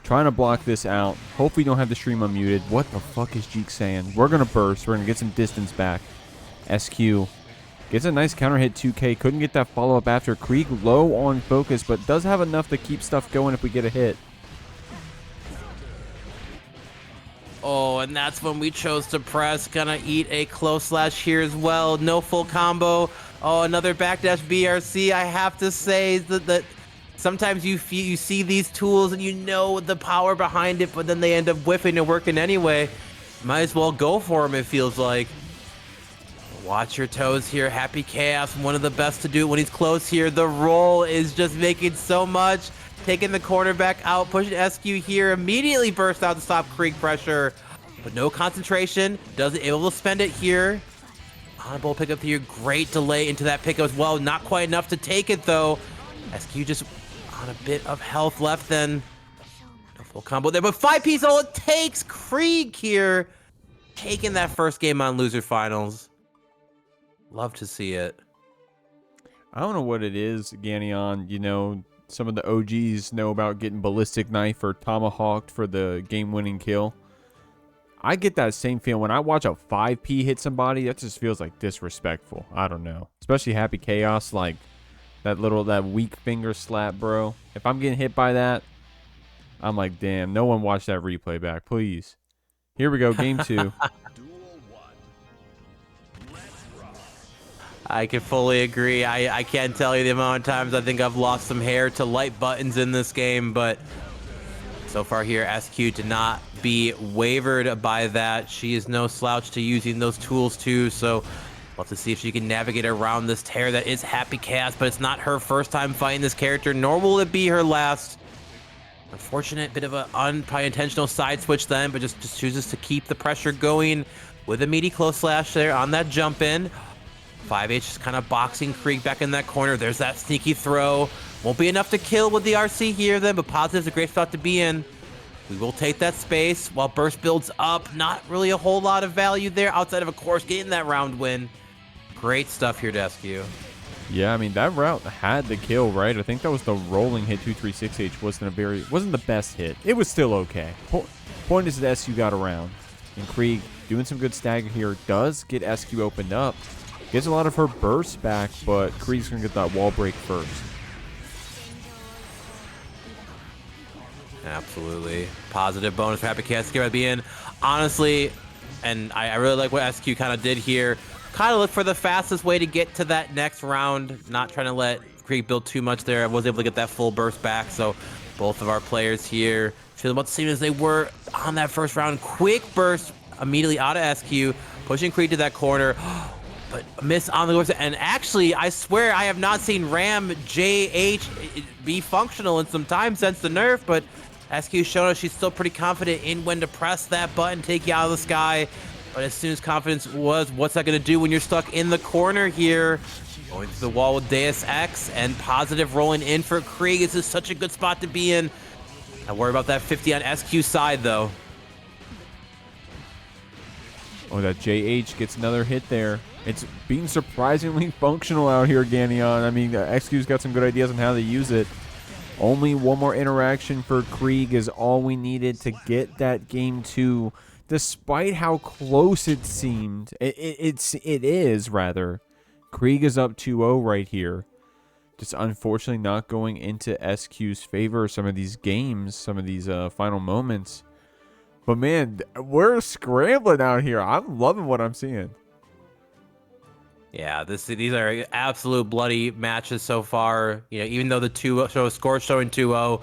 trying to block this out. Hopefully you don't have the stream unmuted. What the fuck is Jeek saying? We're going to burst. We're going to get some distance back. SQ gets a nice counter hit 2K. Couldn't get that follow-up after. Kreeg low on focus, but does have enough to keep stuff going if we get a hit. Oh, and that's when we chose to press. Gonna eat a close slash here as well. No full combo. Oh, another backdash BRC. I have to say that sometimes you see these tools and you know the power behind it, but then they end up whiffing and working anyway. Might as well go for them, it feels like. Watch your toes here. Happy Chaos, one of the best to do it when he's close here. The roll is just making so much. Taking the cornerback out, pushing SQ here. Immediately burst out to stop Kreeg pressure. But no concentration. Doesn't able to spend it here. Honorable pickup here. Great delay into that pickup as well. Not quite enough to take it though. SQ just on a bit of health left then. No full combo there, but 5-piece all it takes. Kreeg here taking that first game on loser finals. Love to see it. I don't know what it is, Ganion. You know, some of the OGs know about getting ballistic knife or tomahawked for the game-winning kill. I get that same feeling when I watch a 5P hit somebody. That just feels like disrespectful. I don't know. Especially Happy Chaos, like that weak finger slap, bro. If I'm getting hit by that, I'm like, damn, no one watch that replay back, please. Here we go, game 2. I can fully agree. I can't tell you the amount of times I think I've lost some hair to light buttons in this game, but so far here, SQ to not be wavered by that. She is no slouch to using those tools too, so we'll have to see if she can navigate around this tear that is Happy Chaos, but it's not her first time fighting this character, nor will it be her last. Unfortunate bit of a probably intentional side switch then, but just chooses to keep the pressure going with a meaty close slash there on that jump in. 5H just kind of boxing Kreeg back in that corner. There's that sneaky throw. Won't be enough to kill with the RC here then, but positive's a great spot to be in. We will take that space while burst builds up. Not really a whole lot of value there outside of course getting that round win. Great stuff here to SQ. Yeah, I mean that route had the kill, right? I think that was the rolling hit 236H wasn't the best hit. It was still okay. Point is that SQ got around. And Kreeg doing some good stagger here does get SQ opened up. Gets a lot of her bursts back, but Kreeg's going to get that wall break first. Absolutely. Positive bonus for Happy Chaos to be in. Honestly, and I really like what SQ kind of did here. Kind of look for the fastest way to get to that next round. Not trying to let Kreeg build too much there. I was able to get that full burst back, so both of our players here feel about the same as they were on that first round. Quick burst immediately out of SQ, pushing Kreeg to that corner. But miss on the course, and actually, I swear I have not seen Ram JH be functional in some time since the nerf, but SQ showed us she's still pretty confident in when to press that button, take you out of the sky. But as soon as confidence was, what's that going to do when you're stuck in the corner here? Going to the wall with Deus Ex and positive rolling in for Kreeg. This is such a good spot to be in. I worry about that 50 on SQ side, though. Oh, that JH gets another hit there. It's being surprisingly functional out here, Ganion. I mean, XQ's got some good ideas on how to use it. Only one more interaction for Kreeg is all we needed to get that game 2. Despite how close it seemed, it is rather. Kreeg is up 2-0 right here. Just unfortunately not going into SQ's favor some of these games, some of these final moments. But man, we're scrambling out here. I'm loving what I'm seeing. Yeah, these are absolute bloody matches so far. You know, even though the score showing 2-0,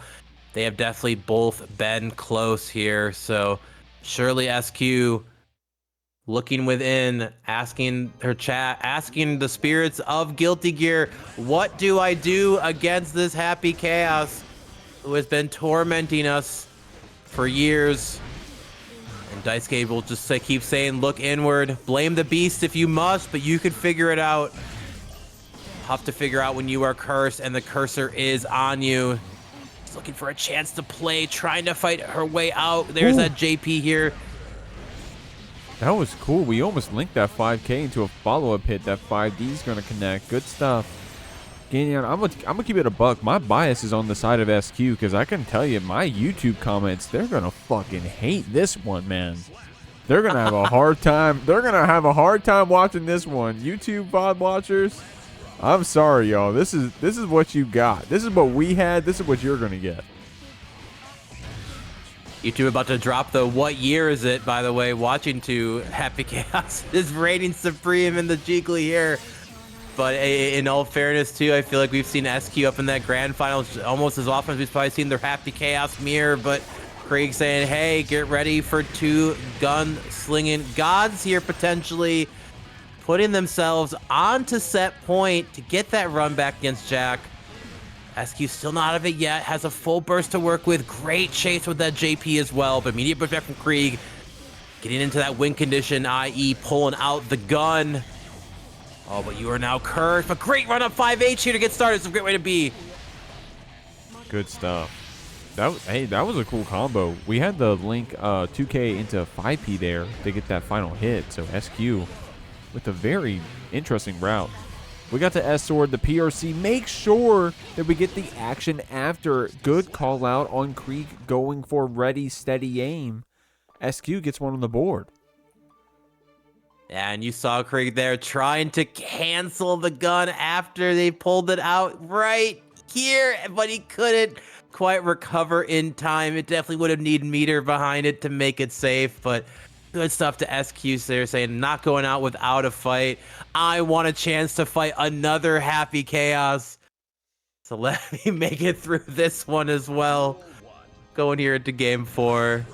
they have definitely both been close here. So surely SQ looking within, asking her chat, asking the spirits of Guilty Gear, what do I do against this Happy Chaos who has been tormenting us for years? And Daisuke will just keep saying, look inward, blame the beast if you must, but you can figure it out. Tough to figure out when you are cursed and the cursor is on you. She's looking for a chance to play, trying to fight her way out. There's that JP here. That was cool. We almost linked that 5K into a follow-up hit. That 5D is going to connect. Good stuff. GUINEOS, I'm gonna keep it a buck. My bias is on the side of SQ because I can tell you, my YouTube comments, they're going to fucking hate this one, man. They're going to have a hard time. They're going to have a hard time watching this one. YouTube VOD watchers, I'm sorry, y'all. This is what you got. This is what we had. This is what you're going to get. YouTube about to drop the what year is it, by the way, watching to Happy Chaos is reigning supreme in the Jeekly here. But in all fairness, too, I feel like we've seen SQ up in that grand finals almost as often as we've probably seen their Happy Chaos mirror. But Kreeg saying, hey, get ready for two gun-slinging gods here, potentially putting themselves onto set point to get that run back against Jack. SQ still not out of it yet, has a full burst to work with. Great chase with that JP as well, but immediate pushback from Kreeg. Getting into that win condition, i.e. pulling out the gun. Oh, but you are now cursed, but great run up 5H here to get started. It's a great way to be. Good stuff. Hey, that was a cool combo. We had the link 2K into 5P there to get that final hit, so SQ with a very interesting route. We got the S-Sword, the PRC. Make sure that we get the action after. Good call out on Kreeg going for ready, steady aim. SQ gets one on the board. Yeah, and you saw Kreeg there trying to cancel the gun after they pulled it out right here, but he couldn't quite recover in time. It definitely would have needed meter behind it to make it safe, but good stuff to SQ there, saying not going out without a fight. I want a chance to fight another Happy Chaos. So let me make it through this one as well. Going here into game 4.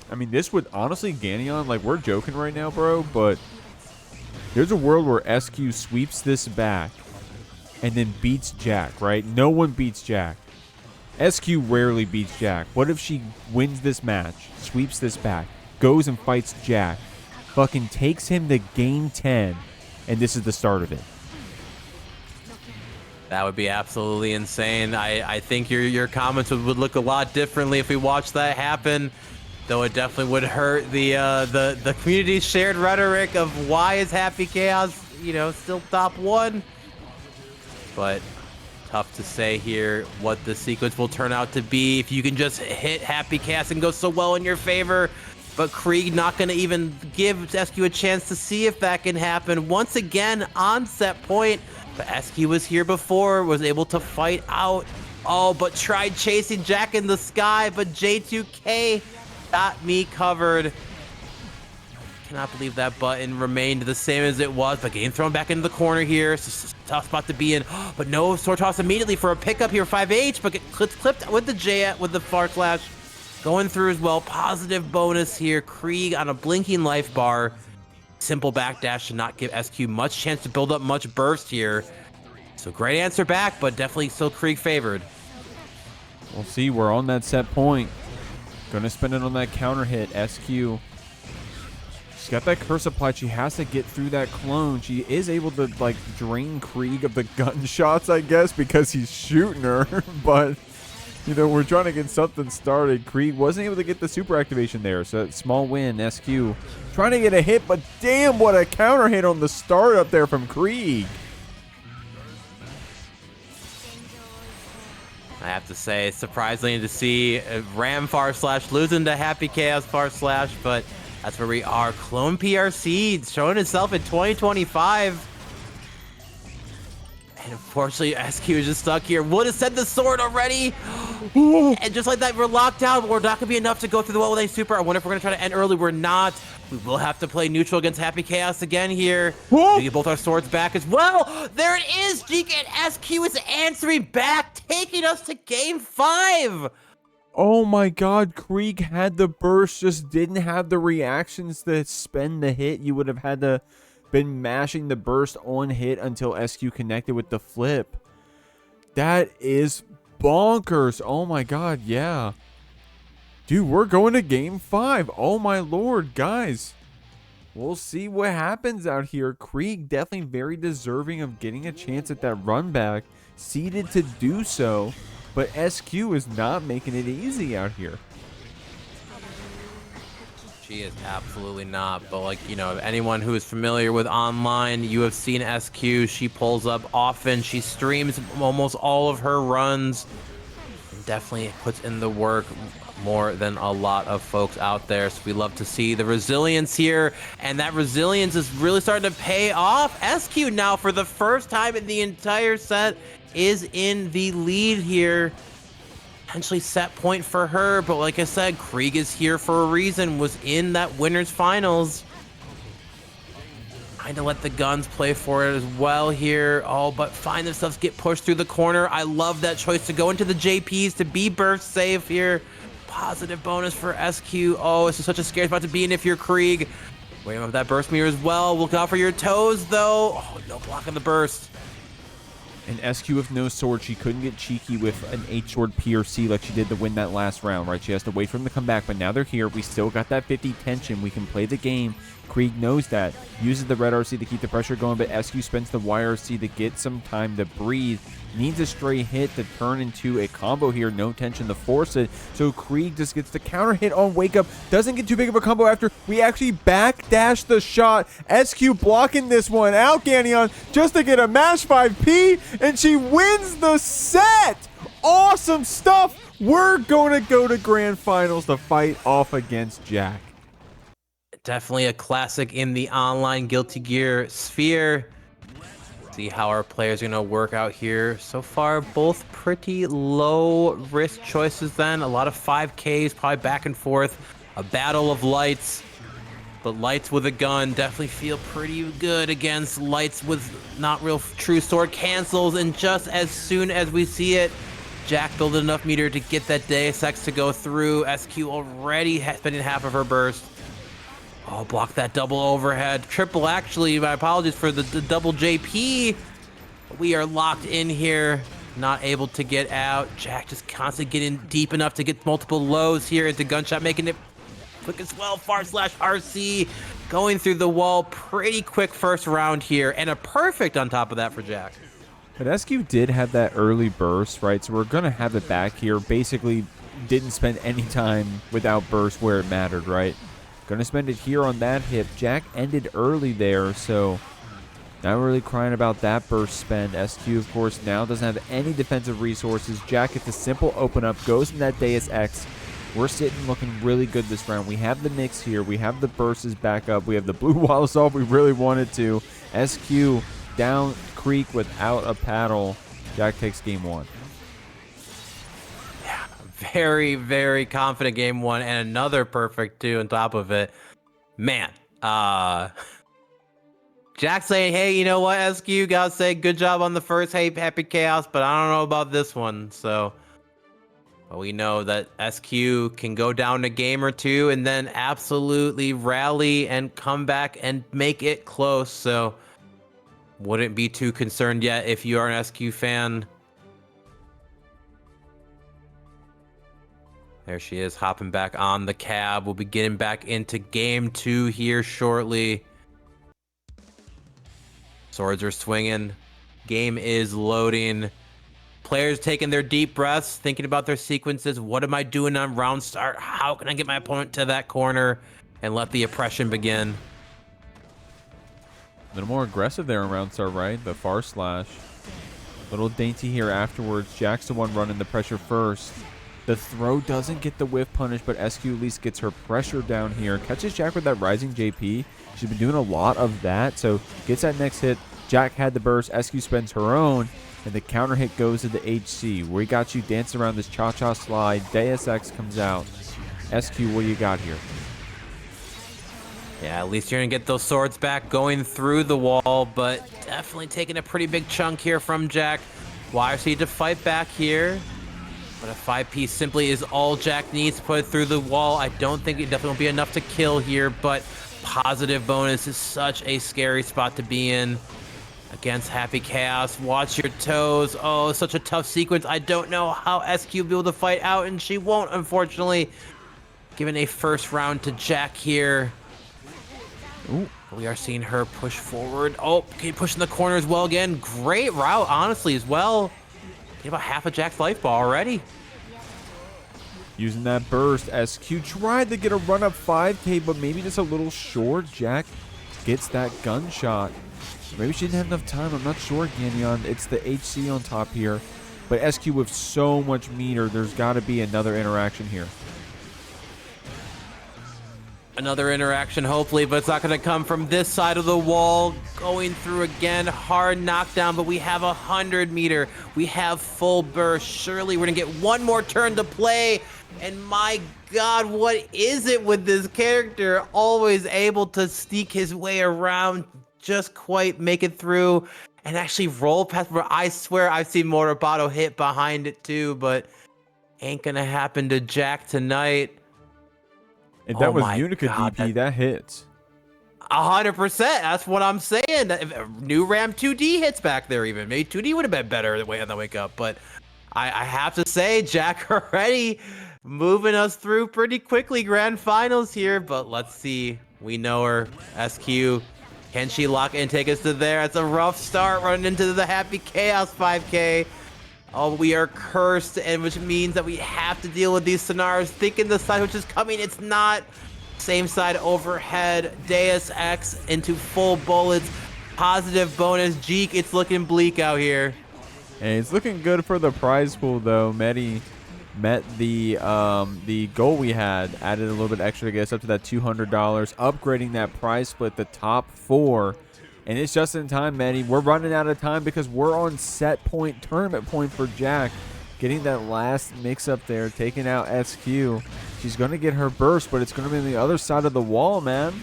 I mean, this would honestly, GUINEOS, like, we're joking right now, bro, but there's a world where SQ sweeps this back and then beats Jack, right? No one beats Jack. SQ rarely beats Jack. What if she wins this match, sweeps this back, goes and fights Jack, fucking takes him to game 10, and this is the start of it? That would be absolutely insane. I think your comments would look a lot differently if we watched that happen. Though it definitely would hurt the community's shared rhetoric of why is Happy Chaos, you know, still top 1. But tough to say here what the sequence will turn out to be if you can just hit Happy Chaos and go so well in your favor. But Kreeg not going to even give SQ a chance to see if that can happen. Once again, on set point. But SQ was here before, was able to fight out. Oh, but tried chasing Jack in the sky, but J2K got me covered. Cannot believe that button remained the same as it was, but getting thrown back into the corner here. It's a tough spot to be in, but no sword toss immediately for a pickup here. 5H, but gets clipped with the J with the far slash. Going through as well. Positive bonus here. Kreeg on a blinking life bar. Simple backdash should not give SQ much chance to build up much burst here. So great answer back, but definitely still Kreeg favored. We'll see. We're on that set point. Gonna spend it on that counter hit. SQ. She's got that curse applied. She has to get through that clone. She is able to, like, drain Kreeg of the gunshots, I guess, because he's shooting her. But, you know, we're trying to get something started. Kreeg wasn't able to get the super activation there, so small win. SQ trying to get a hit, but damn, what a counter hit on the start up there from Kreeg. I have to say, it's surprising to see Ram far slash losing to Happy Chaos far slash, but that's where we are. Clone PRC showing itself in 2025. Unfortunately, SQ is just stuck here. Would have sent the sword already. And just like that, we're locked out. We're not going to be enough to go through the wall with a super. I wonder if we're going to try to end early. We're not. We will have to play neutral against Happy Chaos again here. We get both our swords back as well. There it is. GKSQ is answering back, taking us to game 5. Oh my god, Kreeg had the burst, just didn't have the reactions to spend the hit. You would have had to been mashing the burst on hit until SQ connected with the flip. That is bonkers. Oh my god, yeah. Dude, we're going to game 5. Oh my lord, guys. We'll see what happens out here. Kreeg definitely very deserving of getting a chance at that run back. Seeded to do so. But SQ is not making it easy out here. She is absolutely not. But like, you know, anyone who is familiar with online, you have seen SQ. She pulls up often. She streams almost all of her runs. And definitely puts in the work more than a lot of folks out there. So we love to see the resilience here. And that resilience is really starting to pay off. SQ now, for the first time in the entire set, is in the lead here. Potentially set point for her, but like I said, Kreeg is here for a reason, was in that winners finals. Trying to let the guns play for it as well here. Oh, but find themselves get pushed through the corner. I love that choice to go into the JPs to be burst safe here. Positive bonus for SQ. Oh, this is such a scary spot to be in if you're Kreeg. Wait up that burst mirror as well. Look out for your toes though. Oh, no block on the burst. And SQ with no sword, she couldn't get cheeky with an 8-sword PRC like she did to win that last round, right? She has to wait for them to come back, but now they're here. We still got that 50 tension. We can play the game. Kreeg knows that. Uses the red RC to keep the pressure going, but SQ spends the YRC to get some time to breathe. Needs a stray hit to turn into a combo here. No tension to force it. So Kreeg just gets the counter hit on Wake Up. Doesn't get too big of a combo after we actually backdash the shot. SQ blocking this one out, Ganion, just to get a mash 5P, and she wins the set. Awesome stuff. We're going to go to grand finals to fight off against Jack. Definitely a classic in the online Guilty Gear sphere. See how our players are going to work out here. So far, both pretty low risk choices then. A lot of 5Ks, probably back and forth. A battle of lights. But lights with a gun definitely feel pretty good against lights with not real true sword cancels. And just as soon as we see it, Jack built enough meter to get that Deus Ex to go through. SQ already spending half of her burst. Oh, block that double overhead. Triple, actually, my apologies for the double JP. We are locked in here, not able to get out. Jack just constantly getting deep enough to get multiple lows here into gunshot, making it quick as well. /RC going through the wall. Pretty quick first round here, and a perfect on top of that for Jack. But SQ did have that early burst, right? So we're going to have it back here. Basically, didn't spend any time without burst where it mattered, right? Gonna spend it here on that hit. Jack ended early there, so not really crying about that burst spend. SQ, of course, now doesn't have any defensive resources. Jack gets a simple open up, goes in that Deus Ex. We're sitting looking really good this round. We have the mix here. We have the bursts back up. We have the blue wall assault we really wanted to. SQ down Kreeg without a paddle. Jack takes game 1. Very, very confident game 1, and another perfect too on top of it. Man, Jack saying, hey, you know what, SQ, gotta say good job on the first Happy Chaos, but I don't know about this one. So well, we know that SQ can go down a game or two and then absolutely rally and come back and make it close. So wouldn't be too concerned yet if you are an SQ fan. There she is, hopping back on the cab. We'll be getting back into game 2 here shortly. Swords are swinging. Game is loading. Players taking their deep breaths, thinking about their sequences. What am I doing on round start? How can I get my opponent to that corner and let the oppression begin? A little more aggressive there in round start, right? The far slash. Little dainty here afterwards. Jack's the one running the pressure first. The throw doesn't get the whiff punish, but SQ at least gets her pressure down here. Catches Jack with that rising JP. She's been doing a lot of that, so gets that next hit. Jack had the burst. SQ spends her own, and the counter hit goes to the HC. We got you dancing around this cha-cha slide. Deus Ex comes out. SQ, what do you got here? Yeah, at least you're going to get those swords back going through the wall, but definitely taking a pretty big chunk here from Jack. YRC to fight back here, but a 5-piece simply is all Jack needs to put it through the wall. I don't think it definitely won't be enough to kill here, but positive bonus is such a scary spot to be in against Happy Chaos. Watch your toes. Oh, such a tough sequence. I don't know how SQ will be able to fight out, and she won't, unfortunately. Giving a first round to Jack here. Ooh, we are seeing her push forward. Oh, okay, pushing the corner as well again. Great route, honestly, as well. Get about half of Jack's life bar already. Using that burst, SQ tried to get a run up 5K, but maybe just a little short. Jack gets that gunshot. Maybe she didn't have enough time. I'm not sure, Ganyon. It's the HC on top here. But SQ with so much meter, there's got to be another interaction here. Another interaction, hopefully, but it's not going to come from this side of the wall. Going through again, hard knockdown, but we have 100 meter. We have full burst. Surely we're going to get one more turn to play. And my God, what is it with this character? Always able to sneak his way around, just quite make it through, and actually roll past where I swear I've seen Morobato hit behind it too, but ain't going to happen to Jack tonight. And that was Unica DP, that hits. 100%, that's what I'm saying. New Ram 2D hits back there even. Maybe 2D would have been better on the wake up, but I have to say, Jack already moving us through pretty quickly grand finals here, but let's see. We know her, SQ. Can she lock in and take us to there? It's a rough start running into the Happy Chaos 5K. Oh, we are cursed, and which means that we have to deal with these scenarios. Thinking the side which is coming, it's not. Same side overhead. Deus Ex into full bullets. Positive bonus. Jeek, it's looking bleak out here. Hey, it's looking good for the prize pool, though. Medi met the goal we had. Added a little bit extra to get us up to that $200. Upgrading that prize split, the top 4. And it's just in time, Manny. We're running out of time because we're on set point, tournament point for Jack. Getting that last mix-up there, taking out SQ. She's going to get her burst, but it's going to be on the other side of the wall, man.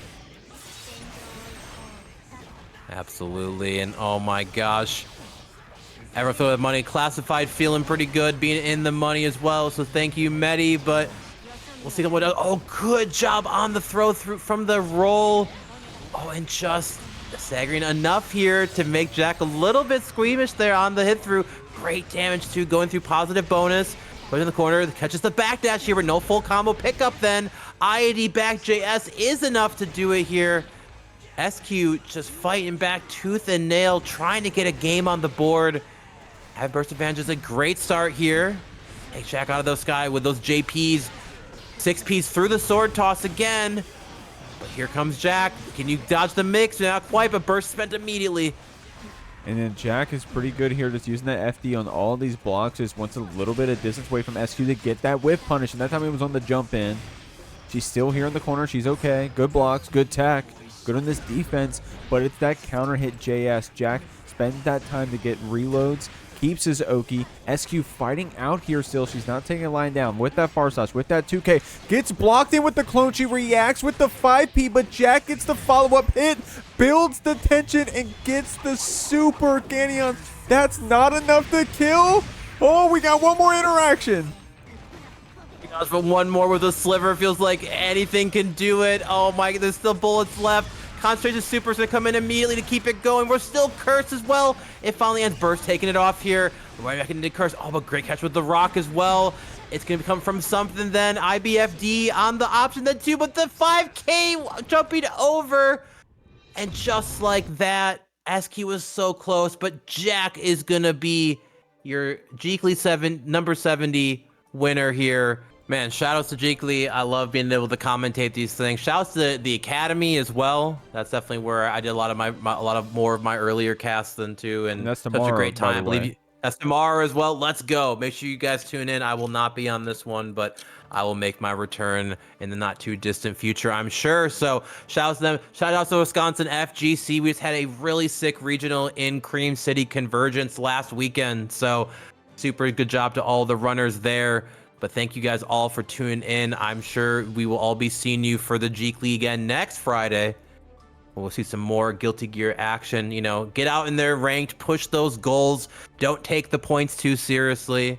Absolutely, and oh my gosh. Ever throw that money classified, feeling pretty good, being in the money as well. So thank you, Medi, but we'll see what. Oh, good job on the throw through from the roll. Oh, and just staggering enough here to make Jack a little bit squeamish there on the hit through. Great damage too, going through positive bonus. Put in the corner, catches the backdash here, but no full combo pickup then. IAD back JS is enough to do it here. SQ just fighting back tooth and nail, trying to get a game on the board. Have burst advantage is a great start here. Take Jack out of the sky with those JPs. 6-piece through the sword toss again. But here comes Jack. Can you dodge the mix? Not quite, but burst spent immediately. And then Jack is pretty good here, just using that FD on all these blocks. Just wants a little bit of distance away from SQ to get that whiff punish. And that time he was on the jump in. She's still here in the corner. She's okay. Good blocks, good tech, good on this defense. But it's that counter hit JS. Jack spends that time to get reloads. Keeps his Oki. SQ fighting out here still. She's not taking a line down with that far slash, with that 2K. Gets blocked in with the clone. She reacts with the 5P, but Jack gets the follow-up hit, builds the tension, and gets the super Canyon. That's not enough to kill. Oh, we got one more interaction. But one more with a sliver. Feels like anything can do it. Oh my, there's still bullets left. Concentration Super's gonna come in immediately to keep it going. We're still cursed as well. It finally ends. Burst taking it off here. Right back into curse. Oh, but great catch with the rock as well. It's gonna come from something then. IBFD on the option then too, but the 5K jumping over. And just like that, SQ was so close, but Jack is gonna be your JKLY number 70 winner here. Man, shoutouts to JKLY. I love being able to commentate these things. Shoutouts to the Academy as well. That's definitely where I did a lot of more of my earlier casts than too, and that's such tomorrow, a great time. I believe you. SMR as well. Let's go. Make sure you guys tune in. I will not be on this one, but I will make my return in the not too distant future, I'm sure. So shout out to them. Shout out to Wisconsin FGC. We just had a really sick regional in Cream City Convergence last weekend. So super good job to all the runners there. But thank you guys all for tuning in. I'm sure we will all be seeing you for the Jeekly again next Friday. We'll see some more Guilty Gear action. You know, get out in there ranked, push those goals. Don't take the points too seriously.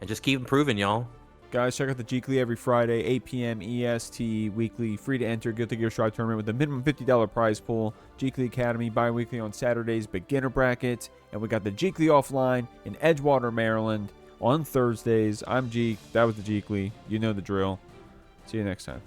And just keep improving, y'all. Guys, check out the Jeekly every Friday, 8 p.m. EST weekly. Free to enter Guilty Gear Strive tournament with a minimum $50 prize pool. Jeekly Academy bi-weekly on Saturdays, beginner bracket. And we got the Jeekly offline in Edgewater, Maryland on Thursdays. I'm Jeek. That was the Jeekly. You know the drill. See you next time.